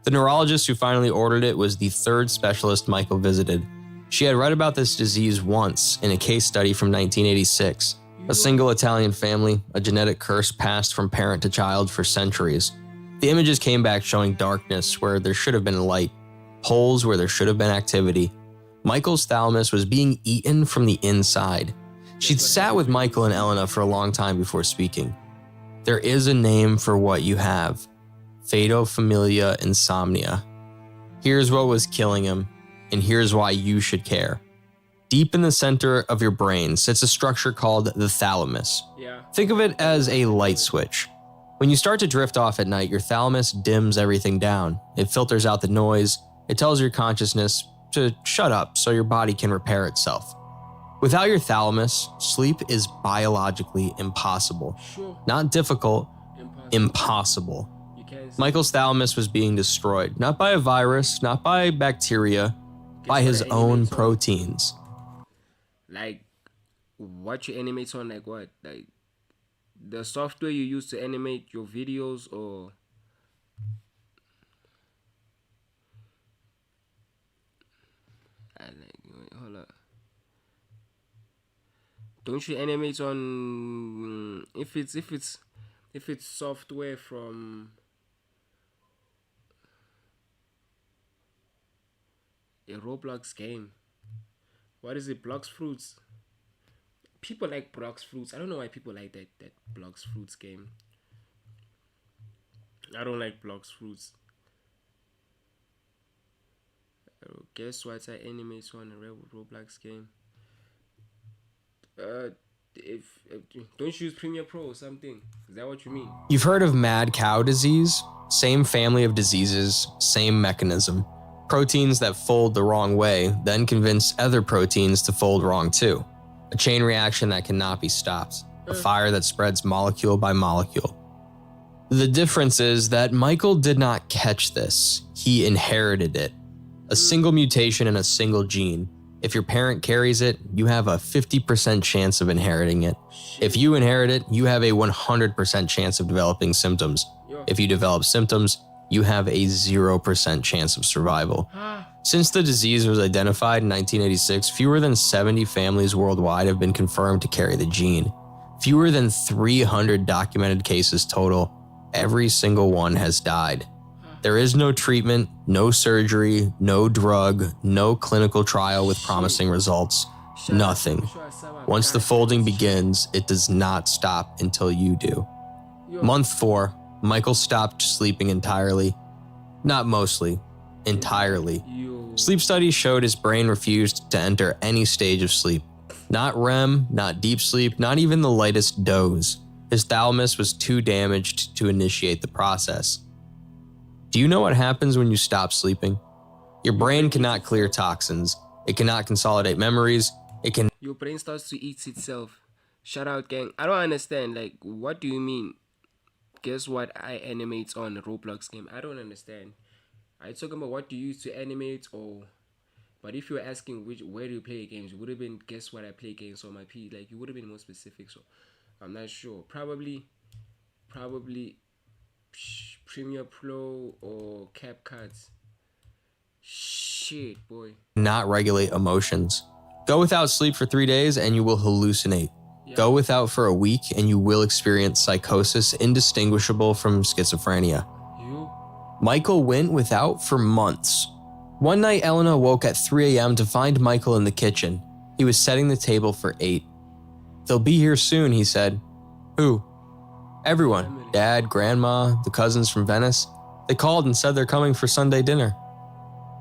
[SPEAKER 3] The neurologist who finally ordered it was the third specialist Michael visited. She had read about this disease once in a case study from 1986. A single Italian family, a genetic curse passed from parent to child for centuries. The images came back showing darkness where there should have been light, holes where there should have been activity. Michael's thalamus was being eaten from the inside. She'd sat with Michael and Elena for a long time before speaking. There is a name for what you have: Fetofamilia insomnia. Here's what was killing him, and here's why you should care. Deep in the center of your brain sits a structure called the thalamus. Think of it as a light switch. When you start to drift off at night, your thalamus dims everything down. It filters out the noise. It tells your consciousness to shut up so your body can repair itself. Without your thalamus, sleep is biologically impossible. Not difficult, impossible. Michael's thalamus was being destroyed, not by a virus, not by bacteria, by his own proteins.
[SPEAKER 1] Like, what you animate on, like what? Like, the software you use to animate your videos, or hold up. Don't you animate on if it's software from a Roblox game? What is it? Blox Fruits. People like Blox Fruits. I don't know why people like that Blox Fruits game. I don't like Blox Fruits. Guess what I animate on a Roblox game? If don't you use Premiere Pro or something? Is that what you mean?
[SPEAKER 3] You've heard of mad cow disease? Same family of diseases, same mechanism. Proteins that fold the wrong way then convince other proteins to fold wrong too. A chain reaction that cannot be stopped. A fire that spreads molecule by molecule. The difference is that Michael did not catch this. He inherited it. A single mutation in a single gene. If your parent carries it, you have a 50% chance of inheriting it. If you inherit it, you have a 100% chance of developing symptoms. If you develop symptoms, you have a 0% chance of survival. Since the disease was identified in 1986, fewer than 70 families worldwide have been confirmed to carry the gene. Fewer than 300 documented cases total. Every single one has died. There is no treatment, no surgery, no drug, no clinical trial with promising results. Nothing. Once the folding begins, it does not stop until you do. Month 4, Michael stopped sleeping entirely. Not mostly, entirely. Sleep studies showed his brain refused to enter any stage of sleep. Not REM, not deep sleep, not even the lightest doze. His thalamus was too damaged to initiate the process. Do you know what happens when you stop sleeping? Your brain cannot clear toxins. It cannot consolidate memories.
[SPEAKER 1] Your brain starts to eat itself. Shout out, gang. I don't understand. Like, what do you mean? Guess what I animate on a Roblox game? I don't understand. Are you talking about what do you use to animate, or? But if you were asking where do you play games, it would have been guess what I play games on my P. Like, you would have been more specific. So I'm not sure. Probably Premiere Pro or CapCut. Shit, boy.
[SPEAKER 3] Not regulate emotions. Go without sleep for 3 days and you will hallucinate. Go without for a week and you will experience psychosis indistinguishable from schizophrenia. Michael went without for months. One night, Elena woke at 3 a.m. to find Michael in the kitchen. He was setting the table for 8. They'll be here soon, he said. Who? Everyone. Dad, Grandma, the cousins from Venice. They called and said they're coming for Sunday dinner.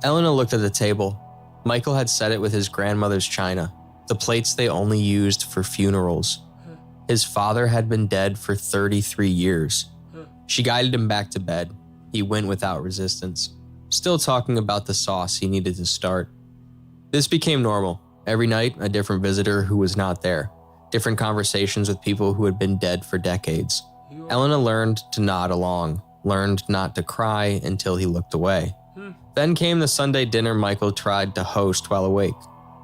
[SPEAKER 3] Elena looked at the table. Michael had set it with his grandmother's china, the plates they only used for funerals. His father had been dead for 33 years. She guided him back to bed. He went without resistance, still talking about the sauce he needed to start. This became normal. Every night, a different visitor who was not there. Different conversations with people who had been dead for decades. Elena learned to nod along. learned not to cry until he looked away. Then came the Sunday dinner Michael tried to host while awake.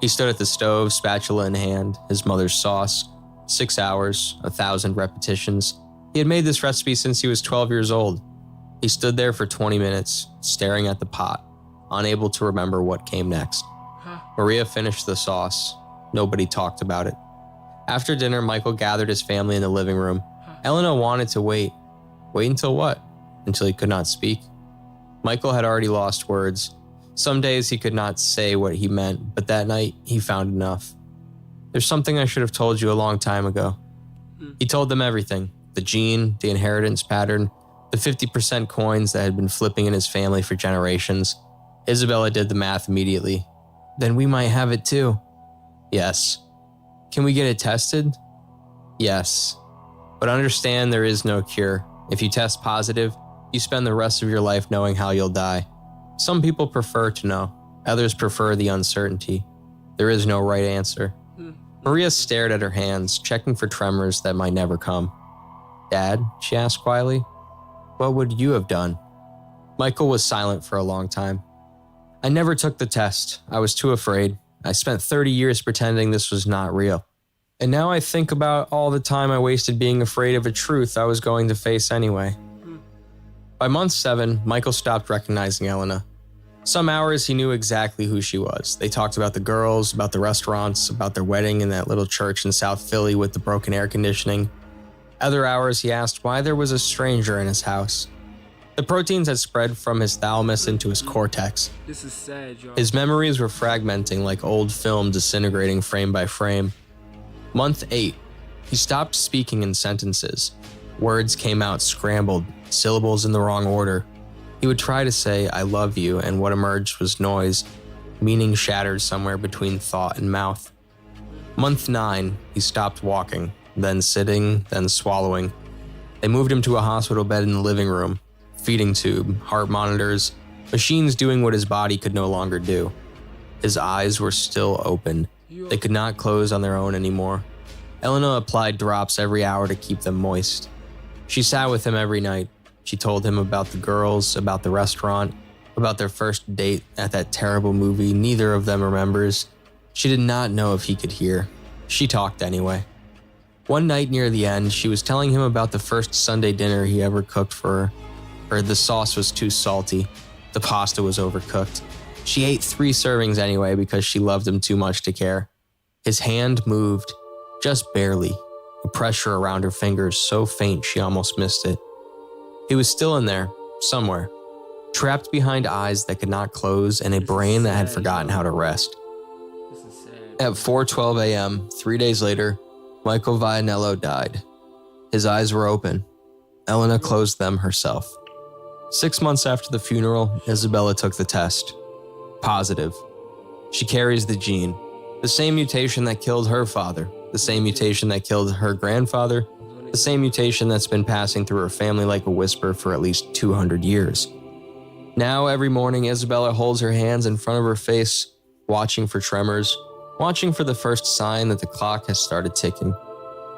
[SPEAKER 3] He stood at the stove, spatula in hand, his mother's sauce. 6 hours, 1,000 repetitions. He had made this recipe since he was 12 years old. He stood there for 20 minutes, staring at the pot, unable to remember what came next. Maria finished the sauce. Nobody talked about it. After dinner, Michael gathered his family in the living room. Elena wanted to wait. Wait until what? Until he could not speak. Michael had already lost words. Some days he could not say what he meant, but that night he found enough. There's something I should have told you a long time ago. He told them everything. The gene, the inheritance pattern, the 50% coins that had been flipping in his family for generations. Isabella did the math immediately. Then we might have it too. Yes. Can we get it tested? Yes. But understand there is no cure. If you test positive, you spend the rest of your life knowing how you'll die. Some people prefer to know. Others prefer the uncertainty. There is no right answer. Maria stared at her hands, checking for tremors that might never come. Dad, she asked quietly, what would you have done? Michael was silent for a long time. I never took the test. I was too afraid. I spent 30 years pretending this was not real. And now I think about all the time I wasted being afraid of a truth I was going to face anyway. By month 7, Michael stopped recognizing Elena. Some hours he knew exactly who she was. They talked about the girls, about the restaurants, about their wedding in that little church in South Philly with the broken air conditioning. Other hours he asked why there was a stranger in his house. The proteins had spread from his thalamus into his cortex.
[SPEAKER 1] This is sad, y'all.
[SPEAKER 3] His memories were fragmenting like old film disintegrating frame by frame. Month 8, he stopped speaking in sentences. Words came out scrambled, syllables in the wrong order. He would try to say, I love you, and what emerged was noise, meaning shattered somewhere between thought and mouth. Month 9, he stopped walking, then sitting, then swallowing. They moved him to a hospital bed in the living room, feeding tube, heart monitors, machines doing what his body could no longer do. His eyes were still open. They could not close on their own anymore. Elena applied drops every hour to keep them moist. She sat with him every night. She told him about the girls, about the restaurant, about their first date at that terrible movie neither of them remembers. She did not know if he could hear. She talked anyway. One night near the end, she was telling him about the first Sunday dinner he ever cooked for her. The sauce was too salty. The pasta was overcooked. She ate 3 servings anyway because she loved him too much to care. His hand moved, just barely, a pressure around her fingers so faint she almost missed it. He was still in there, somewhere, trapped behind eyes that could not close and a brain that had forgotten how to rest. At 4:12 a.m., 3 days later, Michael Vianello died. His eyes were open. Elena closed them herself. 6 months after the funeral, Isabella took the test. Positive. She carries the gene, the same mutation that killed her father, the same mutation that killed her grandfather, the same mutation that's been passing through her family like a whisper for at least 200 years. Now, every morning, Isabella holds her hands in front of her face, watching for tremors, watching for the first sign that the clock has started ticking.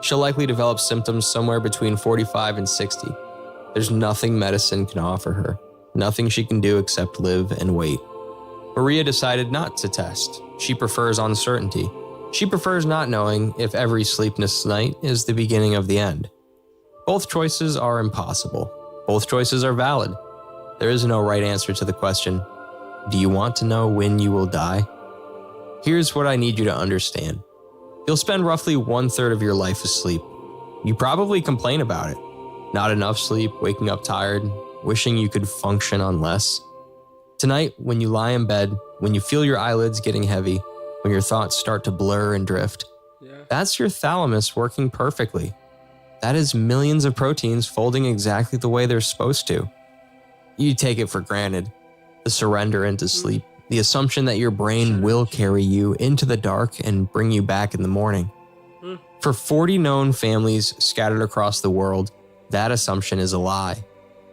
[SPEAKER 3] She'll likely develop symptoms somewhere between 45 and 60. There's nothing medicine can offer her, nothing she can do except live and wait. Maria decided not to test. She prefers uncertainty. She prefers not knowing if every sleepless night is the beginning of the end. Both choices are impossible. Both choices are valid. There is no right answer to the question, do you want to know when you will die? Here's what I need you to understand. You'll spend roughly 1/3 of your life asleep. You probably complain about it. Not enough sleep, waking up tired, wishing you could function on less. Tonight, when you lie in bed, when you feel your eyelids getting heavy, when your thoughts start to blur and drift, that's your thalamus working perfectly. That is millions of proteins folding exactly the way they're supposed to. You take it for granted, the surrender into sleep, the assumption that your brain will carry you into the dark and bring you back in the morning. For 40 known families scattered across the world, that assumption is a lie.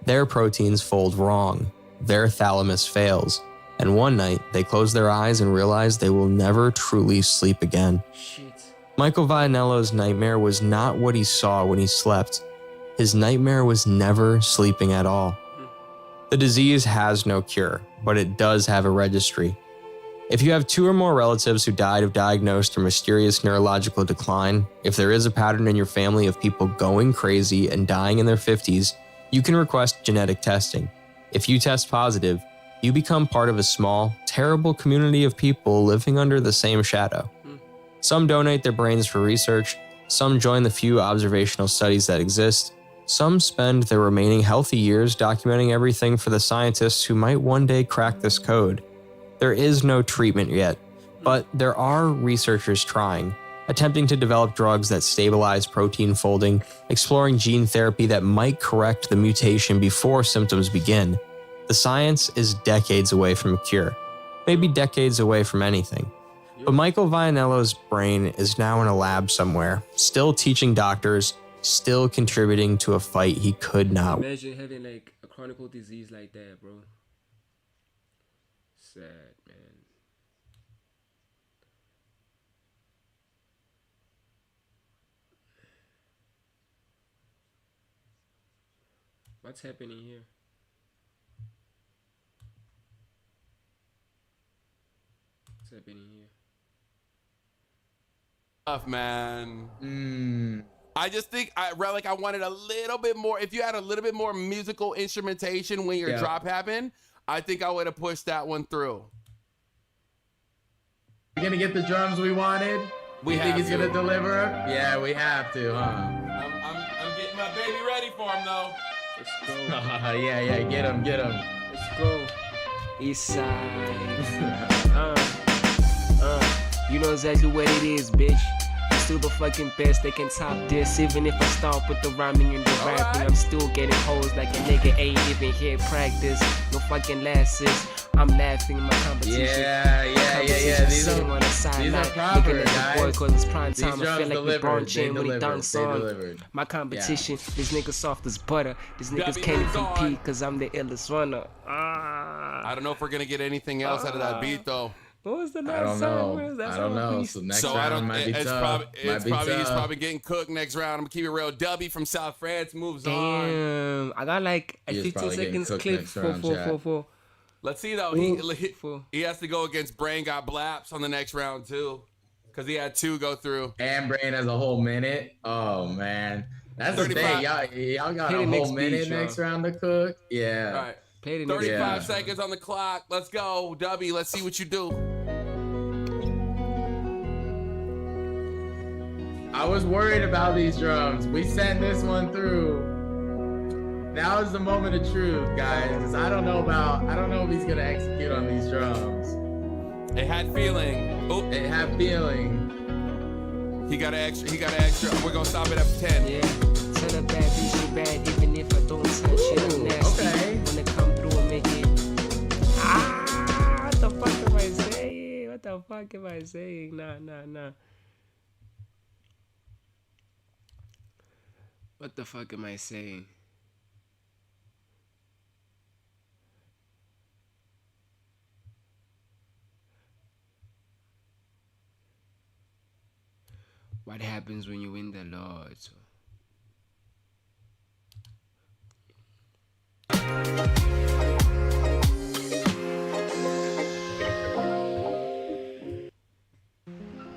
[SPEAKER 3] Their proteins fold wrong, their thalamus fails, and one night they close their eyes and realize they will never truly sleep again. Michael Vianello's nightmare was not what he saw when he slept. his nightmare was never sleeping at all. The disease has no cure, but it does have a registry. If you have 2 or more relatives who died of diagnosed or mysterious neurological decline, if there is a pattern in your family of people going crazy and dying in their 50s, you can request genetic testing. If you test positive, you become part of a small, terrible community of people living under the same shadow. Some donate their brains for research, some join the few observational studies that exist, some spend their remaining healthy years documenting everything for the scientists who might one day crack this code. There is no treatment yet, but there are researchers trying, attempting to develop drugs that stabilize protein folding, exploring gene therapy that might correct the mutation before symptoms begin. The science is decades away from a cure, maybe decades away from anything. But Michael Vianello's brain is now in a lab somewhere, still teaching doctors, still contributing to a fight he could not win.
[SPEAKER 1] Imagine having like a chronic disease like that, bro. Sad, man. What's happening here? What's happening here?
[SPEAKER 4] Tough, man. I just think I wanted a little bit more. If you had a little bit more musical instrumentation when your drop happened, I think I would have pushed that one through.
[SPEAKER 11] We're gonna get the drums we wanted.
[SPEAKER 4] We
[SPEAKER 11] think he's
[SPEAKER 4] to.
[SPEAKER 11] gonna deliver? Yeah, we have to, huh?
[SPEAKER 4] I'm getting my baby ready for him though.
[SPEAKER 1] Let's go.
[SPEAKER 11] Yeah, get him.
[SPEAKER 1] Let's go. East side. You know exactly what it is, bitch. I'm still the fucking best, they can top this. Even if I start with the rhyming and the rapping, I'm still getting hoes like a nigga ain't even here practice. No fucking lasses. I'm laughing in my competition.
[SPEAKER 11] Yeah. These are proper, guys.
[SPEAKER 1] Boy, cause it's prime time.
[SPEAKER 11] These
[SPEAKER 1] I feel like
[SPEAKER 11] delivered.
[SPEAKER 1] LeBron James when he
[SPEAKER 11] They
[SPEAKER 1] dunks on. My competition, these niggas soft as butter. These niggas can't compete cause I'm the illest runner.
[SPEAKER 4] I don't know if we're gonna get anything else out of that beat though.
[SPEAKER 1] What was the next
[SPEAKER 11] I don't know.
[SPEAKER 1] song?
[SPEAKER 11] So next round might be tough.
[SPEAKER 4] He's probably getting cooked next round. I'm gonna keep it real. W from South France moves on.
[SPEAKER 1] Damn, I got like a 15 seconds clip for.
[SPEAKER 4] Let's see though. He has to go against Brain Got Blaps on the next round too, because he had 2 go through.
[SPEAKER 11] And Brain has a whole minute. Oh man, that's the thing. Y'all got a whole minute next round to cook. Yeah.
[SPEAKER 4] All right. 35 seconds on the clock. Let's go, W. Let's see what you do.
[SPEAKER 11] I was worried about these drums. We sent this one through. Now is the moment of truth, guys. 'Cause I don't know if he's gonna execute on these drums.
[SPEAKER 4] It had feeling.
[SPEAKER 11] Oh, it had feeling.
[SPEAKER 4] He got an extra. We're gonna stop it at 10.
[SPEAKER 1] Yeah. Tell a bad bitch she bad, even if I don't touch it. I'm nasty.
[SPEAKER 11] Okay.
[SPEAKER 1] When they come through and make it. What the fuck am I saying? What the fuck am I saying? Nah. What the fuck am I saying? What happens when you win the Lords?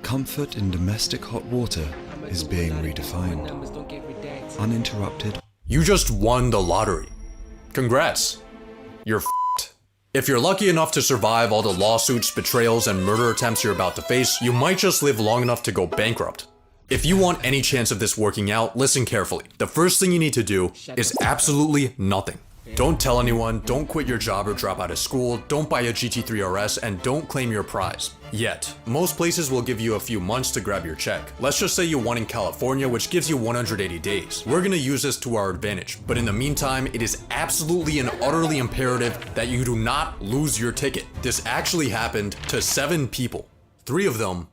[SPEAKER 12] Comfort in domestic hot water is being redefined. Uninterrupted.
[SPEAKER 15] You just won the lottery. Congrats. You're f***ed. If you're lucky enough to survive all the lawsuits, betrayals, and murder attempts you're about to face, you might just live long enough to go bankrupt. If you want any chance of this working out, listen carefully. The first thing you need to do is absolutely nothing. Don't tell anyone, don't quit your job or drop out of school, don't buy a GT3 RS, and don't claim your prize. Yet. Most places will give you a few months to grab your check. Let's just say you won in California, which gives you 180 days. We're gonna use this to our advantage, but in the meantime, it is absolutely and utterly imperative that you do not lose your ticket. This actually happened to 7 people. 3 of them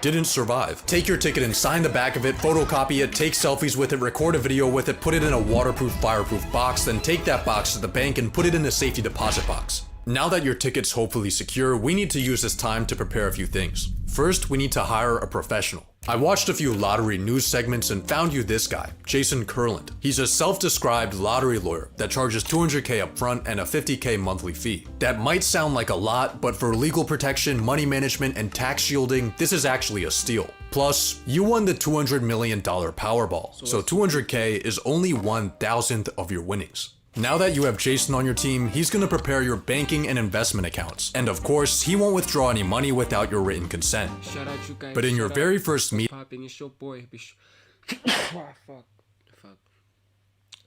[SPEAKER 15] didn't survive. Take your ticket and sign the back of it, photocopy it, take selfies with it, record a video with it, put it in a waterproof, fireproof box, then take that box to the bank and put it in a safety deposit box. Now that your ticket's hopefully secure, we need to use this time to prepare a few things. First, we need to hire a professional. I watched a few lottery news segments and found you this guy, Jason Kurland. He's a self-described lottery lawyer that charges $200K up front and a $50K monthly fee. That might sound like a lot, but for legal protection, money management, and tax shielding, this is actually a steal. Plus, you won the $200 million Powerball, so $200K is only 1,000th of your winnings. Now that you have Jason on your team, he's gonna prepare your banking and investment accounts. And of course, he won't withdraw any money without your written consent.
[SPEAKER 1] Shout out you guys.
[SPEAKER 15] But in your very first meet,
[SPEAKER 1] popping, it's your boy. Fuck.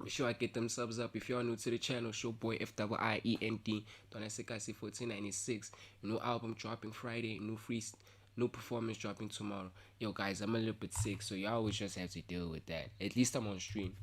[SPEAKER 1] Be sure I get them subs up. If you're new to the channel, it's your boy FIEND. Donaseka 1496. New album dropping Friday. New performance dropping tomorrow. Yo guys, I'm a little bit sick, so y'all always just have to deal with that. At least I'm on stream.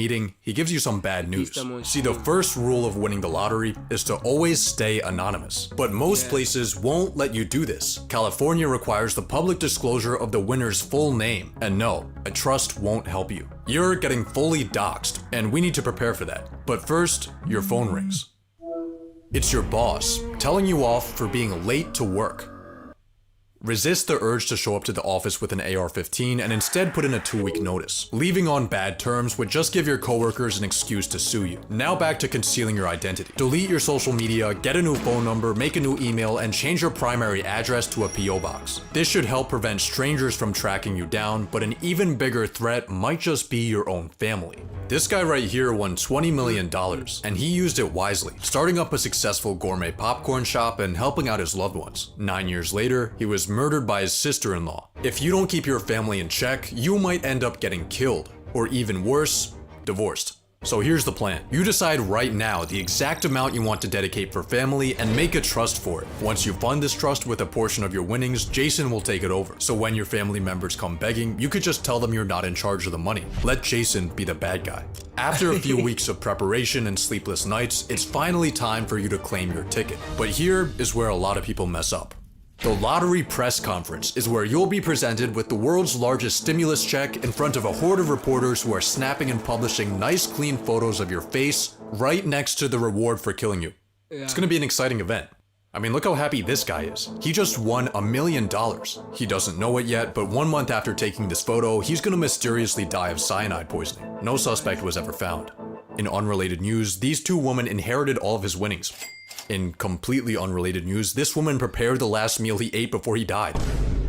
[SPEAKER 15] he gives you some bad news. See, the first rule of winning the lottery is to always stay anonymous. But most places won't let you do this. California requires the public disclosure of the winner's full name. And no, a trust won't help you. You're getting fully doxxed, and we need to prepare for that. But first, your phone rings. It's your boss, telling you off for being late to work. Resist the urge to show up to the office with an AR-15 and instead put in a 2-week notice. Leaving on bad terms would just give your coworkers an excuse to sue you. Now back to concealing your identity. Delete your social media, get a new phone number, make a new email, and change your primary address to a PO box. This should help prevent strangers from tracking you down, but an even bigger threat might just be your own family. This guy right here won $20 million, and he used it wisely, starting up a successful gourmet popcorn shop and helping out his loved ones. 9 years later, he was murdered by his sister-in-law. If you don't keep your family in check, you might end up getting killed, or even worse, divorced. So here's the plan. You decide right now the exact amount you want to dedicate for family and make a trust for it. Once you fund this trust with a portion of your winnings, Jason will take it over. So when your family members come begging, you could just tell them you're not in charge of the money. Let Jason be the bad guy. After a few weeks of preparation and sleepless nights, it's finally time for you to claim your ticket. But here is where a lot of people mess up. The lottery press conference is where you'll be presented with the world's largest stimulus check in front of a horde of reporters who are snapping and publishing nice clean photos of your face right next to the reward for killing you. It's gonna be an exciting event. I mean, look how happy this guy is. He just won $1 million. He doesn't know it yet, but 1 month after taking this photo, he's gonna mysteriously die of cyanide poisoning. No suspect was ever found. In unrelated news, these two women inherited all of his winnings. In completely unrelated news, this woman prepared the last meal he ate before he died.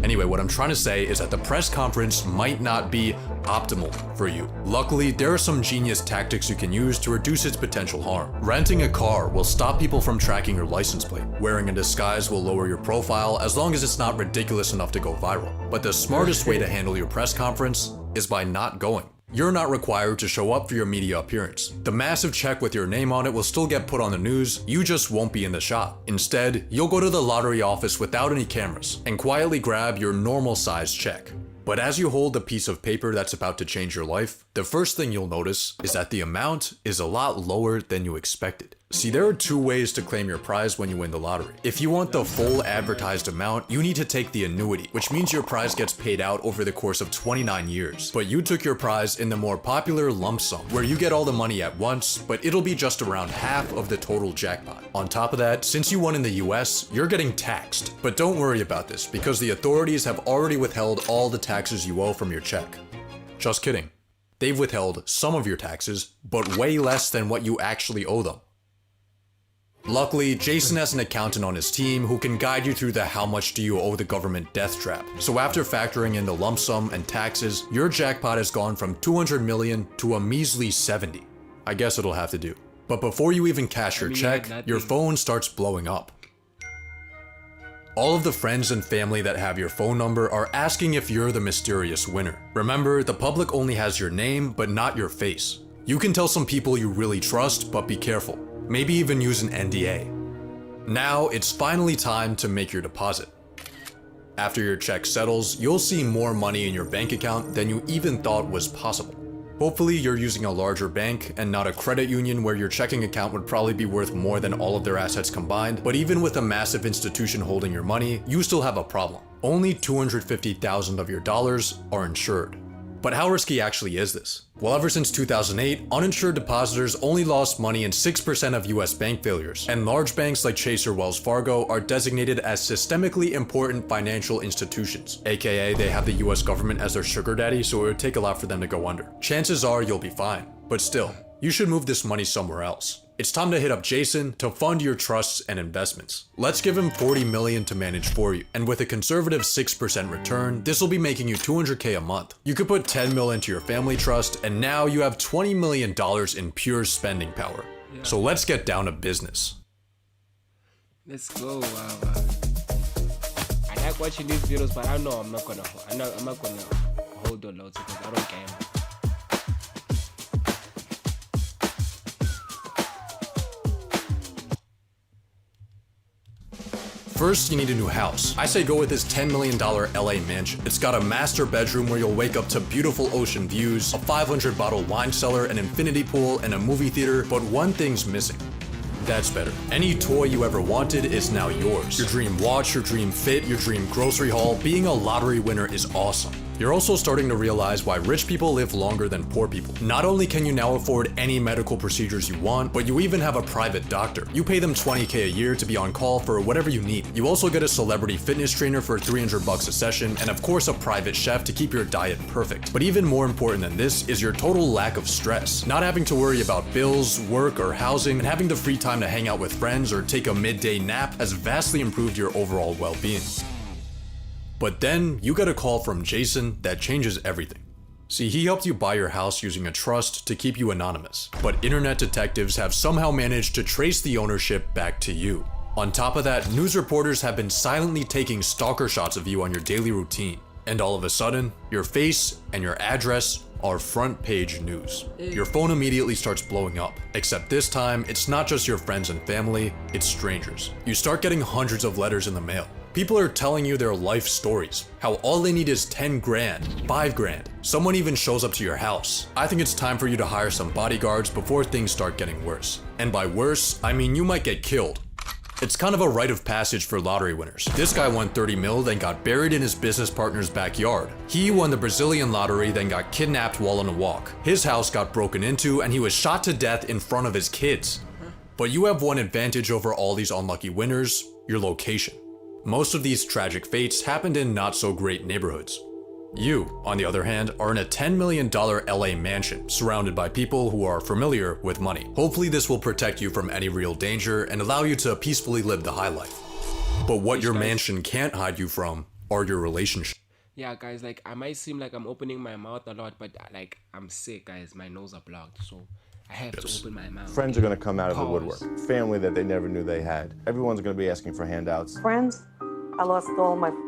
[SPEAKER 15] Anyway, what I'm trying to say is that the press conference might not be optimal for you. Luckily, there are some genius tactics you can use to reduce its potential harm. Renting a car will stop people from tracking your license plate. Wearing a disguise will lower your profile as long as it's not ridiculous enough to go viral. But the smartest way to handle your press conference is by not going. You're not required to show up for your media appearance. The massive check with your name on it will still get put on the news, you just won't be in the shot. Instead, you'll go to the lottery office without any cameras and quietly grab your normal size check. But as you hold the piece of paper that's about to change your life, the first thing you'll notice is that the amount is a lot lower than you expected. See, there are 2 ways to claim your prize when you win the lottery. If you want the full advertised amount, you need to take the annuity, which means your prize gets paid out over the course of 29 years. But you took your prize in the more popular lump sum, where you get all the money at once, but it'll be just around half of the total jackpot. On top of that, since you won in the US, you're getting taxed. But don't worry about this, because the authorities have already withheld all the taxes you owe from your check. Just kidding. They've withheld some of your taxes, but way less than what you actually owe them. Luckily, Jason has an accountant on his team who can guide you through the how much do you owe the government death trap. So after factoring in the lump sum and taxes, your jackpot has gone from 200 million to a measly 70. I guess it'll have to do. But before you even cash your check, your phone starts blowing up. All of the friends and family that have your phone number are asking if you're the mysterious winner. Remember, the public only has your name, but not your face. You can tell some people you really trust, but be careful. Maybe even use an NDA. Now, it's finally time to make your deposit. After your check settles, you'll see more money in your bank account than you even thought was possible. Hopefully, you're using a larger bank and not a credit union where your checking account would probably be worth more than all of their assets combined, but even with a massive institution holding your money, you still have a problem. Only $250,000 of your dollars are insured. But how risky actually is this? Well, ever since 2008, uninsured depositors only lost money in 6% of US bank failures, and large banks like Chase or Wells Fargo are designated as systemically important financial institutions, aka they have the US government as their sugar daddy, so it would take a lot for them to go under. Chances are you'll be fine, but still, you should move this money somewhere else. It's time to hit up Jason to fund your trusts and investments. Let's give him $40 million to manage for you, and with a conservative 6% return, this will be making you $200K a month. You could put $10 million into your family trust, and now you have $20 million in pure spending power. Yeah. So let's get down to business.
[SPEAKER 1] Let's go. I like watching these videos, but I know I'm not gonna hold the loads because I don't gamble.
[SPEAKER 15] First, you need a new house. I say go with this $10 million LA mansion. It's got a master bedroom where you'll wake up to beautiful ocean views, a 500-bottle wine cellar, an infinity pool, and a movie theater, but one thing's missing. That's better. Any toy you ever wanted is now yours. Your dream watch, your dream fit, your dream grocery haul, being a lottery winner is awesome. You're also starting to realize why rich people live longer than poor people. Not only can you now afford any medical procedures you want, but you even have a private doctor. You pay them $20K a year to be on call for whatever you need. You also get a celebrity fitness trainer for $300 a session, and of course a private chef to keep your diet perfect. But even more important than this is your total lack of stress. Not having to worry about bills, work, or housing, and having the free time to hang out with friends or take a midday nap has vastly improved your overall well-being. But then you get a call from Jason that changes everything. See, he helped you buy your house using a trust to keep you anonymous, but internet detectives have somehow managed to trace the ownership back to you. On top of that, news reporters have been silently taking stalker shots of you on your daily routine, and all of a sudden, your face and your address are front page news. Your phone immediately starts blowing up, except this time, it's not just your friends and family, it's strangers. You start getting hundreds of letters in the mail. People are telling you their life stories, how all they need is 10 grand, 5 grand. Someone even shows up to your house. I think it's time for you to hire some bodyguards before things start getting worse. And by worse, I mean you might get killed. It's kind of a rite of passage for lottery winners. This guy won 30 mil, then got buried in his business partner's backyard. He won the Brazilian lottery, then got kidnapped while on a walk. His house got broken into, and he was shot to death in front of his kids. But you have one advantage over all these unlucky winners: your location. Most of these tragic fates happened in not so great neighborhoods. You, on the other hand, are in a $10 million LA mansion, surrounded by people who are familiar with money. Hopefully this will protect you from any real danger and allow you to peacefully live the high life. But what your mansion can't hide you from are your relationships.
[SPEAKER 1] Yeah, guys, like, I might seem like I'm opening my mouth a lot, but like, I'm sick, guys. My nose are blocked, so I have to open my mouth.
[SPEAKER 5] Friends are going to come out of the woodwork. Family that they never knew they had. Everyone's going to be asking for handouts.
[SPEAKER 6] Friends? I lost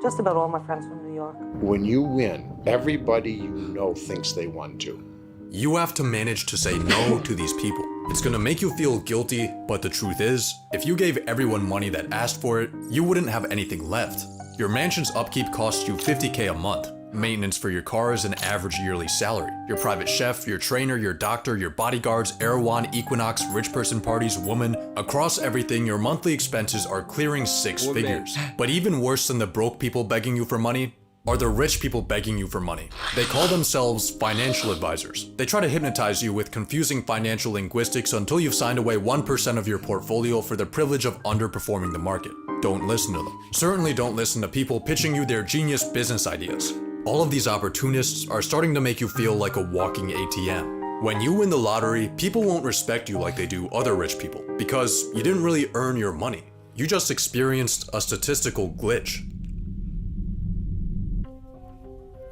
[SPEAKER 6] just about all my friends from New York.
[SPEAKER 16] When you win, everybody you know thinks they won too.
[SPEAKER 15] You have to manage to say no to these people. It's gonna make you feel guilty, but the truth is, if you gave everyone money that asked for it, you wouldn't have anything left. Your mansion's upkeep costs you $50K a month. Maintenance for your car is an average yearly salary. Your private chef, your trainer, your doctor, your bodyguards, Erewhon, Equinox, rich person parties, woman. Across everything, your monthly expenses are clearing 6 figures. But even worse than the broke people begging you for money are the rich people begging you for money. They call themselves financial advisors. They try to hypnotize you with confusing financial linguistics until you've signed away 1% of your portfolio for the privilege of underperforming the market. Don't listen to them. Certainly don't listen to people pitching you their genius business ideas. All of these opportunists are starting to make you feel like a walking ATM. When you win the lottery, people won't respect you like they do other rich people, because you didn't really earn your money. You just experienced a statistical glitch.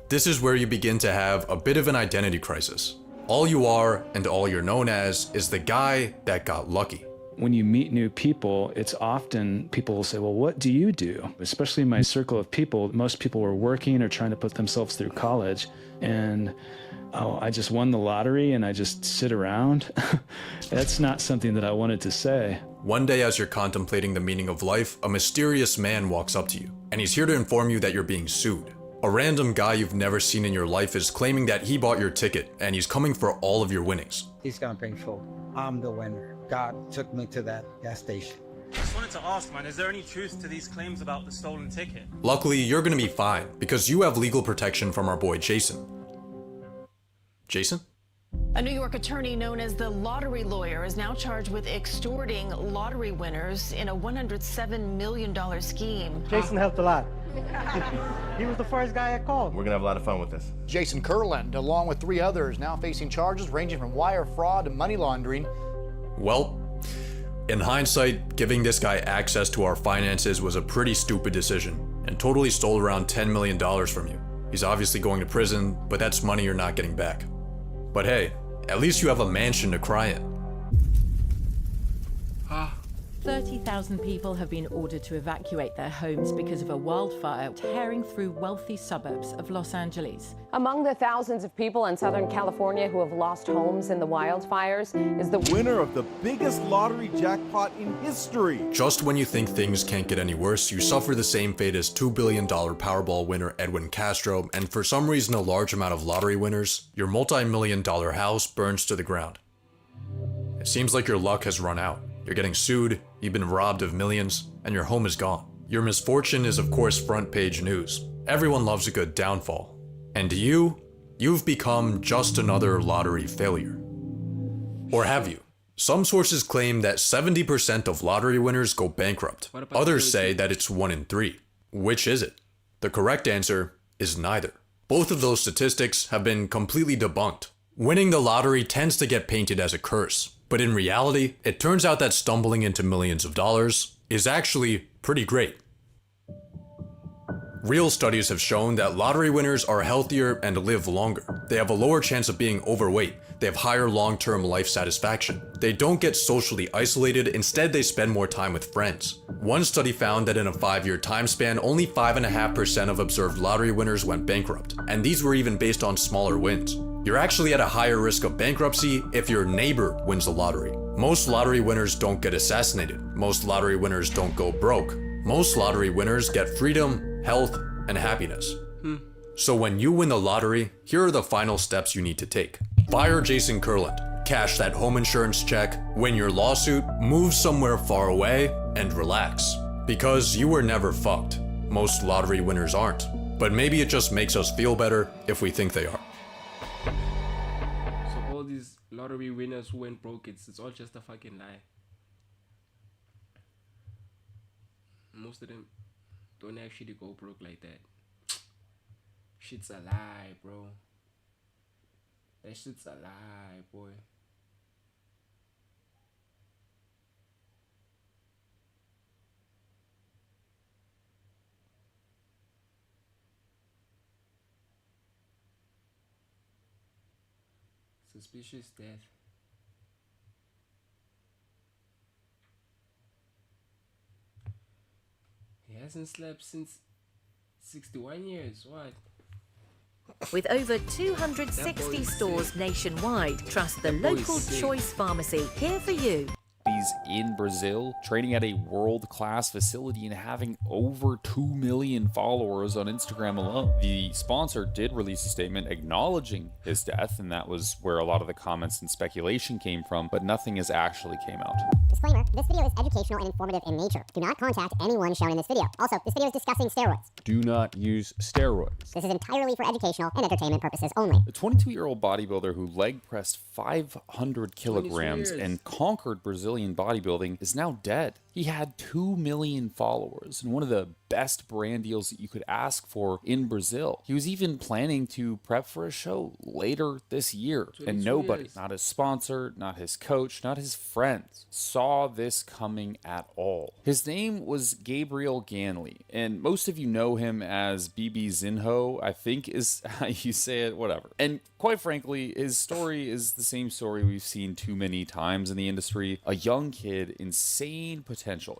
[SPEAKER 15] This is where you begin to have a bit of an identity crisis. All you are and all you're known as is the guy that got lucky.
[SPEAKER 17] When you meet new people, it's often people will say, well, what do you do? Especially in my circle of people, most people were working or trying to put themselves through college. And, oh, I just won the lottery and I just sit around. That's not something that I wanted to say.
[SPEAKER 15] One day as you're contemplating the meaning of life, a mysterious man walks up to you, and he's here to inform you that you're being sued. A random guy you've never seen in your life is claiming that he bought your ticket, and he's coming for all of your winnings.
[SPEAKER 19] It's gonna bring full. I'm the winner. God took me to that gas station.
[SPEAKER 20] I just wanted to ask, man, is there any truth to these claims about the stolen ticket?
[SPEAKER 15] Luckily, you're gonna be fine, because you have legal protection from our boy Jason. Jason?
[SPEAKER 2] A New York attorney known as the lottery lawyer is now charged with extorting lottery winners in a $107 million scheme.
[SPEAKER 8] Jason helped a lot. He was the first guy I called.
[SPEAKER 5] We're gonna have a lot of fun with this.
[SPEAKER 13] Jason Kurland, along with 3 others, now facing charges ranging from wire fraud to money laundering.
[SPEAKER 15] Well, in hindsight, giving this guy access to our finances was a pretty stupid decision and totally stole around $10 million from you. He's obviously going to prison, but that's money you're not getting back. But hey, at least you have a mansion to cry in.
[SPEAKER 14] 30,000 people have been ordered to evacuate their homes because of a wildfire tearing through wealthy suburbs of Los Angeles.
[SPEAKER 21] Among the thousands of people in Southern California who have lost homes in the wildfires is the
[SPEAKER 22] winner of the biggest lottery jackpot in history.
[SPEAKER 15] Just when you think things can't get any worse, you suffer the same fate as $2 billion Powerball winner Edwin Castro, and for some reason a large amount of lottery winners, your multi-million-dollar house burns to the ground. It seems like your luck has run out. You're getting sued, you've been robbed of millions, and your home is gone. Your misfortune is of course front page news. Everyone loves a good downfall. And you've become just another lottery failure. Or have you? Some sources claim that 70% of lottery winners go bankrupt. Others say that it's 1 in 3. Which is it? The correct answer is neither. Both of those statistics have been completely debunked. Winning the lottery tends to get painted as a curse. But in reality, it turns out that stumbling into millions of dollars is actually pretty great. Real studies have shown that lottery winners are healthier and live longer. They have a lower chance of being overweight. They have higher long-term life satisfaction. They don't get socially isolated, instead they spend more time with friends. One study found that in a 5-year time span, only 5.5% of observed lottery winners went bankrupt, and these were even based on smaller wins. You're actually at a higher risk of bankruptcy if your neighbor wins the lottery. Most lottery winners don't get assassinated. Most lottery winners don't go broke. Most lottery winners get freedom, health, and happiness. So when you win the lottery, here are the final steps you need to take. Fire Jason Kurland, cash that home insurance check, win your lawsuit, move somewhere far away, and relax. Because you were never fucked. Most lottery winners aren't. But maybe it just makes us feel better if we think they are.
[SPEAKER 1] So all these lottery winners who went broke, it's all just a fucking lie. Most of them don't actually go broke like that. Shit's a lie, bro. That shit's a lie, boy. Suspicious death. He hasn't slept since 61 years. What?
[SPEAKER 23] With over 260 stores nationwide, trust the local Choice Pharmacy, here for you.
[SPEAKER 28] He's in Brazil, training at a world-class facility and having over 2 million followers on Instagram alone. The sponsor did release a statement acknowledging his death, and that was where a lot of the comments and speculation came from, but nothing has actually came out.
[SPEAKER 29] Disclaimer, this video is educational and informative in nature. Do not contact anyone shown in this video. Also, this video is discussing steroids.
[SPEAKER 28] Do not use steroids.
[SPEAKER 29] This is entirely for educational and entertainment purposes only.
[SPEAKER 28] The 22-year-old bodybuilder who leg pressed 500 kilograms and conquered Brazilian bodybuilding is now dead. He had 2 million followers and one of the best brand deals that you could ask for in Brazil. He was even planning to prep for a show later this year, and nobody, not his sponsor, not his coach, not his friends, saw this coming at all. His name was Gabriel Ganley, and most of you know him as BB Zinho, I think is how you say it, whatever. And quite frankly, his story is the same story we've seen too many times in the industry. A young kid, insane potential,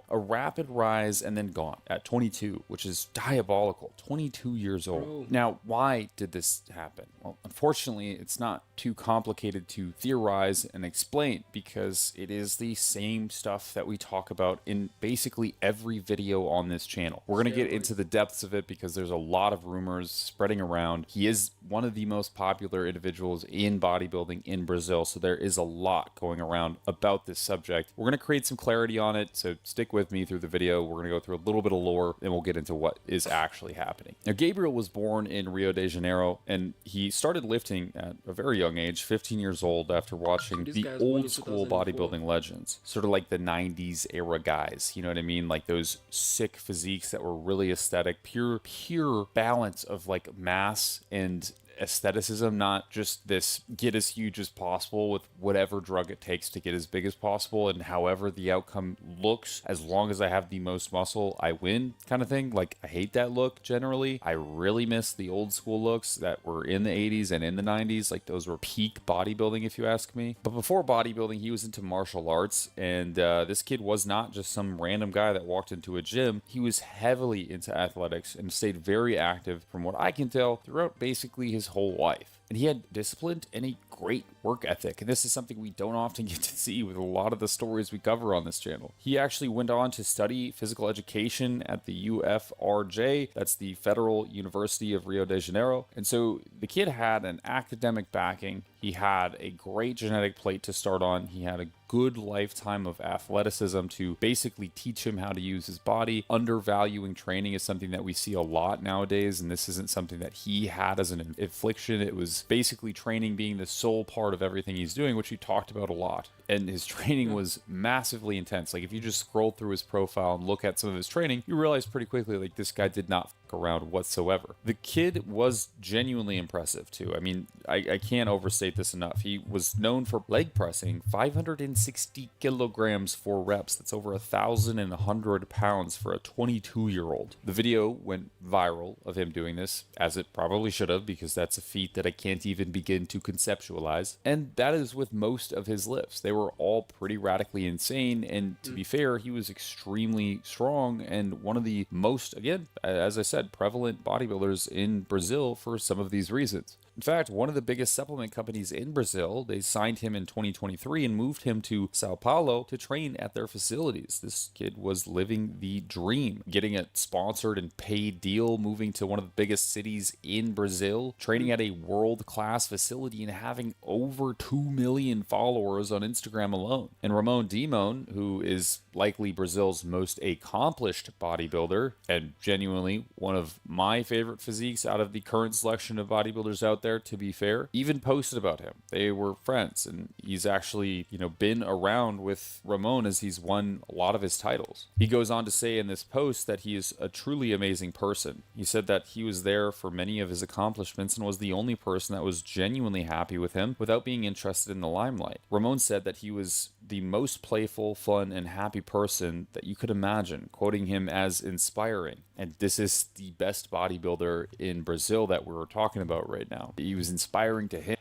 [SPEAKER 28] a rapid rise, and then gone at 22, which is diabolical. 22 years old. Now, why did this happen? Well, unfortunately, it's not too complicated to theorize and explain because it is the same stuff that we talk about in basically every video on this channel. We're going to get into the depths of it because there's a lot of rumors spreading around. He is one of the most popular individuals in bodybuilding in Brazil, so there is a lot going around about this subject. We're going to create some clarity on it, so stick with me through the video. We're going to go through a little bit of lore, and we'll get into what is actually happening. Now, Gabriel was born in Rio de Janeiro, and he started lifting at a very young age, 15 years old, after watching the old school bodybuilding legends, sort of like the 90s era guys, you know what I mean? Like those sick physiques that were really aesthetic, pure balance of like mass and aestheticism, not just this get as huge as possible with whatever drug it takes to get as big as possible, and however the outcome looks, as long as I have the most muscle, I win kind of thing. Like, I hate that look generally. I really miss the old school looks that were in the 80s and in the 90s. Like, those were peak bodybuilding, if you ask me. But before bodybuilding, he was into martial arts, and this kid was not just some random guy that walked into a gym. He was heavily into athletics and stayed very active, from what I can tell, throughout basically his whole life. And he had discipline and a great work ethic, and this is something we don't often get to see with a lot of the stories we cover on this channel. He actually went on to study physical education at the UFRJ, that's the Federal University of Rio de Janeiro, and so the kid had an academic backing. He had a great genetic plate to start on. He had a good lifetime of athleticism to basically teach him how to use his body. Undervaluing training is something that we see a lot nowadays, and this isn't something that he had as an affliction. It was basically training being the sole part of everything he's doing, which he talked about a lot. And his training was massively intense. Like, if you just scroll through his profile and look at some of his training, you realize pretty quickly, like, this guy did not fuck around whatsoever. The kid was genuinely impressive too. I mean, I can't overstate this enough. He was known for leg pressing 560 kilograms for reps. That's over 1,100 pounds for a 22-year-old. The video went viral of him doing this, as it probably should have, because that's a feat that I can't even begin to conceptualize. And that is with most of his lifts. They were all pretty radically insane, and to be fair, he was extremely strong and one of the most, again, as I said, prevalent bodybuilders in Brazil for some of these reasons. In fact, one of the biggest supplement companies in Brazil, they signed him in 2023 and moved him to Sao Paulo to train at their facilities. This kid was living the dream, getting a sponsored and paid deal, moving to one of the biggest cities in Brazil, training at a world-class facility, and having over 2 million followers on Instagram alone. And Ramon Dimon, who is likely Brazil's most accomplished bodybuilder, and genuinely one of my favorite physiques out of the current selection of bodybuilders out there, to be fair, even posted about him. They were friends, and he's actually, been around with Ramon as he's won a lot of his titles. He goes on to say in this post that he is a truly amazing person. He said that he was there for many of his accomplishments and was the only person that was genuinely happy with him without being interested in the limelight. Ramon said that he was the most playful, fun, and happy person that you could imagine, quoting him as inspiring. And this is the best bodybuilder in Brazil that we're talking about right now. He was inspiring to him.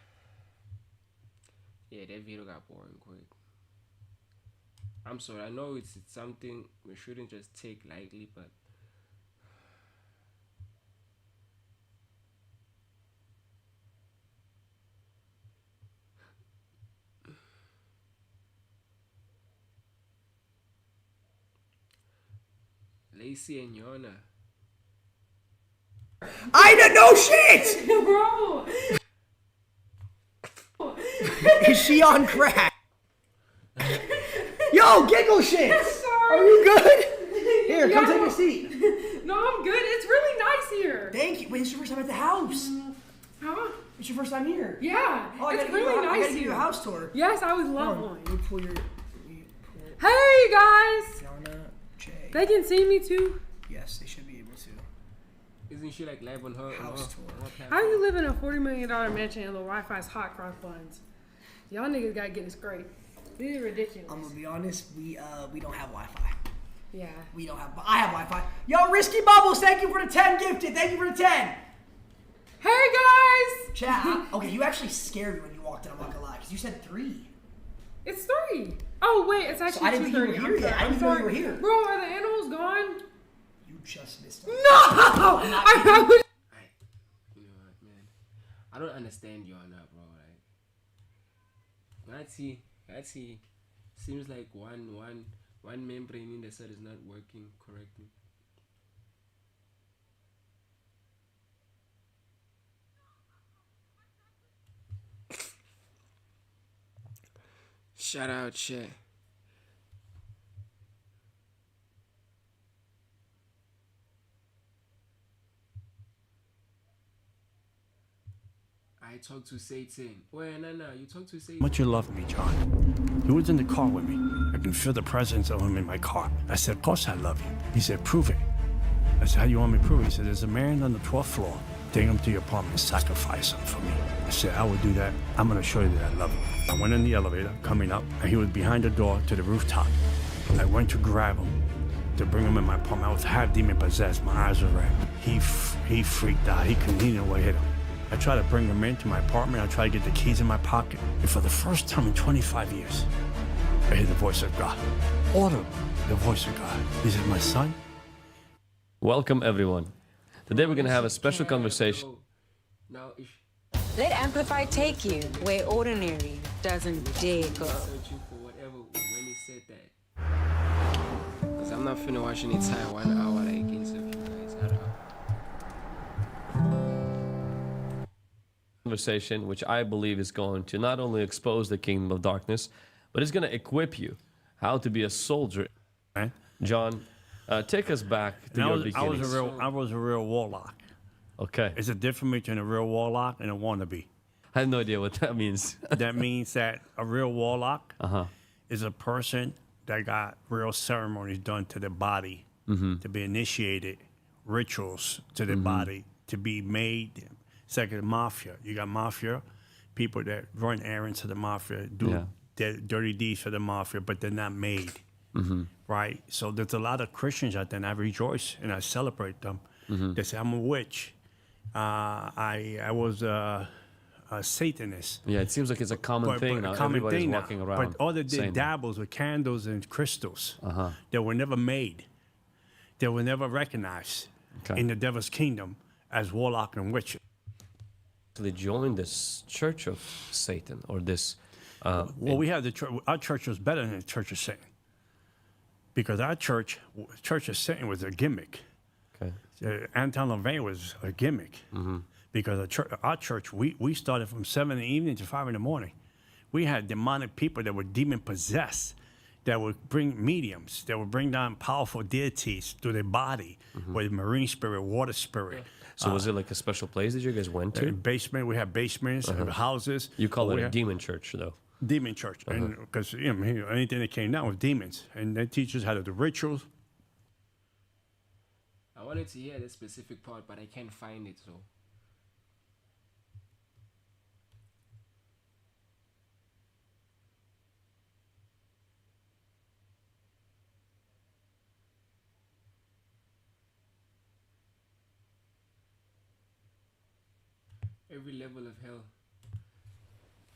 [SPEAKER 1] Yeah, that video got boring quick. I'm sorry, I know it's something we shouldn't just take lightly, but Lacey and Yona.
[SPEAKER 3] I didn't know shit!
[SPEAKER 7] Bro!
[SPEAKER 3] Is she on crack? Yo, giggle shit! Are you good? Here, come take a seat.
[SPEAKER 7] No, I'm good. It's really nice here.
[SPEAKER 3] Thank you. Wait, it's your first time at the house.
[SPEAKER 7] Huh?
[SPEAKER 3] It's your first time here.
[SPEAKER 7] Yeah.
[SPEAKER 3] Oh,
[SPEAKER 7] it's really nice
[SPEAKER 3] I gotta give
[SPEAKER 7] here.
[SPEAKER 3] you a house tour.
[SPEAKER 7] Yes, I would love one.
[SPEAKER 3] You pull your...
[SPEAKER 7] Hey, guys!
[SPEAKER 3] Yana, Jay.
[SPEAKER 7] They can see me too?
[SPEAKER 3] Yes, they should be able to.
[SPEAKER 1] Isn't she like live on her
[SPEAKER 3] house tour?
[SPEAKER 7] How do you live in a $40 million mansion and the Wi-Fi's hot cross buns? Y'all niggas gotta get it straight. This is ridiculous.
[SPEAKER 3] I'm gonna be honest, we don't have Wi-Fi.
[SPEAKER 7] Yeah.
[SPEAKER 3] We don't have. I have Wi-Fi. Yo, Risky Bubbles, thank you for the 10 gifted. Thank you for the 10.
[SPEAKER 7] Hey guys.
[SPEAKER 3] Chat. Okay, you actually scared me when you walked in. I'm not gonna lie, because you said 3.
[SPEAKER 7] It's 3. Oh wait, it's actually 2:30.
[SPEAKER 3] I didn't think you were here yet. I didn't know you were here.
[SPEAKER 7] Bro, are the animals gone?
[SPEAKER 3] You just missed them.
[SPEAKER 7] No! I
[SPEAKER 1] You know what, man? I don't understand Yana, bro. Like, That's he. Seems like one membrane in the cell is not working correctly. Shout out, shit. I talk to Satan. Wait, no, you talk to Satan.
[SPEAKER 4] Much you love me, John. He was in the car with me. I can feel the presence of him in my car. I said, of course I love you. He said, prove it. I said, how do you want me to prove it? He said, there's a man on the 12th floor. Take him to your apartment and sacrifice him for me. I said, I will do that. I'm going to show you that I love him. I went in the elevator, coming up, and he was behind the door to the rooftop. I went to grab him, to bring him in my apartment. I was half demon possessed. My eyes were red. He freaked out. He couldn't even hit him. I tried to bring him into my apartment. I tried to get the keys in my pocket. And for the first time in 25 years, I heard the voice of God. Audible, the voice of God. He said, my son.
[SPEAKER 9] Welcome, everyone. Today we're going to have a special conversation.
[SPEAKER 1] Now,
[SPEAKER 10] Let Amplify take you where ordinary doesn't dare go.
[SPEAKER 1] Searching for whatever when he said that. Because I'm not finna watch an entire 1 hour like interview, guys. I don't know.
[SPEAKER 9] Conversation which I believe is going to not only expose the kingdom of darkness, but it's going to equip you how to be a soldier.
[SPEAKER 4] Right.
[SPEAKER 9] John, take us back to your beginnings.
[SPEAKER 4] I was a real warlock.
[SPEAKER 9] Okay.
[SPEAKER 4] It's a difference between a real warlock and a wannabe.
[SPEAKER 9] I have no idea what that means.
[SPEAKER 4] That means that a real warlock is a person that got real ceremonies done to their body, to be initiated, rituals to their body, to be made. It's like a mafia. You got mafia, people that run errands to the mafia, do their dirty deeds for the mafia, but they're not made, right? So there's a lot of Christians out there, and I rejoice and I celebrate them. They say, I'm a witch. I was a Satanist.
[SPEAKER 9] Yeah, it seems like it's a common thing now. Everybody's walking around.
[SPEAKER 4] But all they did dabbles with candles and crystals that were never made, that were never recognized in the devil's kingdom as warlock and witch.
[SPEAKER 9] They joined this church of Satan, or this.
[SPEAKER 4] Well, we have the church. Our church was better than the Church of Satan, because our church of Satan was a gimmick. Okay. Anton LaVey was a gimmick, because our church, we started from 7 in the evening to 5 in the morning. We had demonic people that were demon possessed, that would bring mediums, that would bring down powerful deities through their body, with marine spirit, water spirit.
[SPEAKER 9] So was it like a special place that you guys went to?
[SPEAKER 4] Basement. We have basements, houses.
[SPEAKER 9] You call it a demon church, though.
[SPEAKER 4] Demon church, and because anything that came down was demons, and they teach us how to do rituals.
[SPEAKER 1] I wanted to hear this specific part, but I can't find it, so. Every level of hell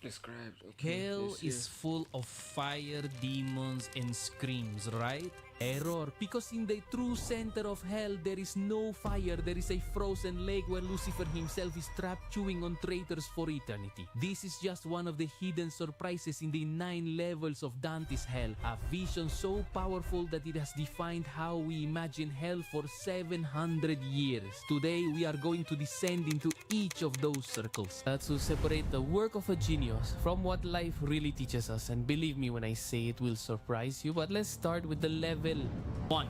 [SPEAKER 1] described. Okay,
[SPEAKER 11] hell is full of fire, demons, and screams, right? Error, because in the true center of hell there is no fire. There is a frozen lake where Lucifer himself is trapped chewing on traitors for eternity. This is just one of the hidden surprises in the 9 levels of Dante's hell, a vision so powerful that it has defined how we imagine hell for 700 years. Today we are going to descend into each of those circles to separate the work of a genius from what life really teaches us, and believe me when I say it will surprise you. But let's start with the level 1,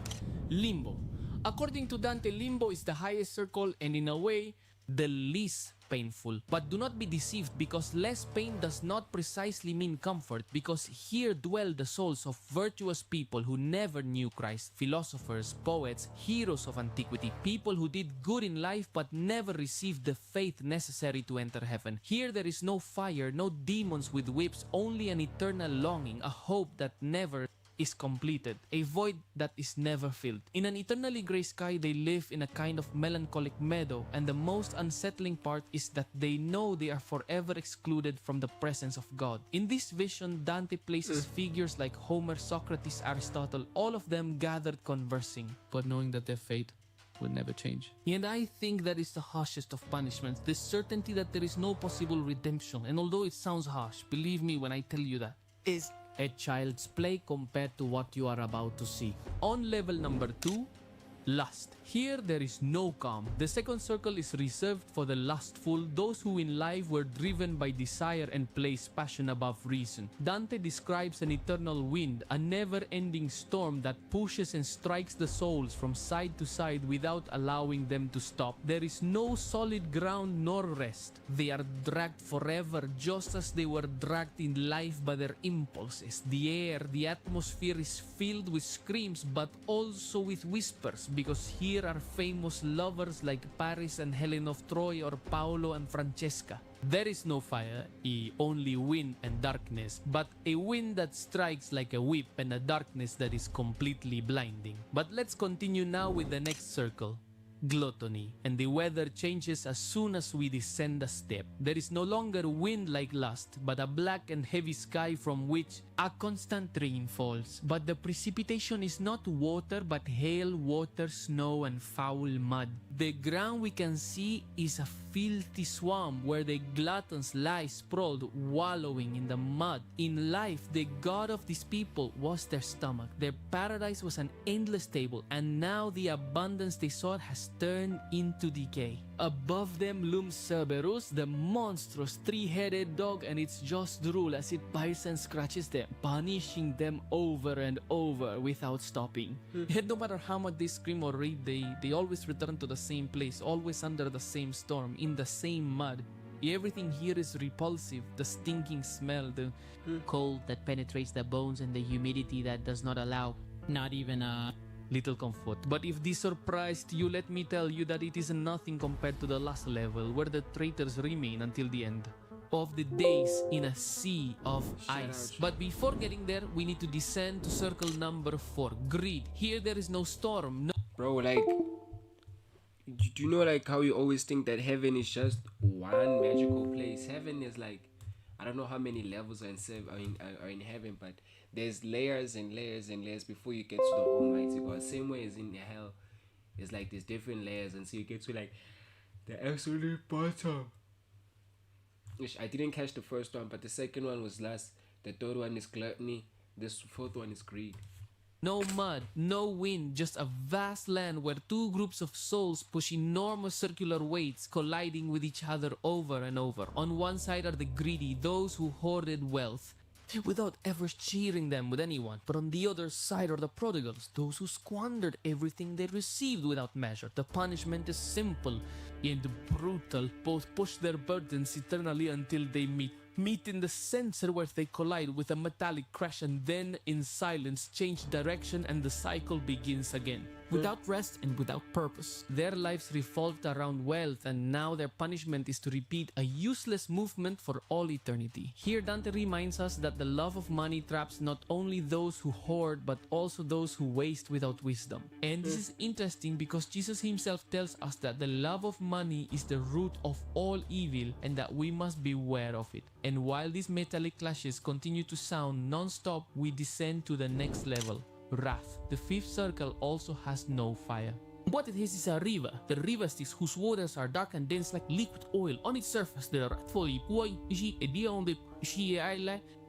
[SPEAKER 11] Limbo. According to Dante, Limbo is the highest circle and in a way the least painful. But do not be deceived, because less pain does not precisely mean comfort, because here dwell the souls of virtuous people who never knew Christ, philosophers, poets, heroes of antiquity, people who did good in life but never received the faith necessary to enter heaven. Here there is no fire, no demons with whips, only an eternal longing, a hope that never is completed, a void that is never filled. In an eternally gray sky, they live in a kind of melancholic meadow, and the most unsettling part is that they know they are forever excluded from the presence of God. In this vision, Dante places figures like Homer, Socrates, Aristotle, all of them gathered conversing, but knowing that their fate will never change. And I think that is the harshest of punishments, the certainty that there is no possible redemption. And although it sounds harsh, believe me when I tell you that, is a child's play compared to what you are about to see. On level number 2, lust. Here there is no calm. The second circle is reserved for the lustful, those who in life were driven by desire and place passion above reason. Dante describes an eternal wind, a never-ending storm that pushes and strikes the souls from side to side without allowing them to stop. There is no solid ground nor rest. They are dragged forever just as they were dragged in life by their impulses. The air, the atmosphere is filled with screams but also with whispers, because here are famous lovers like Paris and Helen of Troy or Paolo and Francesca. There is no fire, only wind and darkness, but a wind that strikes like a whip and a darkness that is completely blinding. But let's continue now with the next circle. Gluttony, and the weather changes as soon as we descend a step. There is no longer wind like lust, but a black and heavy sky from which a constant rain falls. But the precipitation is not water, but hail, water, snow, and foul mud. The ground we can see is a filthy swamp where the gluttons lie sprawled, wallowing in the mud. In life, the god of these people was their stomach. Their paradise was an endless table, and now the abundance they sought has turned into decay. Above them looms Cerberus, the monstrous three-headed dog, and its jaws drool as it bites and scratches them, punishing them over and over without stopping. Yet no matter how much they scream or rage, they always return to the same place, always under the same storm, in the same mud. Everything here is repulsive, the stinking smell, the cold that penetrates the bones, and the humidity that does not allow not even a little comfort. But if this surprised you, let me tell you that it is nothing compared to the last level, where the traitors remain until the end of the days in a sea of ice. But before getting there, we need to descend to circle number 4, greed. Here there is no storm, no...
[SPEAKER 1] Bro, like, do you know like how you always think that heaven is just one magical place? Heaven is like, I don't know how many levels are in heaven, but there's layers and layers and layers before you get to the Almighty God. Same way as in hell, it's like there's different layers until you get to like the absolute bottom. Which I didn't catch the first one, but the second one was lust. The third one is gluttony. This fourth one is greed.
[SPEAKER 11] No mud, no wind, just a vast land where two groups of souls push enormous circular weights, colliding with each other over and over. On one side are the greedy, those who hoarded wealth without ever sharing them with anyone. But on the other side are the prodigals, those who squandered everything they received without measure. The punishment is simple and brutal. Both push their burdens eternally until they meet in the center where they collide with a metallic crash, and then in silence change direction and the cycle begins again. Without rest and without purpose. Their lives revolved around wealth, and now their punishment is to repeat a useless movement for all eternity. Here Dante reminds us that the love of money traps not only those who hoard, but also those who waste without wisdom. And this is interesting because Jesus himself tells us that the love of money is the root of all evil, and that we must beware of it. And while these metallic clashes continue to sound non-stop, we descend to the next level. Wrath. The fifth circle also has no fire. What it is a river. The river Styx, whose waters are dark and dense like liquid oil. On its surface, the wrathful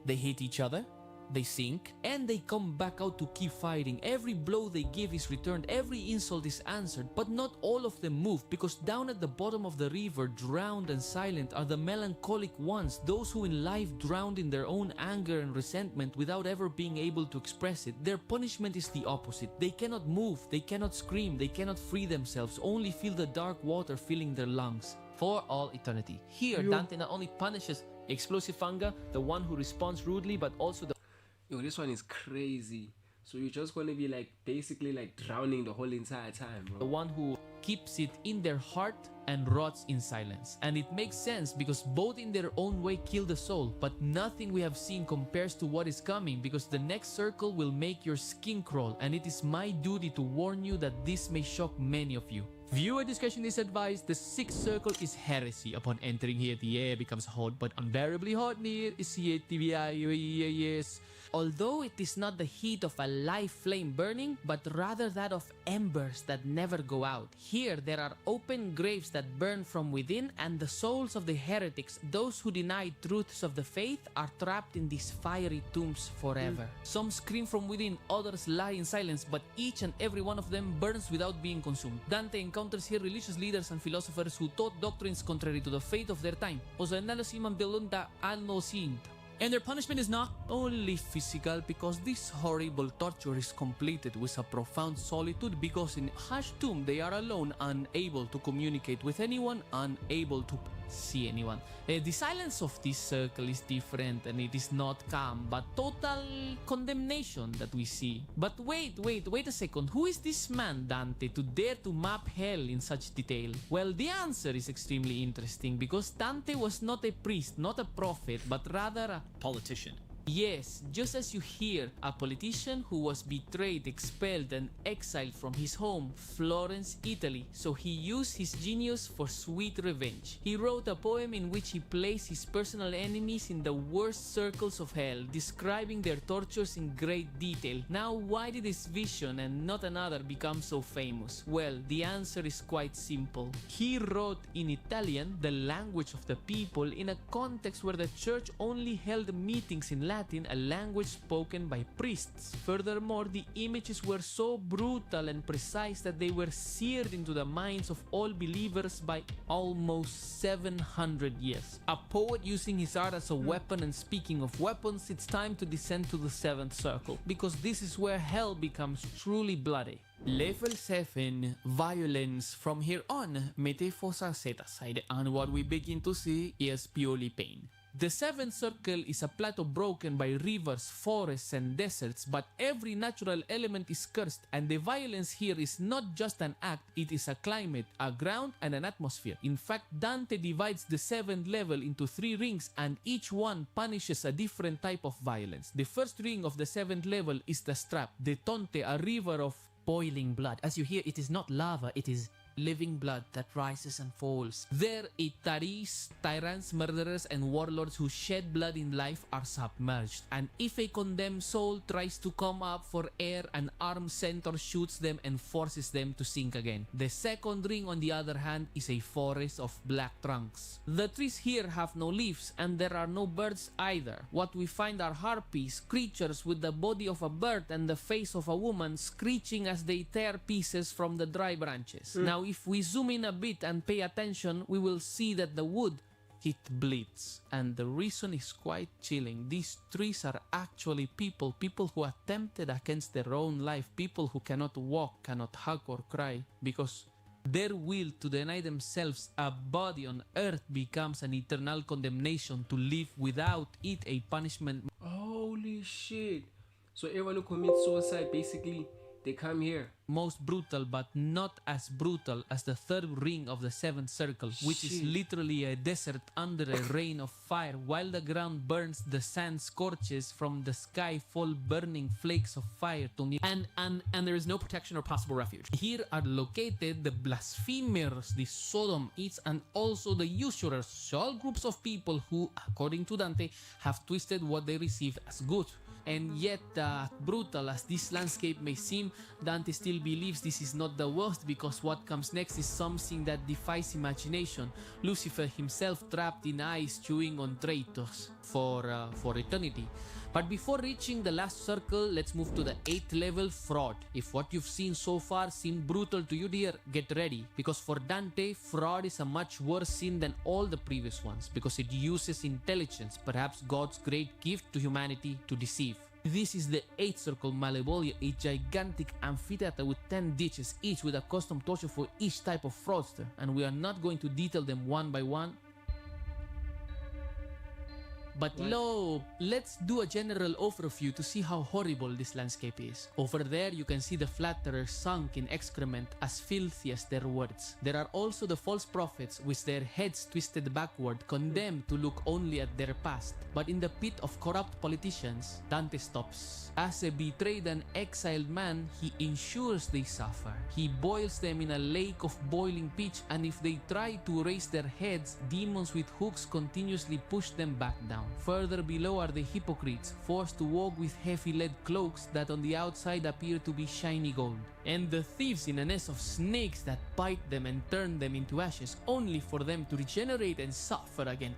[SPEAKER 11] they hate each other, they sink, and they come back out to keep fighting. Every blow they give is returned, every insult is answered, but not all of them move, because down at the bottom of the river, drowned and silent, are the melancholic ones, those who in life drowned in their own anger and resentment without ever being able to express it. Their punishment is the opposite. They cannot move, they cannot scream, they cannot free themselves, only feel the dark water filling their lungs for all eternity. Here, Dante not only punishes explosive funga, the one who responds rudely, but also the...
[SPEAKER 1] Yo, this one is crazy. So you're just gonna be like basically like drowning the whole entire time, bro.
[SPEAKER 11] The one who keeps it in their heart and rots in silence. And it makes sense because both in their own way kill the soul, but nothing we have seen compares to what is coming, because the next circle will make your skin crawl, and it is my duty to warn you that this may shock many of you. Viewer discretion is advised. The sixth circle is heresy. Upon entering here, the air becomes hot, but unbearably hot near is yes. Although it is not the heat of a live flame burning, but rather that of embers that never go out. Here there are open graves that burn from within, and the souls of the heretics, those who deny truths of the faith, are trapped in these fiery tombs forever. Some scream from within, others lie in silence, but each and every one of them burns without being consumed. Dante encounters here religious leaders and philosophers who taught doctrines contrary to the faith of their time. And their punishment is not only physical, because this horrible torture is completed with a profound solitude, because in harsh tomb they are alone, unable to communicate with anyone, unable to see anyone. The silence of this circle is different, and it is not calm, but total condemnation that we see. But wait a second. Who is this man, Dante, to dare to map hell in such detail? Well, the answer is extremely interesting, because Dante was not a priest, not a prophet, but rather a politician. Yes, just as you hear, a politician who was betrayed, expelled, and exiled from his home, Florence, Italy, so he used his genius for sweet revenge. He wrote a poem in which he placed his personal enemies in the worst circles of hell, describing their tortures in great detail. Now, why did this vision and not another become so famous? Well, the answer is quite simple. He wrote in Italian, the language of the people, in a context where the church only held meetings in Latin, a language spoken by priests. Furthermore, the images were so brutal and precise that they were seared into the minds of all believers by almost 700 years. A poet using his art as a weapon, and speaking of weapons, it's time to descend to the seventh circle, because this is where hell becomes truly bloody. Level 7, violence. From here on, metaphors are set aside, and what we begin to see is purely pain. The seventh circle is a plateau broken by rivers, forests, and deserts, but every natural element is cursed, and the violence here is not just an act, it is a climate, a ground, and an atmosphere. In fact, Dante divides the seventh level into 3 rings, and each one punishes a different type of violence. The first ring of the seventh level is the strap, the Tonte, a river of boiling blood. As you hear, it is not lava, it is living blood that rises and falls. There, Itaris, tyrants, murderers, and warlords who shed blood in life are submerged. And if a condemned soul tries to come up for air, an armed centaur shoots them and forces them to sink again. The second ring, on the other hand, is a forest of black trunks. The trees here have no leaves, and there are no birds either. What we find are harpies, creatures with the body of a bird and the face of a woman, screeching as they tear pieces from the dry branches. Now, if we zoom in a bit and pay attention, we will see that the wood, it bleeds. And the reason is quite chilling. These trees are actually people who attempted against their own life, people who cannot walk, cannot hug or cry, because their will to deny themselves a body on earth becomes an eternal condemnation, to live without it a punishment.
[SPEAKER 1] Holy shit. So everyone who commits suicide, basically, they come here.
[SPEAKER 11] Most brutal, but not as brutal as the third ring of the seventh circle, which is literally a desert under a rain of fire. While the ground burns, the sand scorches, from the sky fall burning flakes of fire to me. And there is no protection or possible refuge. Here are located the blasphemers, the sodomites, and also the usurers, all groups of people who, according to Dante, have twisted what they received as good. And yet, brutal as this landscape may seem, Dante still believes this is not the worst, because what comes next is something that defies imagination. Lucifer himself trapped in ice, chewing on traitors for eternity. But before reaching the last circle, let's move to the 8th level, fraud. If what you've seen so far seemed brutal to you, dear, get ready, because for Dante, fraud is a much worse sin than all the previous ones, because it uses intelligence, perhaps God's great gift to humanity, to deceive. This is the 8th circle, Malevolia, a gigantic amphitheater with 10 ditches, each with a custom torture for each type of fraudster, and we are not going to detail them one by one. But lo, let's do a general overview to see how horrible this landscape is. Over there, you can see the flatterers sunk in excrement as filthy as their words. There are also the false prophets with their heads twisted backward, condemned to look only at their past. But in the pit of corrupt politicians, Dante stops. As a betrayed and exiled man, he ensures they suffer. He boils them in a lake of boiling pitch, and if they try to raise their heads, demons with hooks continuously push them back down. Further below are the hypocrites, forced to walk with heavy lead cloaks that on the outside appear to be shiny gold. And the thieves in a nest of snakes that bite them and turn them into ashes, only for them to regenerate and suffer again.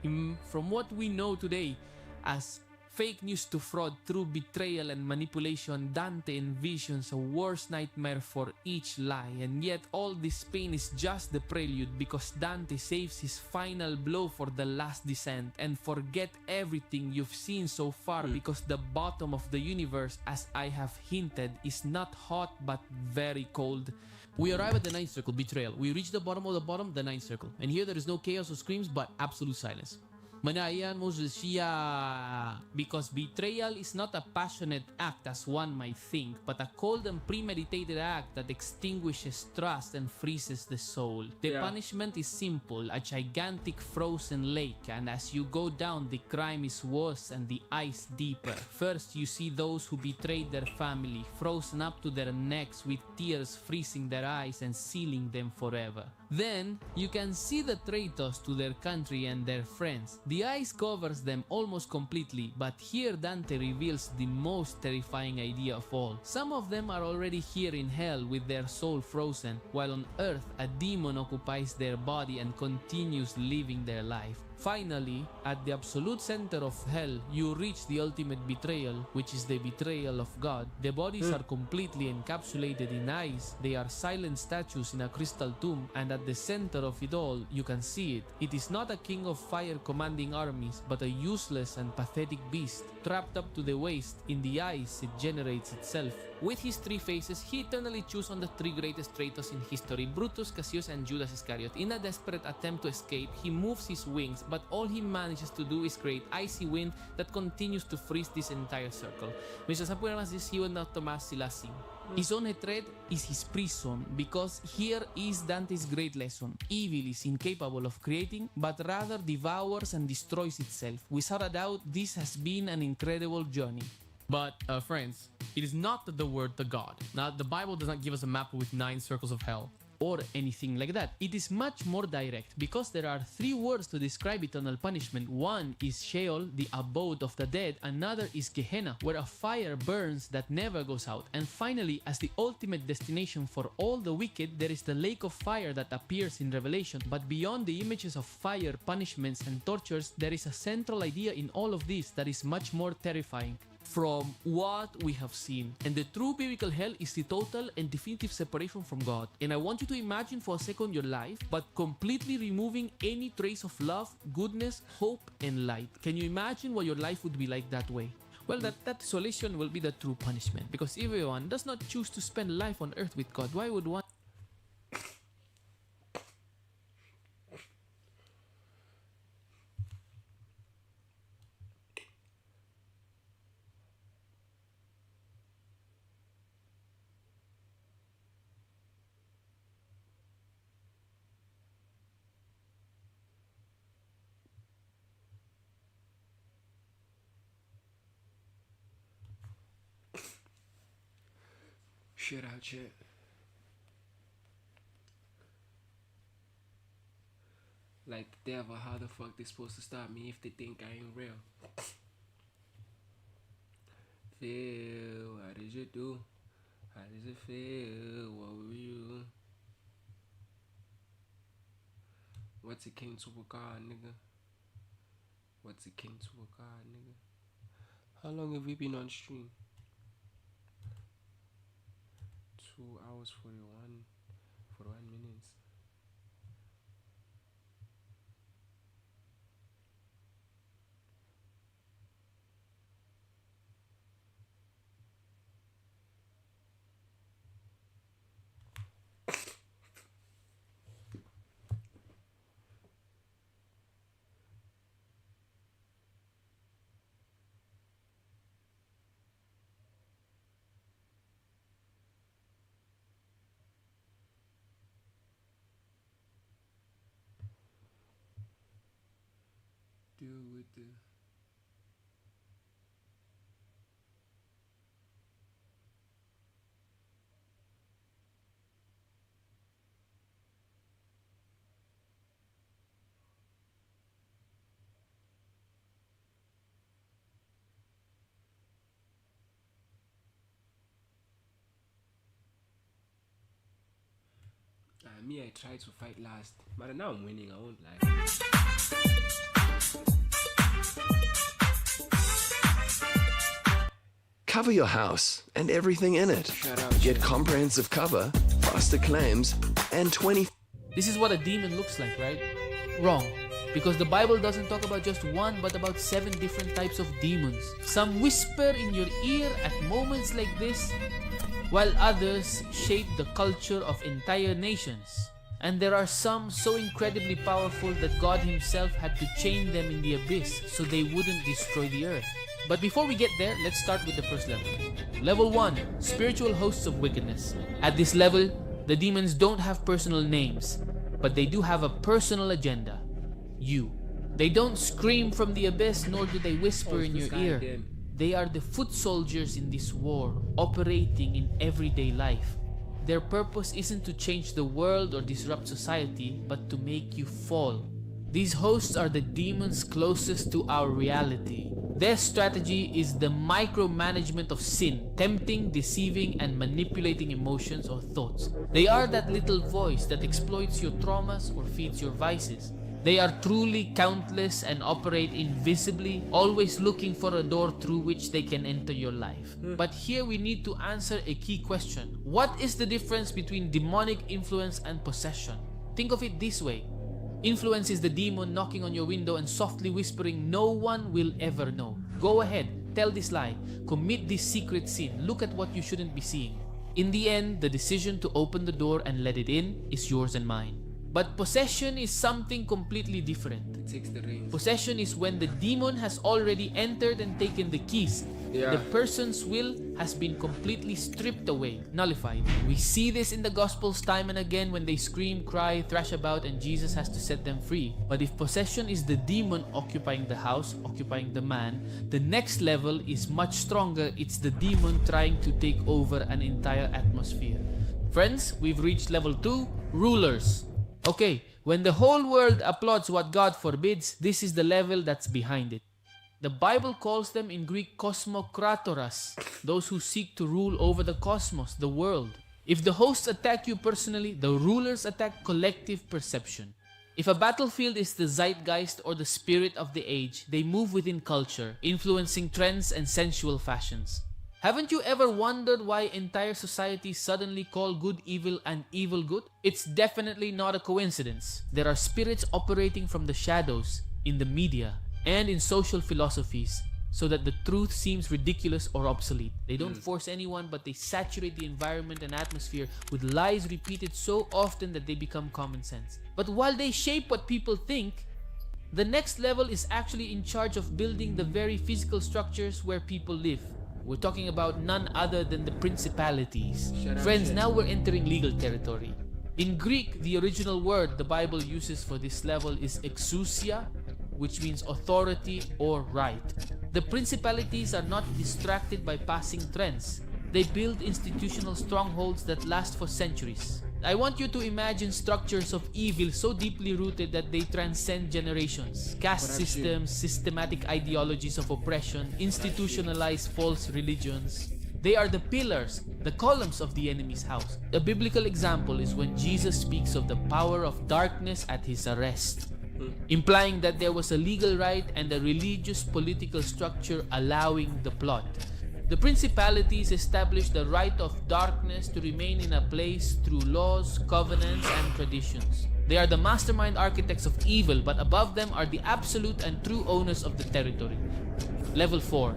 [SPEAKER 11] From what we know today as fake news to fraud through betrayal and manipulation, Dante envisions a worse nightmare for each lie, and yet all this pain is just the prelude, because Dante saves his final blow for the last descent. And forget everything you've seen so far, because the bottom of the universe, as I have hinted, is not hot but very cold. We arrive at the ninth circle, betrayal. We reach the bottom of the bottom, the ninth circle. And here there is no chaos or screams, but absolute silence. Manayan mo siya, because betrayal is not a passionate act as one might think, but a cold and premeditated act that extinguishes trust and freezes the soul. The punishment is simple, a gigantic frozen lake, and as you go down, the crime is worse and the ice deeper. First, you see those who betrayed their family, frozen up to their necks with tears freezing their eyes and sealing them forever. Then, you can see the traitors to their country and their friends. The ice covers them almost completely, but here Dante reveals the most terrifying idea of all. Some of them are already here in hell with their soul frozen, while on earth a demon occupies their body and continues living their life. Finally, at the absolute center of hell, you reach the ultimate betrayal, which is the betrayal of God. The bodies are completely encapsulated in ice. They are silent statues in a crystal tomb, and at the center of it all, you can see it. It is not a king of fire commanding armies, but a useless and pathetic beast, trapped up to the waist. In the ice, it generates itself. With his three faces, he eternally chews on the three greatest traitors in history, Brutus, Cassius, and Judas Iscariot. In a desperate attempt to escape, he moves his wings, but all he manages to do is create icy wind that continues to freeze this entire circle. Mr. Sapuemas is he not Tomas Silasing. His own hatred is his prison, because here is Dante's great lesson. Evil is incapable of creating, but rather devours and destroys itself. Without a doubt, this has been an incredible journey. But, friends, it is not the word to God. Now, the Bible does not give us a map with 9 circles of hell or anything like that. It is much more direct, because there are 3 words to describe eternal punishment. One is Sheol, the abode of the dead. Another is Gehenna, where a fire burns that never goes out. And finally, as the ultimate destination for all the wicked, there is the lake of fire that appears in Revelation. But beyond the images of fire, punishments, and tortures, there is a central idea in all of this that is much more terrifying from what we have seen. And the true biblical hell is the total and definitive separation from God. And I want you to imagine for a second your life, but completely removing any trace of love, goodness, hope, and light. Can you imagine what your life would be like that way? Well, that isolation will be the true punishment, because if everyone does not choose to spend life on earth with God, why would one?
[SPEAKER 1] Shit out shit. Like the devil, how the fuck they supposed to stop me if they think I ain't real? Feel, how did you do? How does it feel? What were you? What's a king to a god, nigga? What's a king to a god, nigga? How long have we been on stream? 2 hours 41 minutes. deal with the... Me, I tried to fight last, but now I'm winning, I won't lie.
[SPEAKER 6] Cover your house and everything in it. Get comprehensive cover, faster claims, and 20...
[SPEAKER 11] This is what a demon looks like, right? Wrong. Because the Bible doesn't talk about just one, but about 7 different types of demons. Some whisper in your ear at moments like this, while others shape the culture of entire nations. And there are some so incredibly powerful that God Himself had to chain them in the abyss so they wouldn't destroy the earth. But before we get there, let's start with the first level. Level 1, Spiritual Hosts of Wickedness. At this level, the demons don't have personal names, but they do have a personal agenda. You. They don't scream from the abyss, nor do they whisper in your ear. They are the foot soldiers in this war, operating in everyday life. Their purpose isn't to change the world or disrupt society, but to make you fall. These hosts are the demons closest to our reality. Their strategy is the micromanagement of sin, tempting, deceiving, and manipulating emotions or thoughts. They are that little voice that exploits your traumas or feeds your vices. They are truly countless and operate invisibly, always looking for a door through which they can enter your life. But here we need to answer a key question. What is the difference between demonic influence and possession? Think of it this way. Influence is the demon knocking on your window and softly whispering, "No one will ever know. Go ahead, tell this lie, commit this secret sin, look at what you shouldn't be seeing." In the end, the decision to open the door and let it in is yours and mine. But possession is something completely different.
[SPEAKER 1] It takes the reins.
[SPEAKER 11] Possession is when the demon has already entered and taken the keys. The person's will has been completely stripped away, nullified. We see this in the Gospels time and again when they scream, cry, thrash about, and Jesus has to set them free. But if possession is the demon occupying the house, occupying the man, the next level is much stronger. It's the demon trying to take over an entire atmosphere. Friends, we've reached level 2, rulers. Okay, when the whole world applauds what God forbids, this is the level that's behind it. The Bible calls them in Greek kosmokratoras, those who seek to rule over the cosmos, the world. If the hosts attack you personally, the rulers attack collective perception. If a battlefield is the zeitgeist or the spirit of the age, they move within culture, influencing trends and sensual fashions. Haven't you ever wondered why entire societies suddenly call good evil and evil good? It's definitely not a coincidence. There are spirits operating from the shadows, in the media, and in social philosophies, so that the truth seems ridiculous or obsolete. They don't force anyone, but they saturate the environment and atmosphere with lies repeated so often that they become common sense. But while they shape what people think, the next level is actually in charge of building the very physical structures where people live. We're talking about none other than the principalities. Friends, now we're entering legal territory. In Greek, the original word the Bible uses for this level is exousia, which means authority or right. The principalities are not distracted by passing trends. They build institutional strongholds that last for centuries. I want you to imagine structures of evil so deeply rooted that they transcend generations. Caste systems, systematic ideologies of oppression, institutionalized false religions. They are the pillars, the columns of the enemy's house. A biblical example is when Jesus speaks of the power of darkness at his arrest, implying that there was a legal right and a religious political structure allowing the plot. The principalities establish the right of darkness to remain in a place through laws, covenants, and traditions. They are the mastermind architects of evil, but above them are the absolute and true owners of the territory. Level 4.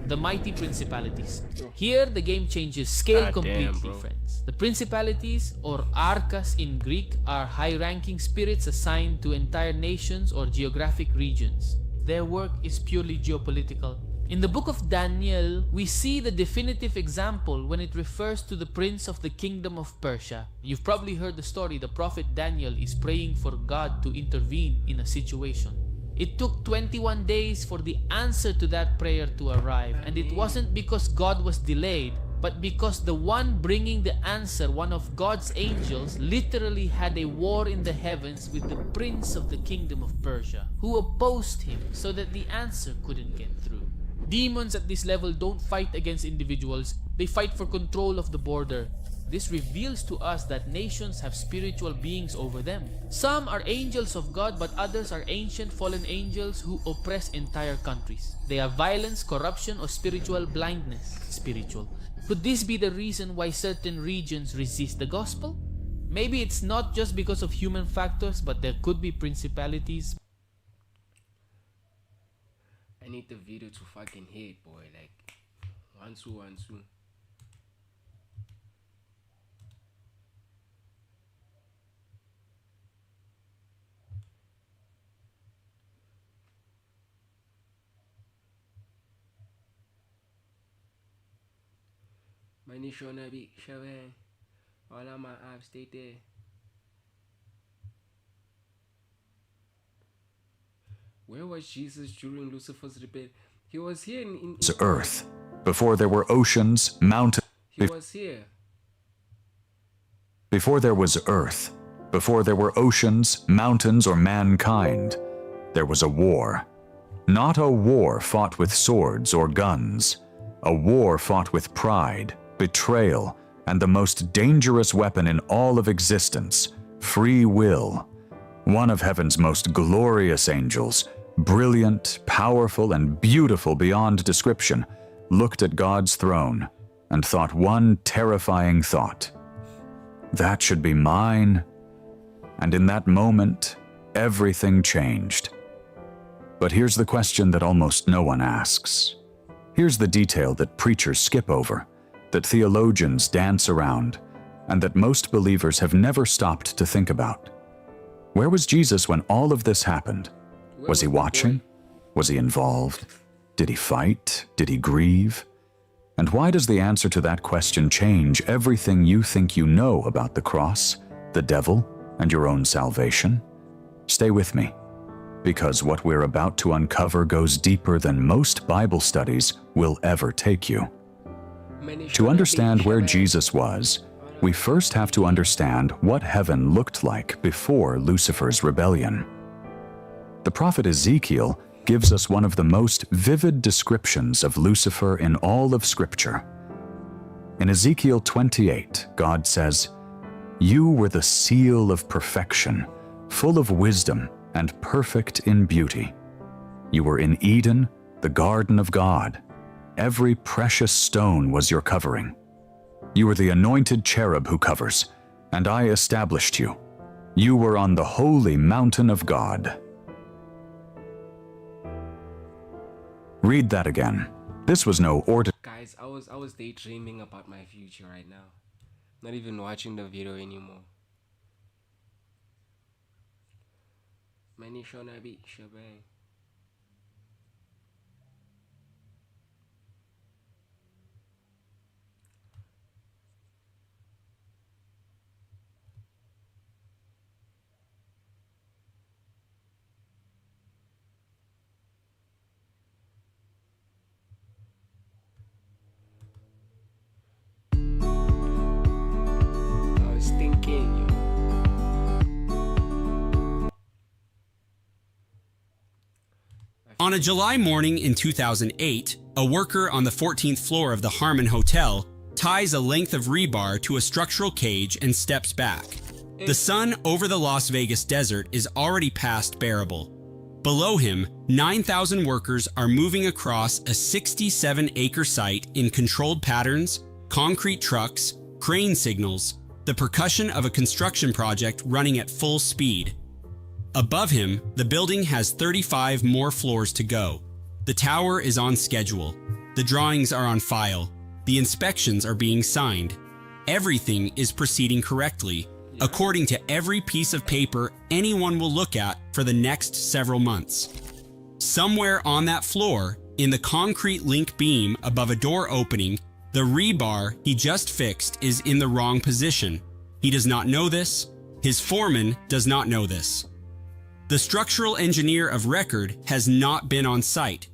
[SPEAKER 11] The mighty principalities. Here, the game changes scale completely, friends. The principalities, or archas in Greek, are high-ranking spirits assigned to entire nations or geographic regions. Their work is purely geopolitical. In the book of Daniel, we see the definitive example when it refers to the prince of the kingdom of Persia. You've probably heard the story. The prophet Daniel is praying for God to intervene in a situation. It took 21 days for the answer to that prayer to arrive. And it wasn't because God was delayed, but because the one bringing the answer, one of God's angels, literally had a war in the heavens with the prince of the kingdom of Persia, who opposed him so that the answer couldn't get through. Demons at this level don't fight against individuals, they fight for control of the border. This reveals to us that nations have spiritual beings over them. Some are angels of God, but others are ancient fallen angels who oppress entire countries. They have violence, corruption, or spiritual blindness. Could this be the reason why certain regions resist the gospel? Maybe it's not just because of human factors, but there could be principalities.
[SPEAKER 1] I need the video to fucking hit, boy. Like, one, two. Mani shona bi shawe. All of my apps stay there. Where was Jesus during Lucifer's rebellion? He was here in
[SPEAKER 12] Earth. Before there were oceans, mountains.
[SPEAKER 1] He was here.
[SPEAKER 12] Before there was earth. Before there were oceans, mountains, or mankind. There was a war. Not a war fought with swords or guns. A war fought with pride, betrayal, and the most dangerous weapon in all of existence, free will. One of heaven's most glorious angels, brilliant, powerful, and beautiful beyond description, looked at God's throne and thought one terrifying thought. That should be mine. And in that moment, everything changed. But here's the question that almost no one asks. Here's the detail that preachers skip over, that theologians dance around, and that most believers have never stopped to think about. Where was Jesus when all of this happened? Was he watching? Was he involved? Did he fight? Did he grieve? And why does the answer to that question change everything you think you know about the cross, the devil, and your own salvation? Stay with me, because what we're about to uncover goes deeper than most Bible studies will ever take you. To understand where Jesus was, we first have to understand what heaven looked like before Lucifer's rebellion. The prophet Ezekiel gives us one of the most vivid descriptions of Lucifer in all of Scripture. In Ezekiel 28, God says, "You were the seal of perfection, full of wisdom and perfect in beauty. You were in Eden, the garden of God. Every precious stone was your covering. You were the anointed cherub who covers, and I established you. You were on the holy mountain of God." Read that again. This was no ordinary.
[SPEAKER 1] Guys, I was daydreaming about my future right now. Not even watching the video anymore. Mani shona bi shabe.
[SPEAKER 16] On a July morning in 2008, a worker on the 14th floor of the Harmon Hotel ties a length of rebar to a structural cage and steps back. The sun over the Las Vegas desert is already past bearable. Below him, 9,000 workers are moving across a 67-acre site in controlled patterns, concrete trucks, crane signals, the percussion of a construction project running at full speed. Above him, the building has 35 more floors to go. The tower is on schedule. The drawings are on file. The inspections are being signed. Everything is proceeding correctly, according to every piece of paper anyone will look at for the next several months. Somewhere on that floor, in the concrete link beam above a door opening, the rebar he just fixed is in the wrong position. He does not know this. His foreman does not know this. The structural engineer of record has not been on site.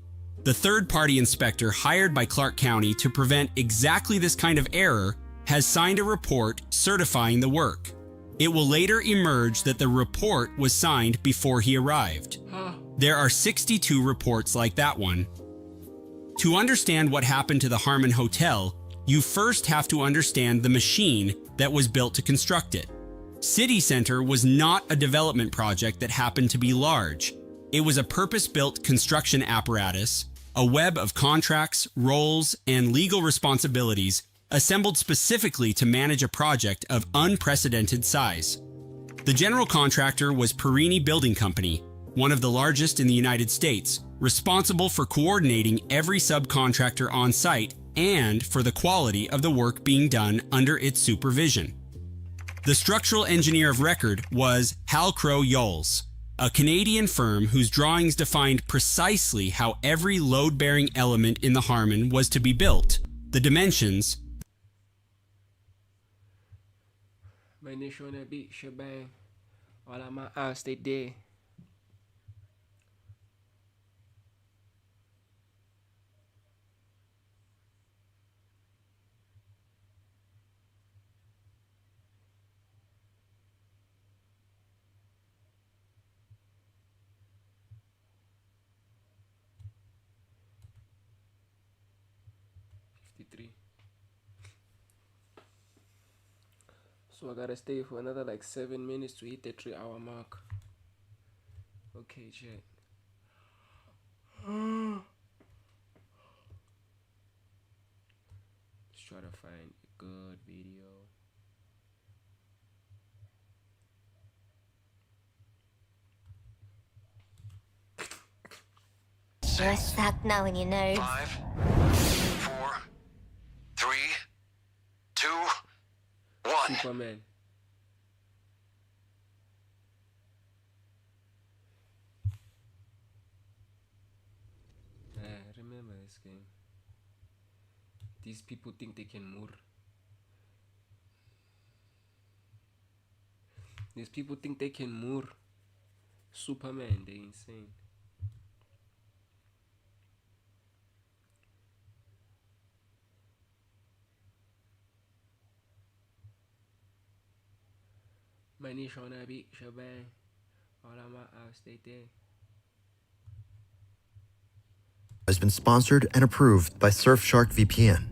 [SPEAKER 16] The third-party inspector hired by Clark County to prevent exactly this kind of error has signed a report certifying the work. It will later emerge that the report was signed before he arrived. There are 62 reports like that one. To understand what happened to the Harmon Hotel, you first have to understand the machine that was built to construct it. City Center was not a development project that happened to be large. It was a purpose-built construction apparatus, a web of contracts, roles, and legal responsibilities assembled specifically to manage a project of unprecedented size. The general contractor was Perini Building Company, one of the largest in the United States, responsible for coordinating every subcontractor on site and for the quality of the work being done under its supervision. The structural engineer of record was Halcrow Yoles, a Canadian firm whose drawings defined precisely how every load-bearing element in the Harmon was to be built, the dimensions,
[SPEAKER 1] My nation on a beat, shebang. All of my ass, they dead. So I gotta stay for another like 7 minutes to hit the 3-hour mark. Okay, chat. Let's try to find a good video.
[SPEAKER 29] Just that now when you know.
[SPEAKER 6] 5, 4, 3, 2, 1.
[SPEAKER 1] Superman. Remember this game. These people think they can move. These people think they can move. Superman, they insane. My niche on a beat, shebang. All of my ass, they dead.
[SPEAKER 2] Has been sponsored and approved by Surfshark VPN.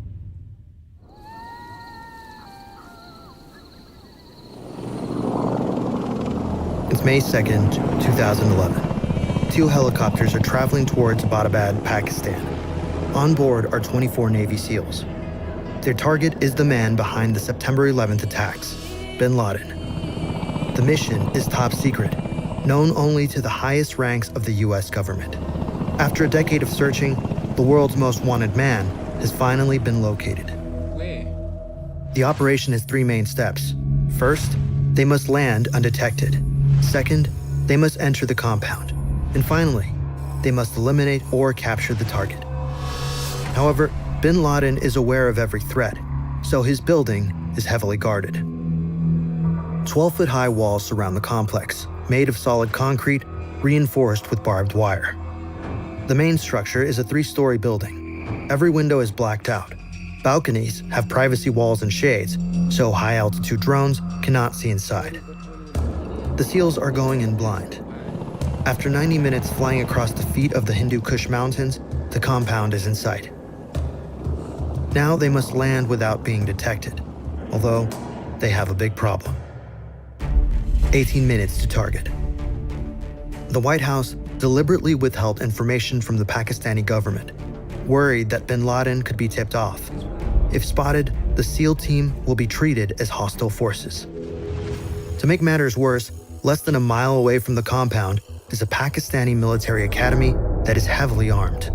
[SPEAKER 2] It's May 2nd, 2011. 2 helicopters are traveling towards Abbottabad, Pakistan. On board are 24 Navy SEALs. Their target is the man behind the September 11th attacks, Bin Laden. The mission is top secret, known only to the highest ranks of the US government. After a decade of searching, the world's most wanted man has finally been located. The operation has 3 main steps. First, they must land undetected. Second, they must enter the compound. And finally, they must eliminate or capture the target. However, Bin Laden is aware of every threat, so his building is heavily guarded. 12-foot-high walls surround the complex, made of solid concrete, reinforced with barbed wire. The main structure is a 3-story building. Every window is blacked out. Balconies have privacy walls and shades, so high-altitude drones cannot see inside. The SEALs are going in blind. After 90 minutes flying across the feet of the Hindu Kush Mountains, the compound is in sight. Now they must land without being detected, although they have a big problem. 18 minutes to target. The White House deliberately withheld information from the Pakistani government, worried that Bin Laden could be tipped off. If spotted, the SEAL team will be treated as hostile forces. To make matters worse, less than a mile away from the compound is a Pakistani military academy that is heavily armed.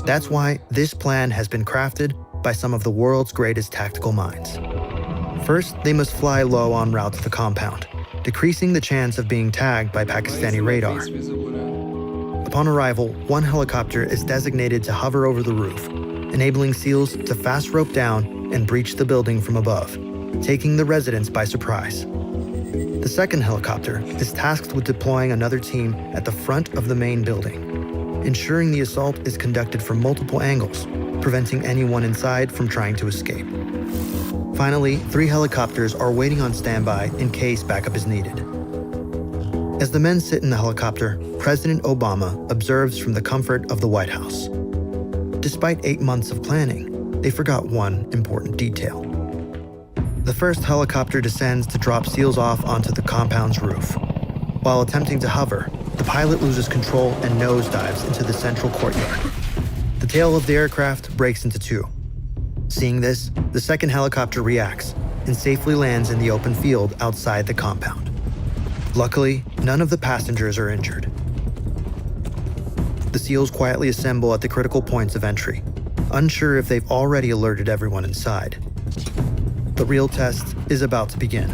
[SPEAKER 2] That's why this plan has been crafted by some of the world's greatest tactical minds. First, they must fly low en route to the compound, decreasing the chance of being tagged by Pakistani radar. Upon arrival, 1 helicopter is designated to hover over the roof, enabling SEALs to fast rope down and breach the building from above, taking the residents by surprise. The second helicopter is tasked with deploying another team at the front of the main building, ensuring the assault is conducted from multiple angles, preventing anyone inside from trying to escape. Finally, 3 helicopters are waiting on standby in case backup is needed. As the men sit in the helicopter, President Obama observes from the comfort of the White House. Despite 8 months of planning, they forgot one important detail. The first helicopter descends to drop SEALs off onto the compound's roof. While attempting to hover, the pilot loses control and nosedives into the central courtyard. The tail of the aircraft breaks into 2. Seeing this, the second helicopter reacts and safely lands in the open field outside the compound. Luckily, none of the passengers are injured. The SEALs quietly assemble at the critical points of entry, unsure if they've already alerted everyone inside. The real test is about to begin.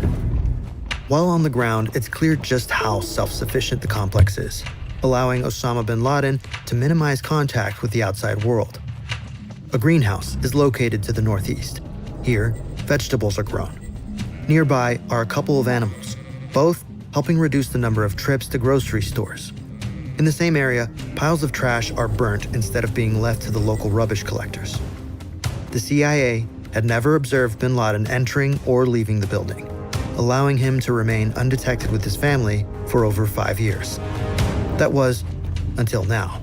[SPEAKER 2] While on the ground, it's clear just how self-sufficient the complex is, allowing Osama bin Laden to minimize contact with the outside world. A greenhouse is located to the northeast. Here, vegetables are grown. Nearby are a couple of animals, both helping reduce the number of trips to grocery stores. In the same area, piles of trash are burnt instead of being left to the local rubbish collectors. The CIA had never observed bin Laden entering or leaving the building, allowing him to remain undetected with his family for over 5 years. That was until now.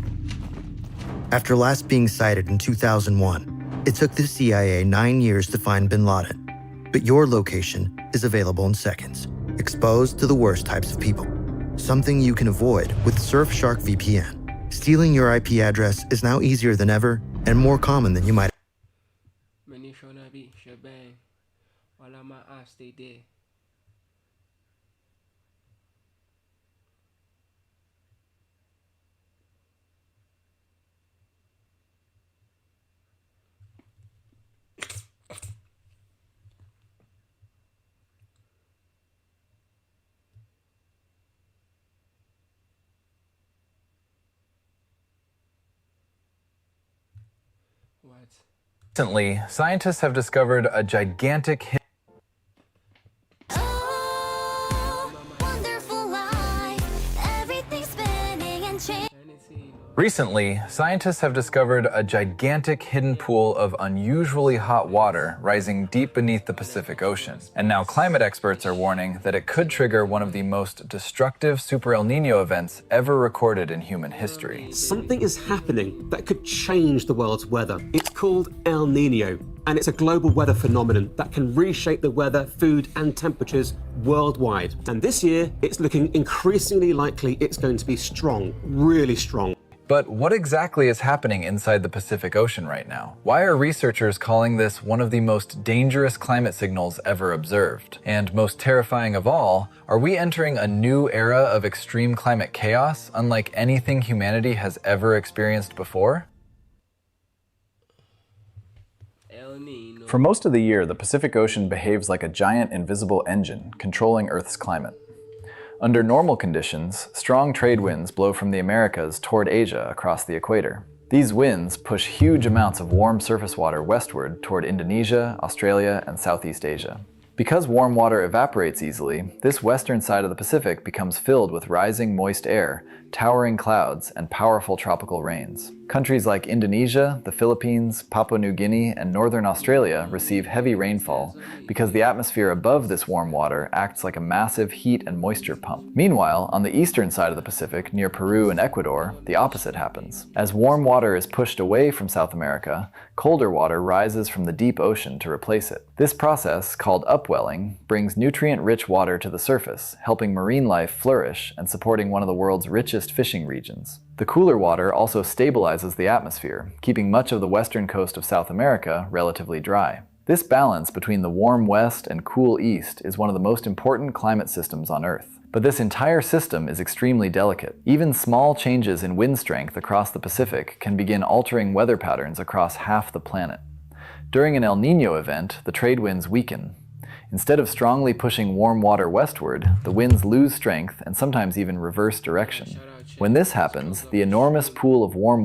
[SPEAKER 2] After last being sighted in 2001, it took the CIA 9 years to find bin Laden. But your location is available in seconds, exposed to the worst types of people. Something you can avoid with Surfshark VPN. Stealing your IP address is now easier than ever and more common than you might.
[SPEAKER 8] Recently, scientists have discovered a gigantic hidden pool of unusually hot water rising deep beneath the Pacific Ocean. And now climate experts are warning that it could trigger one of the most destructive Super El Nino events ever recorded in human history.
[SPEAKER 17] Something is happening that could change the world's weather. It's called El Nino, and it's a global weather phenomenon that can reshape the weather, food, and temperatures worldwide. And this year, it's looking increasingly likely it's going to be strong, really strong.
[SPEAKER 8] But what exactly is happening inside the Pacific Ocean right now? Why are researchers calling this one of the most dangerous climate signals ever observed? And most terrifying of all, are we entering a new era of extreme climate chaos, unlike anything humanity has ever experienced before? For most of the year, the Pacific Ocean behaves like a giant invisible engine controlling Earth's climate. Under normal conditions, strong trade winds blow from the Americas toward Asia across the equator. These winds push huge amounts of warm surface water westward toward Indonesia, Australia, and Southeast Asia. Because warm water evaporates easily, this western side of the Pacific becomes filled with rising moist air, towering clouds, and powerful tropical rains. Countries like Indonesia, the Philippines, Papua New Guinea, and northern Australia receive heavy rainfall because the atmosphere above this warm water acts like a massive heat and moisture pump. Meanwhile, on the eastern side of the Pacific, near Peru and Ecuador, the opposite happens. As warm water is pushed away from South America, colder water rises from the deep ocean to replace it. This process, called upwelling, brings nutrient-rich water to the surface, helping marine life flourish and supporting one of the world's richest fishing regions. The cooler water also stabilizes the atmosphere, keeping much of the western coast of South America relatively dry. This balance between the warm west and cool east is one of the most important climate systems on Earth. But this entire system is extremely delicate. Even small changes in wind strength across the Pacific can begin altering weather patterns across half the planet. During an El Nino event, the trade winds weaken. Instead of strongly pushing warm water westward, the winds lose strength and sometimes even reverse direction. When this happens, the enormous pool of warm